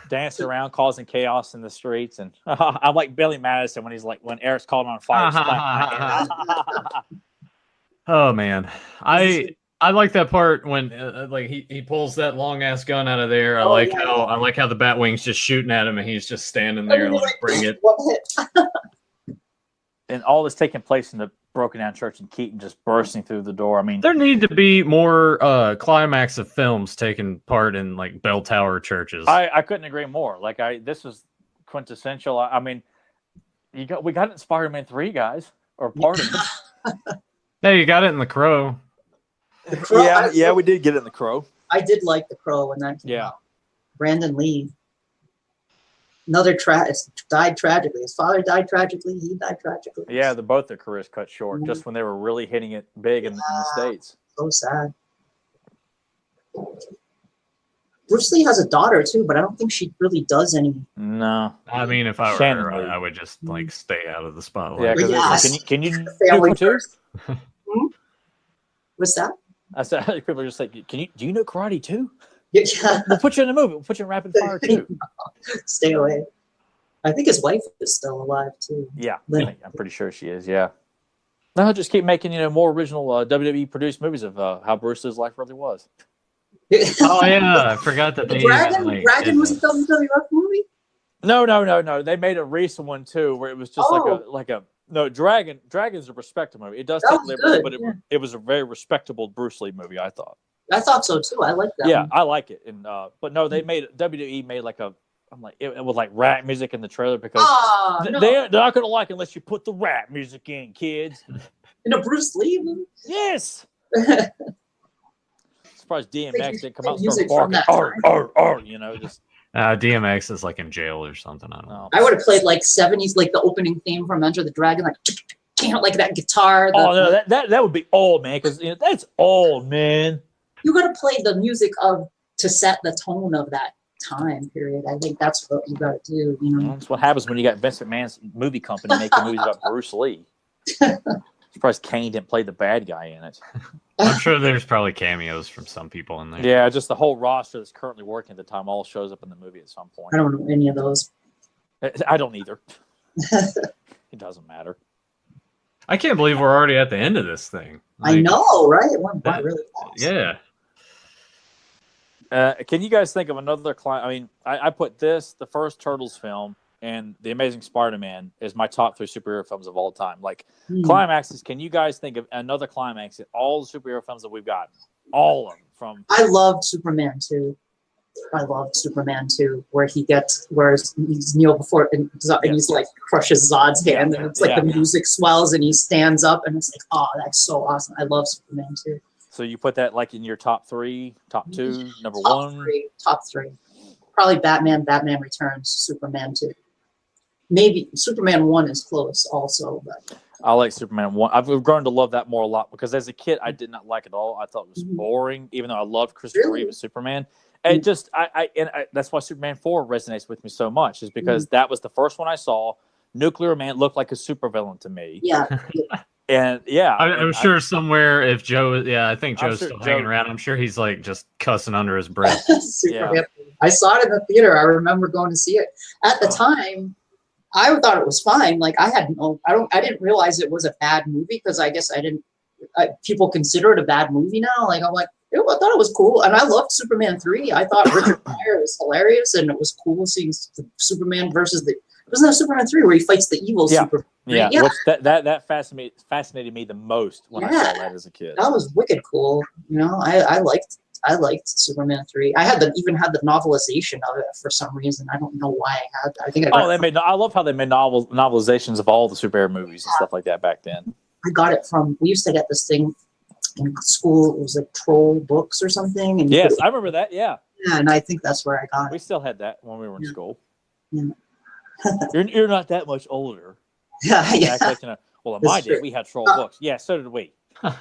Speaker 2: dancing around, causing chaos in the streets. And I'm like Billy Madison when Eric's called on fire.
Speaker 1: Oh man, I like that part when he pulls that long ass gun out of there. I like how the Batwing's just shooting at him and he's just standing there bring it.
Speaker 2: And all this taking place in the broken down church, and Keaton just bursting through the door. I mean,
Speaker 1: there need to be more climax of films taking part in like bell tower churches.
Speaker 2: I couldn't agree more. This is quintessential. I mean, we got it in Spider-Man 3, guys, or part of it.
Speaker 1: Hey, you got it in The Crow.
Speaker 3: The Crow.
Speaker 2: Yeah, we did get it in The Crow.
Speaker 3: I did like The Crow when that came out. Brandon Lee. Another died tragically. His father died tragically. He died tragically.
Speaker 2: Yeah, both their careers cut short just when they were really hitting it big in the States.
Speaker 3: So sad. Bruce Lee has a daughter too, but I don't think she really does any.
Speaker 2: No,
Speaker 1: I mean, if I were
Speaker 2: Shannon
Speaker 1: her,
Speaker 2: Lee.
Speaker 1: I would just like stay out of the
Speaker 2: Yeah,
Speaker 1: spotlight.
Speaker 2: because
Speaker 3: Yes.
Speaker 2: can you do
Speaker 3: Family
Speaker 2: karate too?
Speaker 3: first. What's that?
Speaker 2: I said people are just like, do you know karate too?
Speaker 3: Yeah.
Speaker 2: We'll put you in the movie. We'll put you in rapid fire too.
Speaker 3: Stay away. I think his wife is still alive too.
Speaker 2: Yeah,
Speaker 3: Lynn.
Speaker 2: I'm pretty sure she is. Yeah. No, just keep making more original WWE produced movies of how Bruce Lee's life really was.
Speaker 1: Oh yeah, I forgot that
Speaker 3: The
Speaker 1: they
Speaker 3: Dragon was a WWF movie.
Speaker 2: No. They made a recent one too, where it was just no Dragon's a respectable movie. It does
Speaker 3: That
Speaker 2: take
Speaker 3: was
Speaker 2: liberties,
Speaker 3: good,
Speaker 2: but it was a very respectable Bruce Lee movie. I thought.
Speaker 3: I thought so too. I like that.
Speaker 2: Yeah,
Speaker 3: one.
Speaker 2: I like it. And but no, they made WWE made like a. I'm like it was like rap music in the trailer because
Speaker 3: No.
Speaker 2: they're not gonna like it unless you put the rap music in, kids.
Speaker 3: In a Bruce Lee movie.
Speaker 2: Yes. Surprised DMX didn't come out and
Speaker 3: Music
Speaker 2: start
Speaker 3: from
Speaker 2: barking,
Speaker 3: that
Speaker 2: arr, just.
Speaker 1: DMX is like in jail or something. I don't know.
Speaker 3: I would have played like 70s, like the opening theme from Enter the Dragon, like like that guitar.
Speaker 2: Oh no, that would be old, man, because that's old, man.
Speaker 3: You got to play the music to set the tone of that time period. I think that's what you got to do.
Speaker 2: That's what happens when you got Vince McMahon's movie company making movies about Bruce Lee. Surprised Kane didn't play the bad guy in it.
Speaker 1: I'm sure there's probably cameos from some people in there.
Speaker 2: Yeah, just the whole roster that's currently working at the time all shows up in the movie at some point.
Speaker 3: I don't know any of those.
Speaker 2: I don't either. It doesn't matter.
Speaker 1: I can't believe we're already at the end of this thing.
Speaker 3: I know, right? It went by really fast.
Speaker 1: Yeah.
Speaker 2: Can you guys think of another client? I mean, I put the first Turtles film, and The Amazing Spider-Man is my top 3 superhero films of all time. Like climaxes, can you guys think of another climax in all the superhero films that we've got? All of them from.
Speaker 3: I loved Superman 2. I loved Superman 2, where he's Neil before and he's like crushes Zod's hand, and it's like the music swells and he stands up, and it's like, oh, that's so awesome. I love Superman 2.
Speaker 2: So you put that like in your top 3, top 2, number
Speaker 3: top
Speaker 2: 1?
Speaker 3: Top 3. Probably Batman Returns, Superman 2. Maybe Superman 1 is close also, but
Speaker 2: I like Superman 1. I've grown to love that more a lot because as a kid, I did not like it at all. I thought it was boring, even though I loved Christopher Reeve as Superman. And just that's why Superman 4 resonates with me so much, is because that was the first one I saw. Nuclear Man looked like a supervillain to me.
Speaker 3: Yeah.
Speaker 2: And
Speaker 1: I'm sure somewhere if Joe, I think Joe's still hanging around. I'm sure he's like just cussing under his breath.
Speaker 3: I saw it in the theater. I remember going to see it at the time. I thought it was fine. Like I didn't realize it was a bad movie because I guess people consider it a bad movie now. Like I'm like, I thought it was cool, and I loved Superman 3. I thought Richard Pryor was hilarious, and it was cool seeing Superman versus wasn't that Superman 3 where he fights the evil Superman?
Speaker 2: Yeah. Which that fascinated me the most when I saw that as a kid.
Speaker 3: That was wicked cool. I liked Superman 3. I even had the novelization of it for some reason. I don't know why I had that. I think
Speaker 2: I love how they made novelizations of all the superhero movies and stuff like that back then.
Speaker 3: I got it we used to get this thing in school. It was like Troll Books or something. And
Speaker 2: yes, I remember that. Yeah.
Speaker 3: Yeah, and I think that's where I got it.
Speaker 2: We still had that when we were in school.
Speaker 3: Yeah.
Speaker 2: You're not that much older.
Speaker 3: Yeah.
Speaker 2: Well, in my day, we had Troll Books. Yeah, so did we. Trying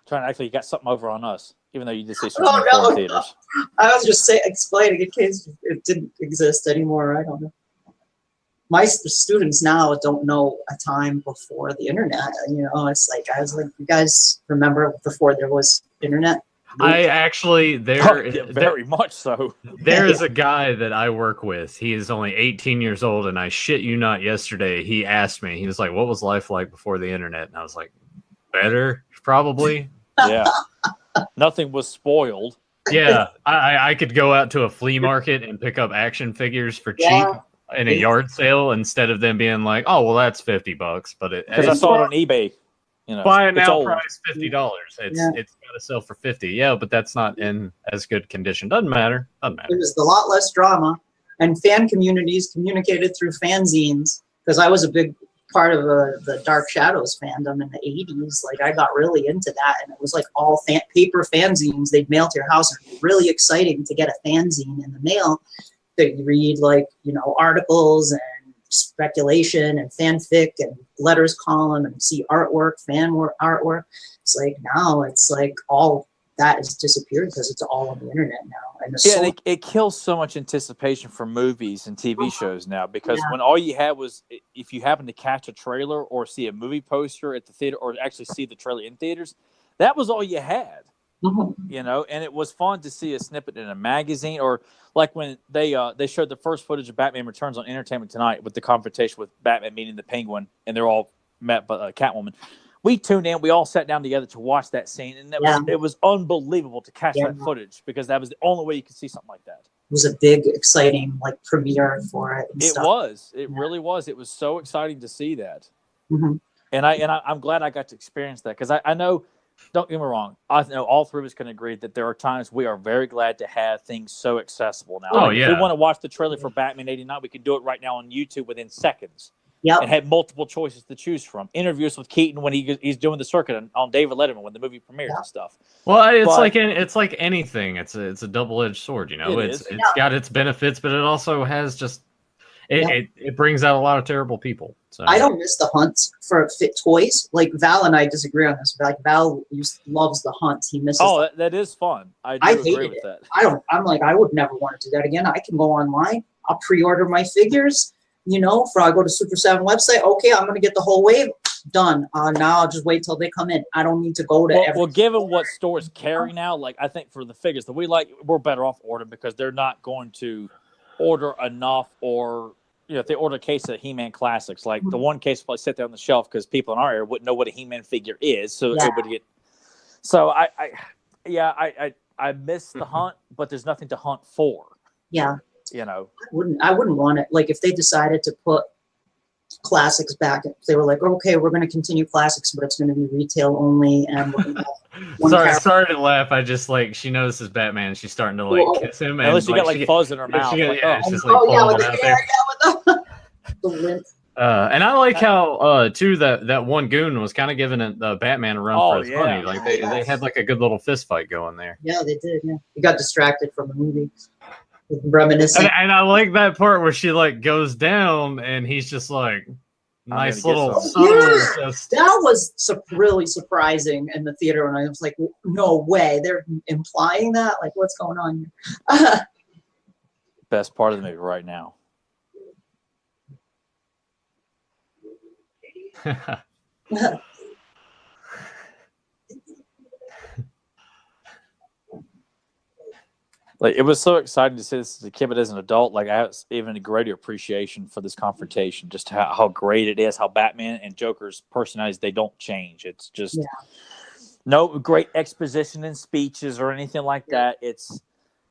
Speaker 2: to actually got something over on us, even though you did say Superman 4 in theaters.
Speaker 3: I was just explaining in case it didn't exist anymore. I don't know. My students now don't know a time before the internet. It's like I was like, you guys remember before there was internet?
Speaker 1: I actually
Speaker 2: very much so.
Speaker 1: There is a guy that I work with. He is only 18 years old, and I shit you not, yesterday he asked me. He was like, "What was life like before the internet?" And I was like, "Better, probably."
Speaker 2: Yeah. Nothing was spoiled.
Speaker 1: Yeah, I could go out to a flea market and pick up action figures for cheap in a yard sale instead of them being like, "Oh, well, that's $50." But
Speaker 2: because I saw it on eBay.
Speaker 1: Buy it now, price $50. It's got to sell for $50. Yeah, but that's not in as good condition. Doesn't matter.
Speaker 3: It was a lot less drama, and fan communities communicated through fanzines. Because I was a big part of the Dark Shadows fandom in the 80s. Like I got really into that, and it was like all paper fanzines they'd mail to your house. It was really exciting to get a fanzine in the mail. that you read like, articles and speculation and fanfic and letters column and see artwork, artwork. It's like now it's like all that has disappeared because it's all on the internet now. And
Speaker 2: it kills so much anticipation for movies and TV shows now, because when all you had was, if you happen to catch a trailer or see a movie poster at the theater or actually see the trailer in theaters, that was all you had. And it was fun to see a snippet in a magazine, or like when they showed the first footage of Batman Returns on Entertainment Tonight with the confrontation with Batman meeting the Penguin, and they're all met by Catwoman. We tuned in. We all sat down together to watch that scene, and it was unbelievable to catch that footage, because that was the only way you could see something like that.
Speaker 3: It was a big, exciting premiere for it.
Speaker 2: It was. It really was. It was so exciting to see that. And I'm glad I got to experience that, because I know. Don't get me wrong. I know all three of us can agree that there are times we are very glad to have things so accessible now. If we want to watch the trailer for Batman '89, we can do it right now on YouTube within seconds. And have multiple choices to choose from. Interviews with Keaton when he's doing the circuit on David Letterman when the movie premieres and stuff.
Speaker 1: Well, it's like anything. It's a double-edged sword. It's got its benefits, but it also has just it brings out a lot of terrible people. So
Speaker 3: I don't miss the hunt for fit toys. Like Val and I disagree on this. Like Val loves the hunt. He misses.
Speaker 2: Oh, that is fun. I agree with that.
Speaker 3: I'm like, I would never want to do that again. I can go online. I'll pre-order my figures. I go to Super 7 website. Okay, I'm going to get the whole wave. Done. Now I'll just wait till they come in. I don't need to go to
Speaker 2: Well, given what stores carry now, like I think for the figures that we like, we're better off ordering, because they're not going to order enough, or if they order a case of He-Man classics, like the one case will sit there on the shelf because people in our area wouldn't know what a He-Man figure is, so everybody get. So I miss the hunt, but there's nothing to hunt for.
Speaker 3: Yeah. I wouldn't want it. Like if they decided to put classics back, they were like, okay, we're going to continue classics, but it's going to be retail only, and we're going to have
Speaker 1: sorry to laugh. I just she notices Batman, and she's starting to kiss him, and
Speaker 2: unless you got fuzz in her mouth.
Speaker 1: It's just pulling it out there.
Speaker 3: The lint.
Speaker 1: And I like how too that one goon was kind of giving the Batman a run for his money. Like they had like a good little fist fight going there.
Speaker 3: Yeah, they did. Yeah, he got distracted from the movie. Reminiscing.
Speaker 1: And I like that part where she goes down, and he's just nice little.
Speaker 3: That was really surprising in the theater, and I was like, no way, they're implying that. Like, what's going on here?
Speaker 2: Best part of the movie right now. It was so exciting to see this as a kid, but as an adult, I have even a greater appreciation for this confrontation, just how great it is, how Batman and Joker's personalities, they don't change. It's just no great exposition and speeches or anything like that. It's,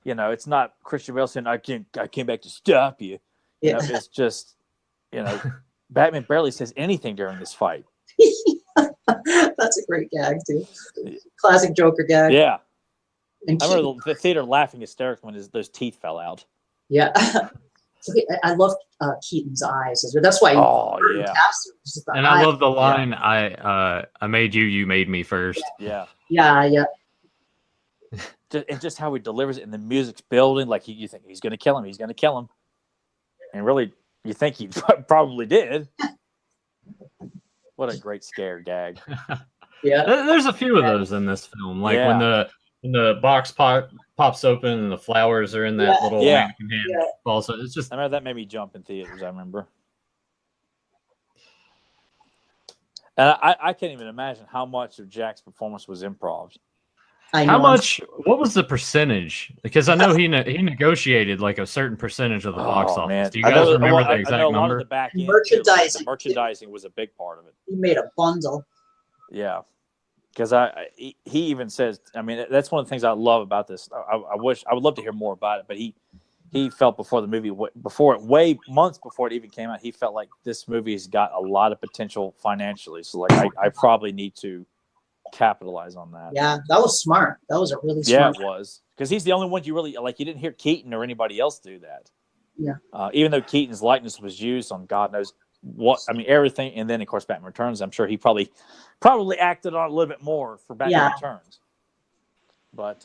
Speaker 2: it's not Christian Bale saying, I came back to stop you. It's just, Batman barely says anything during this fight.
Speaker 3: That's a great gag, too. Classic Joker gag.
Speaker 2: Yeah. I remember the theater laughing hysterically when those teeth fell out.
Speaker 3: Yeah. I love Keaton's eyes. That's why.
Speaker 2: Oh, yeah.
Speaker 1: And I love the line, I made you, you made me first.
Speaker 2: Yeah.
Speaker 3: Yeah.
Speaker 2: And just how he delivers it, and the music's building. You think he's going to kill him. And really, you think he probably did. What a great scare gag.
Speaker 3: Yeah.
Speaker 1: There's a few of those in this film. When the box pops open and the flowers are in that little mannequin hand. Also, it's just.
Speaker 2: I remember that made me jump in theaters. I remember. And I can't even imagine how much of Jack's performance was improv.
Speaker 1: How much? What was the percentage? Because I know he negotiated a certain percentage of the box office.
Speaker 2: Man.
Speaker 1: Do you guys remember the exact number?
Speaker 2: A lot of the back end,
Speaker 3: merchandising.
Speaker 2: The merchandising was a big part of it.
Speaker 3: He made a bundle.
Speaker 2: Yeah. Because he even says, that's one of the things I love about this. I would love to hear more about it, but he felt before the movie, months before it even came out, he felt like this movie has got a lot of potential financially. So I probably need to capitalize on that.
Speaker 3: Yeah, that was smart. That was a really smart.
Speaker 2: Yeah, it was, because he's the only one you really you didn't hear Keaton or anybody else do that.
Speaker 3: Yeah.
Speaker 2: Even though Keaton's likeness was used on God knows what, everything, and then of course Batman Returns. I'm sure he probably acted on it a little bit more for Batman Returns. But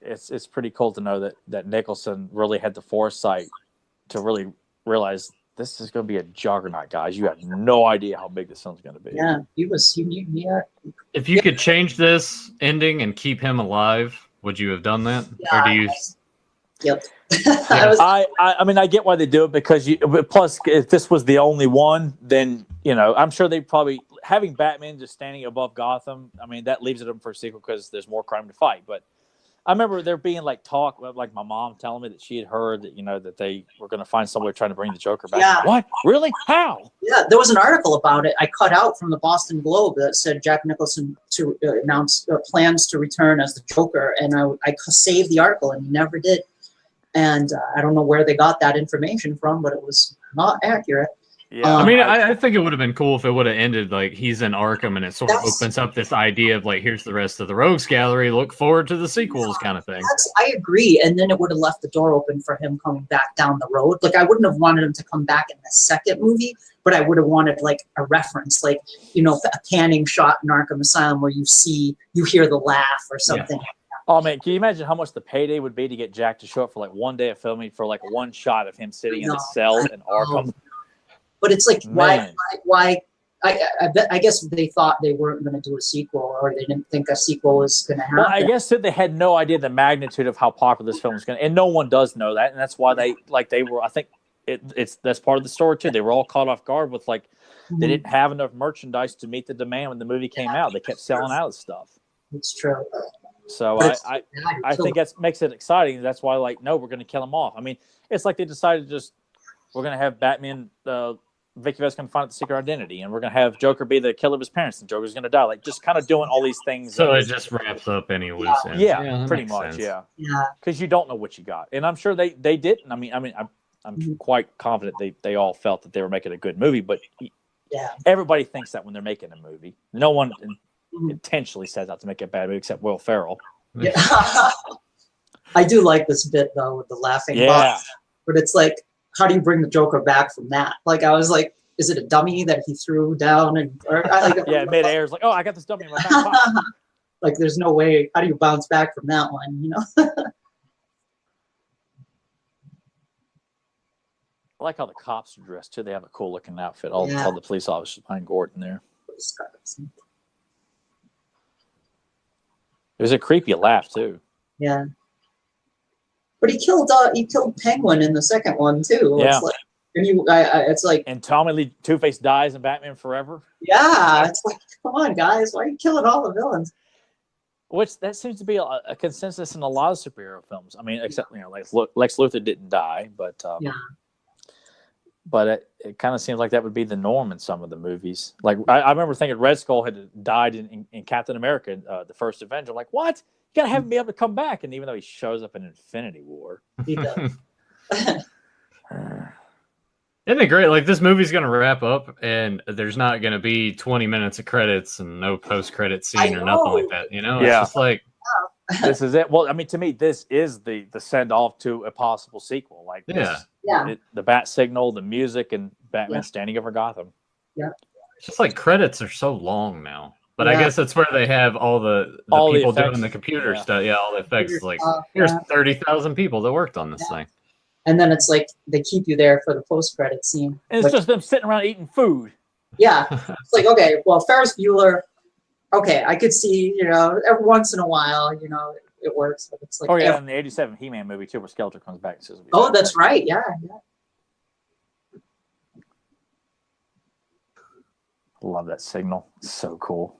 Speaker 2: it's pretty cool to know that Nicholson really had the foresight to really realize this is going to be a juggernaut, guys. You have no idea how big this film's going to be.
Speaker 3: Yeah, yeah.
Speaker 1: If you could change this ending and keep him alive, would you have done that?
Speaker 3: Yeah,
Speaker 1: Or do you?
Speaker 3: Yep.
Speaker 2: I mean, I get why they do it because plus, if this was the only one, then, I'm sure they probably, having Batman just standing above Gotham, I mean, that leaves it open for a sequel because there's more crime to fight. But I remember there being talk, like my mom telling me that she had heard that, that they were going to find somewhere trying to bring the Joker back.
Speaker 3: Yeah.
Speaker 2: What? Really? How?
Speaker 3: Yeah, there was an article about it I cut out from the Boston Globe that said Jack Nicholson to announce plans to return as the Joker, and I saved the article, and he never did. And I don't know where they got that information from, but it was not accurate.
Speaker 2: Yeah,
Speaker 1: I mean, I think it would have been cool if it would have ended he's in Arkham and it sort of opens up this idea of here's the rest of the Rogues Gallery. Look forward to the sequels, kind of thing.
Speaker 3: I agree, and then it would have left the door open for him coming back down the road. I wouldn't have wanted him to come back in the second movie, but I would have wanted a reference, a panning shot in Arkham Asylum where you hear the laugh or something.
Speaker 1: Yeah.
Speaker 2: Oh man, can you imagine how much the payday would be to get Jack to show up for one day of filming for one shot of him sitting in the cell in Arkham?
Speaker 3: But it's why? I guess they thought they weren't going to do a sequel, or they didn't think a sequel was going to happen.
Speaker 2: Well, I guess that they had no idea the magnitude of how popular this film was going to, and no one does know that, and that's why they were. I think that's part of the story too. They were all caught off guard with they didn't have enough merchandise to meet the demand when the movie came out. They kept selling out of stuff.
Speaker 3: It's true.
Speaker 2: So I think that makes it exciting. That's why, no, we're going to kill him off. I mean, it's like they decided we're going to have Batman, Vicky Vale's going to find out the secret identity, and we're going to have Joker be the killer of his parents, and Joker's going to die. Just kind of doing all these things.
Speaker 1: So it just wraps up any loose ends.
Speaker 2: Yeah, pretty much. Sense. Yeah. Because you don't know what you got, and I'm sure they didn't. I mean, I'm quite confident they all felt that they were making a good movie, but everybody thinks that when they're making a movie. No one intentionally sets out to make a bad movie except Will Ferrell.
Speaker 3: Yeah. I do like this bit though with the laughing box, but it's how do you bring the Joker back from that? I was is it a dummy that he threw down
Speaker 2: midair is I got this dummy in my back pocket.
Speaker 3: There's no way. How do you bounce back from that one?
Speaker 2: I like how the cops are dressed too. They have a cool looking outfit. All the police officers behind Gordon there. It was a creepy laugh too.
Speaker 3: Yeah, but he killed Penguin in the second one too.
Speaker 2: Yeah,
Speaker 3: and
Speaker 2: Tommy Lee Two-Face dies in Batman Forever.
Speaker 3: Yeah, it's come on, guys, why are you killing all the villains?
Speaker 2: Which that seems to be a consensus in a lot of superhero films. I mean, except Lex Luthor didn't die, but But it kind of seems like that would be the norm in some of the movies. I remember thinking Red Skull had died in Captain America, the first Avenger. What? You gotta have him be able to come back. And even though he shows up in Infinity War,
Speaker 3: he does.
Speaker 1: Isn't it great? This movie's gonna wrap up, and there's not gonna be 20 minutes of credits and no post-credit scene or nothing like that. It's just
Speaker 2: this is it. Well, I mean, to me, this is the send off to a possible sequel. The bat signal, the music, and Batman standing over Gotham.
Speaker 3: Yeah,
Speaker 1: it's just credits are so long now. But I guess that's where they have all the people doing the computer stuff. Yeah, all the effects. Here's 30,000 people that worked on this thing.
Speaker 3: And then it's they keep you there for the post-credit scene.
Speaker 2: And it's just them sitting around eating food.
Speaker 3: Yeah, it's okay, well, Ferris Bueller. Okay, I could see, every once in a while, it works. But it's
Speaker 2: in the '87 He-Man movie too, where Skeletor comes back and says,
Speaker 3: "Oh, that's right, yeah."
Speaker 2: Love that signal. It's so cool.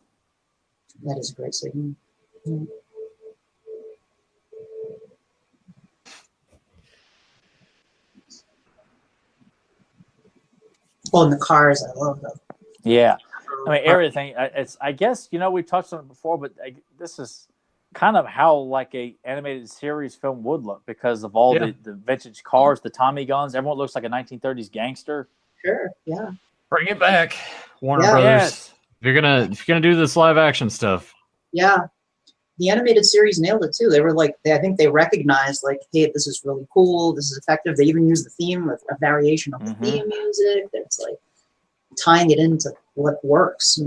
Speaker 3: That is a great signal. Yeah. Oh, and the cars, I love them.
Speaker 2: Yeah. I mean, everything. I guess, we touched on it before, but this is kind of how a animated series film would look because of all the vintage cars, the Tommy guns. Everyone looks like a 1930s gangster.
Speaker 3: Sure, yeah.
Speaker 1: Bring it back, Warner Brothers. Yes. If you're gonna do this live action stuff.
Speaker 3: Yeah, the animated series nailed it too. They were I think they recognized hey, this is really cool. This is effective. They even used the theme with a variation of the theme music. It's tying it into what works,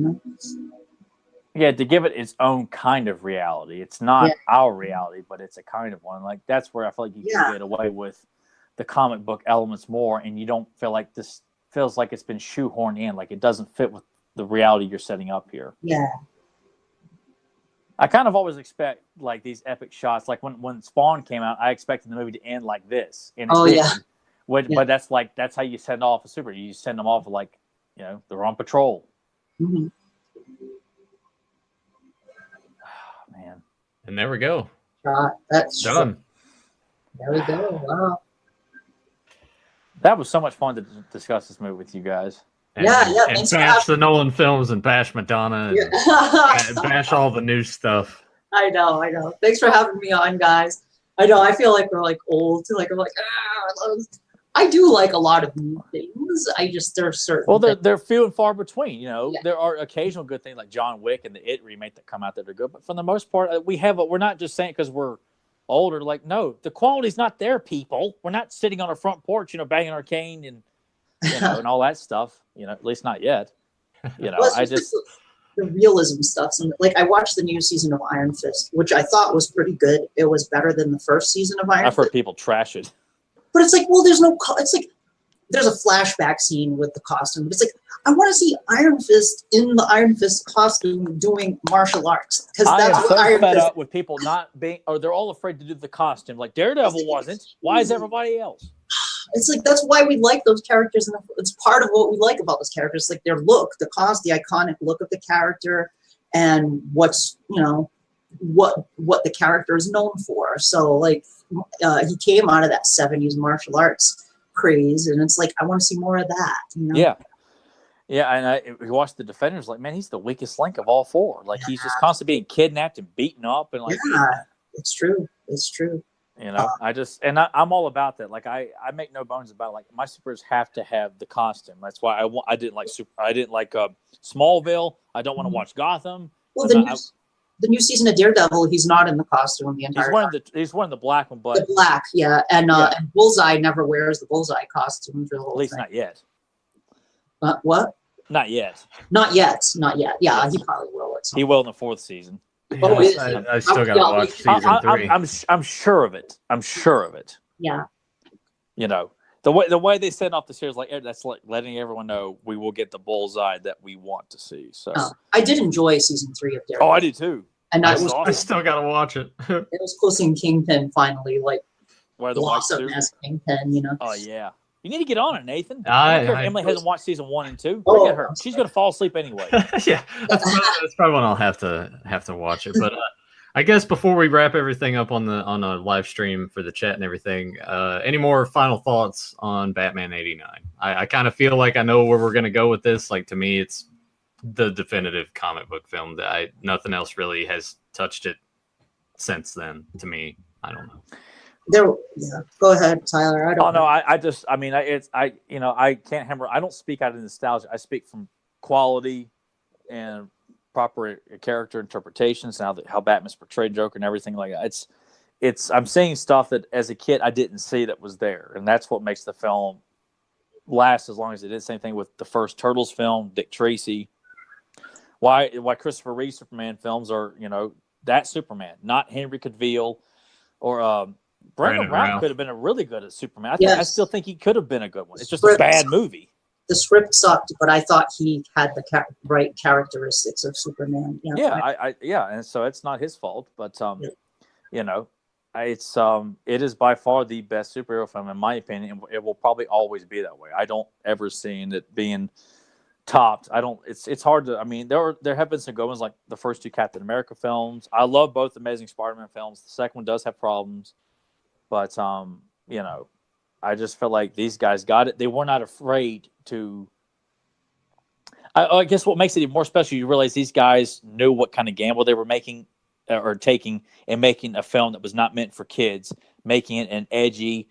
Speaker 2: Yeah, to give it its own kind of reality. It's not our reality, but it's a kind of one. That's where I feel like you can get away with the comic book elements more, and you don't feel like this feels like it's been shoehorned in, like it doesn't fit with the reality you're setting up here.
Speaker 3: Yeah.
Speaker 2: I kind of always expect like these epic shots. Like when Spawn came out, I expected the movie to end like this. And it didn't. But that's how you send off a super. You send them off like, you know, they're on patrol.
Speaker 3: Mm-hmm.
Speaker 2: Oh, man.
Speaker 1: And there we go.
Speaker 3: That's
Speaker 1: done.
Speaker 3: There we go. Wow.
Speaker 2: That was so much fun to discuss this movie with you guys.
Speaker 1: And bash the Nolan films and bash Madonna and bash all the new stuff.
Speaker 3: I know. Thanks for having me on, guys. I know. I feel like we're like old. Like I'm like, I do like a lot of new things. I just there's certain.
Speaker 2: Well, they're few and far between. You know, there are occasional good things like John Wick and the It remake that come out that are good. But for the most part, we're not just saying because we're older. Like, no, the quality's not there, people. We're not sitting on our front porch, you know, banging our cane and you know and all that stuff. You know, at least not yet. You know,
Speaker 3: I just the realism stuff. So, like, I watched the new season of Iron Fist, which I thought was pretty good. It was better than the first season of Iron Fist.
Speaker 2: I've heard people trash it.
Speaker 3: But it's like, well, there's no. It's like there's a flashback scene with the costume. But it's like I want to see Iron Fist in the Iron Fist costume doing martial arts because that's
Speaker 2: I am
Speaker 3: what
Speaker 2: so
Speaker 3: Iron
Speaker 2: fed
Speaker 3: Fist.
Speaker 2: up with people not being, or they're all afraid to do the costume. Like Daredevil wasn't. Why is everybody else?
Speaker 3: It's like that's why we like those characters, and it's part of what we like about those characters, like their look, the iconic look of the character, and what's what the character is known for. So like he came out of that '70s martial arts craze, and it's like I want to see more of that. You know?
Speaker 2: Yeah, and we watched the Defenders. Like, man, he's the weakest link of all four. Like he's just constantly being kidnapped and beaten up, and like
Speaker 3: it's true.
Speaker 2: You know, I'm all about that. Like I make no bones about it. Like my superheroes have to have the costume. That's why I didn't like Smallville. I don't want to watch Gotham.
Speaker 3: Well, the new season of Daredevil, he's not in the costume the entire time.
Speaker 2: He's wearing the black one, but
Speaker 3: the black, yeah. And Bullseye never wears the Bullseye costume for the whole
Speaker 2: at least
Speaker 3: thing.
Speaker 2: not yet.
Speaker 3: What?
Speaker 2: Not yet.
Speaker 3: Not yet. Yeah, he probably will.
Speaker 2: He will in the fourth season.
Speaker 1: Yeah, I still got to watch season 3.
Speaker 2: I'm sure of it.
Speaker 3: Yeah.
Speaker 2: You know, the way they send off the series, like that's like letting everyone know we will get the Bullseye that we want to see. So
Speaker 3: I did enjoy season 3 of Daredevil.
Speaker 2: Oh, I did too.
Speaker 3: And
Speaker 1: I still got to watch it.
Speaker 3: It was cool seeing Kingpin finally
Speaker 2: where the white suit
Speaker 3: as Kingpin. You know.
Speaker 2: Oh yeah. You need to get on it, Nathan. Emily hasn't watched season 1 and 2. Look at her. She's going to fall asleep anyway.
Speaker 1: Yeah, that's probably when I'll have to watch it. But I guess before we wrap everything up on a live stream for the chat and everything, any more final thoughts on Batman '89? I kind of feel like I know where we're going to go with this. Like to me, it's the definitive comic book film that nothing else really has touched it since then. To me, I don't know.
Speaker 3: Go ahead, Tyler. I don't know.
Speaker 2: I can't hammer. I don't speak out of nostalgia. I speak from quality and proper character interpretations. How Batman's portrayed Joker and everything like that. I'm seeing stuff that as a kid I didn't see that was there, and that's what makes the film last as long as it did. Same thing with the first Turtles film, Dick Tracy. Why Christopher Reeve Superman films are that Superman, not Henry Cavill or Brandon Routh could have been a really good at Superman. I still think he could have been a good one. It's just a bad movie.
Speaker 3: The script sucked, but I thought he had the right characteristics of Superman.
Speaker 2: And so it's not his fault. But it is by far the best superhero film in my opinion. It will probably always be that way. I don't ever see it being topped. It's hard to. I mean, there have been some good ones like the first 2 Captain America films. I love both Amazing Spider-Man films. The second one does have problems. But, I just feel like these guys got it. They were not afraid to – I guess what makes it even more special, you realize these guys knew what kind of gamble they were making or taking and making a film that was not meant for kids, making it an edgy,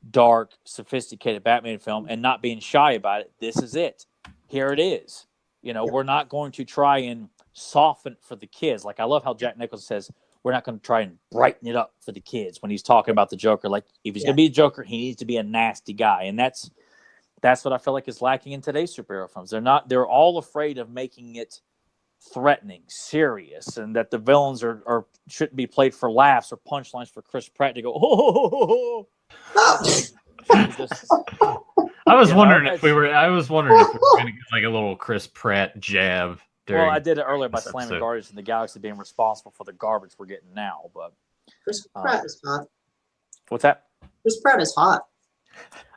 Speaker 2: dark, sophisticated Batman film and not being shy about it. This is it. Here it is. We're not going to try and soften it for the kids. Like I love how Jack Nicholson says – we're not going to try and brighten it up for the kids when he's talking about the Joker. Like if he's going to be a Joker, he needs to be a nasty guy. And that's what I feel like is lacking in today's superhero films. They're all afraid of making it threatening, serious, and that the villains shouldn't be played for laughs or punchlines for Chris Pratt to go, oh.
Speaker 1: I was wondering if we were going to get like a little Chris Pratt jab.
Speaker 2: Well, I did it earlier by slamming
Speaker 1: episode.
Speaker 2: Guardians of the Galaxy being responsible for the garbage we're getting now. But
Speaker 3: Chris Pratt is hot.
Speaker 2: What's that?
Speaker 3: Chris Pratt is hot.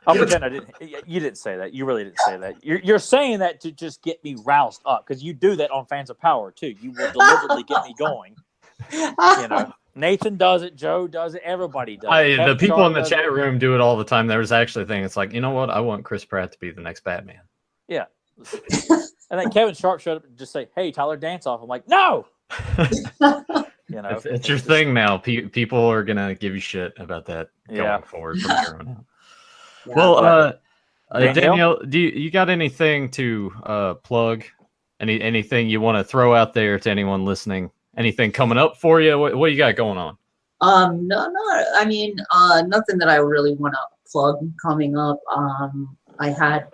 Speaker 2: I'll pretend I didn't. You didn't say that. You really didn't say that. You're saying that to just get me roused up because you do that on Fans of Power too. You will deliberately get me going. You know, Nathan does it. Joe does it. Everybody does it.
Speaker 1: The people in the chat room do it all the time. There was actually a thing. It's like, you know what? I want Chris Pratt to be the next Batman.
Speaker 2: Yeah. And then Kevin Sharp showed up and just say, "Hey, Tyler, dance off." I'm like, "No." You know,
Speaker 1: it's your thing now. People are gonna give you shit about that going forward from here on out. Yeah. Well, Danielle, do you got anything to plug? Anything you want to throw out there to anyone listening? Anything coming up for you? What you got going on?
Speaker 3: No. I mean, nothing that I really want to plug coming up. I had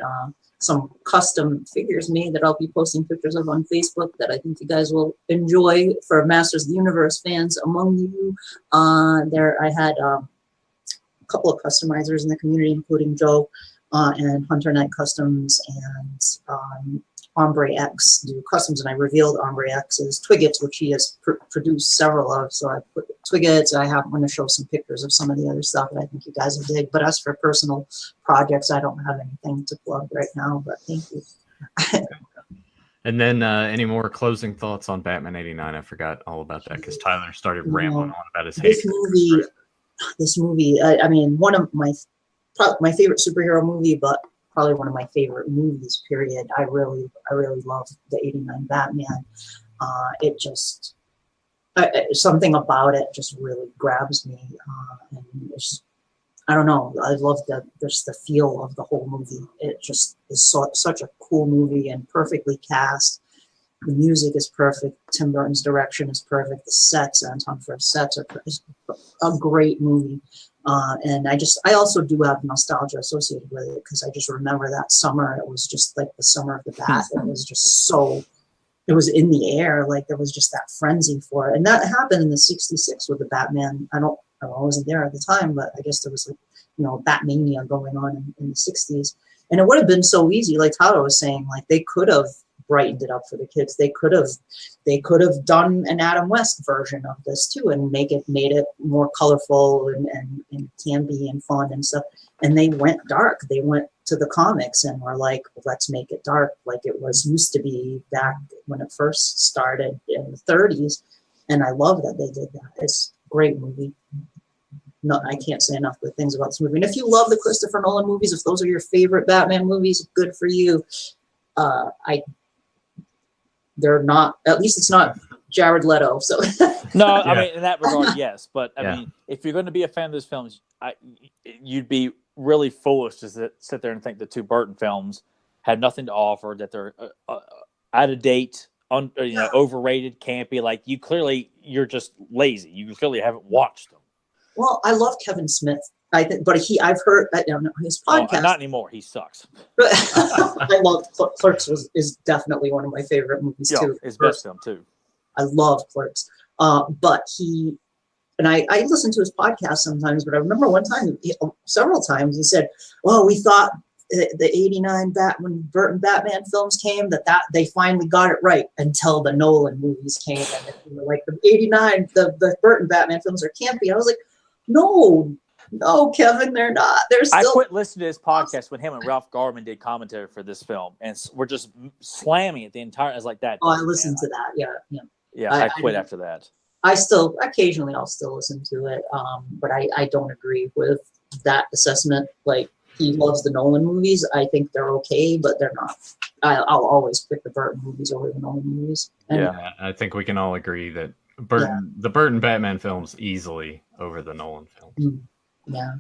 Speaker 3: some custom figures made that I'll be posting pictures of on Facebook that I think you guys will enjoy for Masters of the Universe fans among you. I had a couple of customizers in the community, including Joe and Hunter Knight Customs and Ombre X do customs, and I revealed Ombre X's Twiggets, which he has produced several of. So I put Twiggets. I'm going to show some pictures of some of the other stuff that I think you guys will dig. But as for personal projects, I don't have anything to plug right now. But thank you.
Speaker 1: And then any more closing thoughts on Batman '89? I forgot all about that because Tyler started rambling on about his hate.
Speaker 3: This movie. I mean, one of my favorite superhero movie, but probably one of my favorite movies, period. I really love the '89 Batman. It just something about it just really grabs me, and it's just, I don't know. I love just the feel of the whole movie. It just is such a cool movie and perfectly cast. The music is perfect. Tim Burton's direction is perfect. The sets, Anton Firth's sets are a great movie. And I also do have nostalgia associated with it because I just remember that summer. It was just like the summer of the Bat. It was just it was in the air. Like there was just that frenzy for it. And that happened in the '66 with the Batman. I wasn't there at the time, but I guess there was Batmania going on in the '60s. And it would have been so easy, like Tyler was saying, like they could have brightened it up for the kids. They could have done an Adam West version of this too and made it more colorful and campy and fun and stuff. And they went dark. They went to the comics and were like, let's make it dark like it used to be back when it first started in the '30s. And I love that they did that. It's a great movie. No, I can't say enough good things about this movie. And if you love the Christopher Nolan movies, if those are your favorite Batman movies, good for you. They're not, at least it's not Jared Leto. So
Speaker 2: no, I mean, in that regard, yes. But I mean, if you're going to be a fan of those films, you'd be really foolish to sit there and think the two Burton films had nothing to offer, that they're out of date, overrated, campy. Like you're just lazy. You clearly haven't watched them. Well,
Speaker 3: I love Kevin Smith. I've heard his podcast.
Speaker 2: Not anymore. He sucks.
Speaker 3: I love Clerks. Is definitely one of my favorite movies too.
Speaker 2: His best film too.
Speaker 3: I love Clerks. But I listen to his podcast sometimes. But I remember one time, several times, he said, "Well, we thought the '89 when Burton Batman films came that they finally got it right until the Nolan movies came, and like the '89 the Burton Batman films are campy." I was like, No, Kevin, they're not. They're still.
Speaker 2: I quit listening to his podcast when him and Ralph Garman did commentary for this film, and we're just slamming it the entire. I was like that.
Speaker 3: Oh, I listened to that. Yeah.
Speaker 2: I quit after that.
Speaker 3: I'll still listen to it, but I don't agree with that assessment. Like he loves the Nolan movies. I think they're okay, but they're not. I'll always pick the Burton movies over the Nolan movies.
Speaker 1: I think we can all agree that the Burton Batman films easily over the Nolan films.
Speaker 3: Yeah.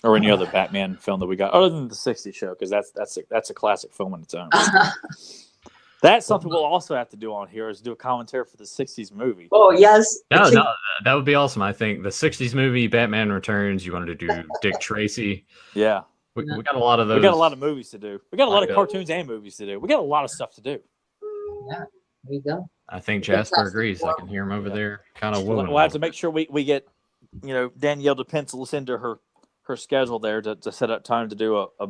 Speaker 2: Or any other Batman film that we got, other than the '60s show, because that's a classic film in its own. That's something we'll also have to do on here, is do a commentary for the '60s movie.
Speaker 3: Oh yes.
Speaker 1: No, that would be awesome. I think the '60s movie, Batman Returns. You wanted to do Dick Tracy.
Speaker 2: Yeah.
Speaker 1: We got a lot of those.
Speaker 2: We got a lot of movies to do. We got a lot of cartoons and movies to do. We got a lot of stuff to do.
Speaker 3: Yeah. There you go.
Speaker 1: I think Jasper agrees. I can hear him over there, kind of wooing.
Speaker 2: We'll have to make sure we get Danielle to pencil us into her her schedule there to set up time to do a.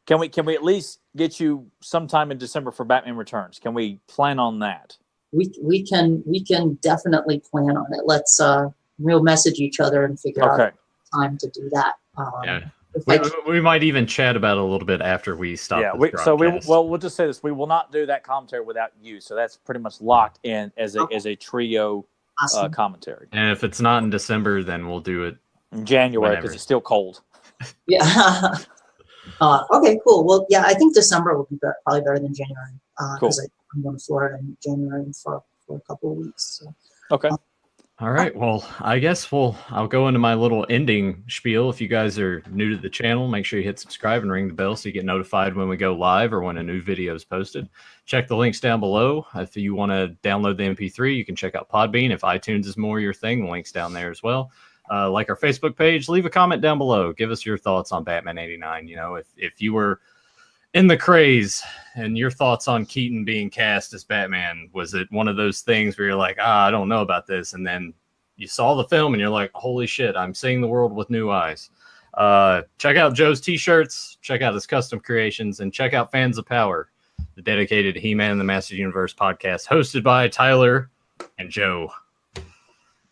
Speaker 2: Can we at least get you sometime in December for Batman Returns? Can we plan on that?
Speaker 3: We can definitely plan on it. Let's we'll message each other and figure out time to do that.
Speaker 1: Yeah. We might even chat about it a little bit after we stop.
Speaker 2: Yeah, we'll just say this: we will not do that commentary without you. So that's pretty much locked in as a trio commentary.
Speaker 1: And if it's not in December, then we'll do it
Speaker 2: in January because it's still cold.
Speaker 3: Yeah. Okay, cool. Well, yeah, I think December will be probably better than January because I'm going to Florida in January for a couple of weeks. So.
Speaker 2: Okay.
Speaker 1: All right. Well, I guess I'll go into my little ending spiel. If you guys are new to the channel, make sure you hit subscribe and ring the bell so you get notified when we go live or when a new video is posted. Check the links down below. If you want to download the MP3, you can check out Podbean. If iTunes is more your thing, the link's down there as well. Like our Facebook page, leave a comment down below. Give us your thoughts on Batman 89. You know, if you were in the craze and your thoughts on Keaton being cast as Batman, was it one of those things where you're like, I don't know about this, and then you saw the film and you're like, holy shit, I'm seeing the world with new eyes? Check out Joe's t-shirts, check out his custom creations, and check out Fans of Power, the dedicated He-Man and the Master Universe podcast hosted by Tyler and Joe.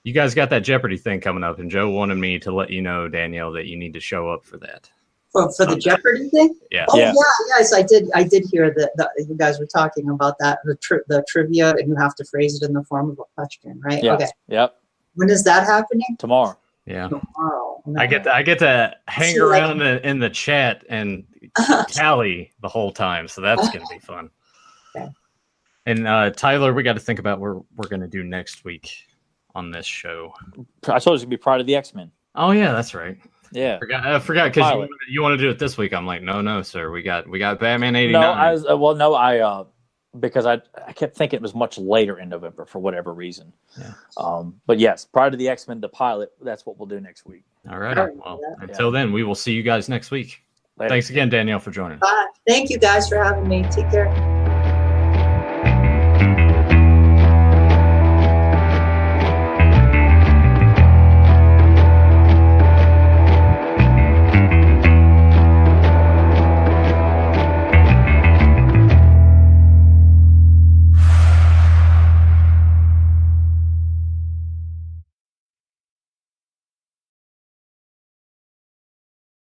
Speaker 1: You guys got that Jeopardy thing coming up, and Joe wanted me to let you know, Danielle, that you need to show up for that.
Speaker 3: For the Jeopardy thing?
Speaker 1: Yeah.
Speaker 3: Oh, yeah. Yes, I did hear that you guys were talking about that, the trivia, and you have to phrase it in the form of a question, right?
Speaker 2: Yeah.
Speaker 3: Okay.
Speaker 2: Yep.
Speaker 3: When is that happening?
Speaker 2: Tomorrow.
Speaker 1: Yeah.
Speaker 3: Tomorrow. No.
Speaker 1: I get to hang around in the chat and tally the whole time, so that's going to be fun.
Speaker 3: Okay.
Speaker 1: And Tyler, we got to think about what we're going to do next week on this show.
Speaker 2: I told you it's going to be Pride of the X-Men.
Speaker 1: Oh, yeah, that's right.
Speaker 2: Yeah,
Speaker 1: I forgot because you want to do it this week. I'm like, no, sir. We got Batman 89.
Speaker 2: No, because I kept thinking it was much later in November for whatever reason.
Speaker 1: Yeah.
Speaker 2: But yes, prior to the X-Men, the pilot. That's what we'll do next week.
Speaker 1: All right. Well, until then, we will see you guys next week.
Speaker 2: Later.
Speaker 1: Thanks again, Danielle, for joining.
Speaker 3: Bye. Thank you guys for having me. Take care.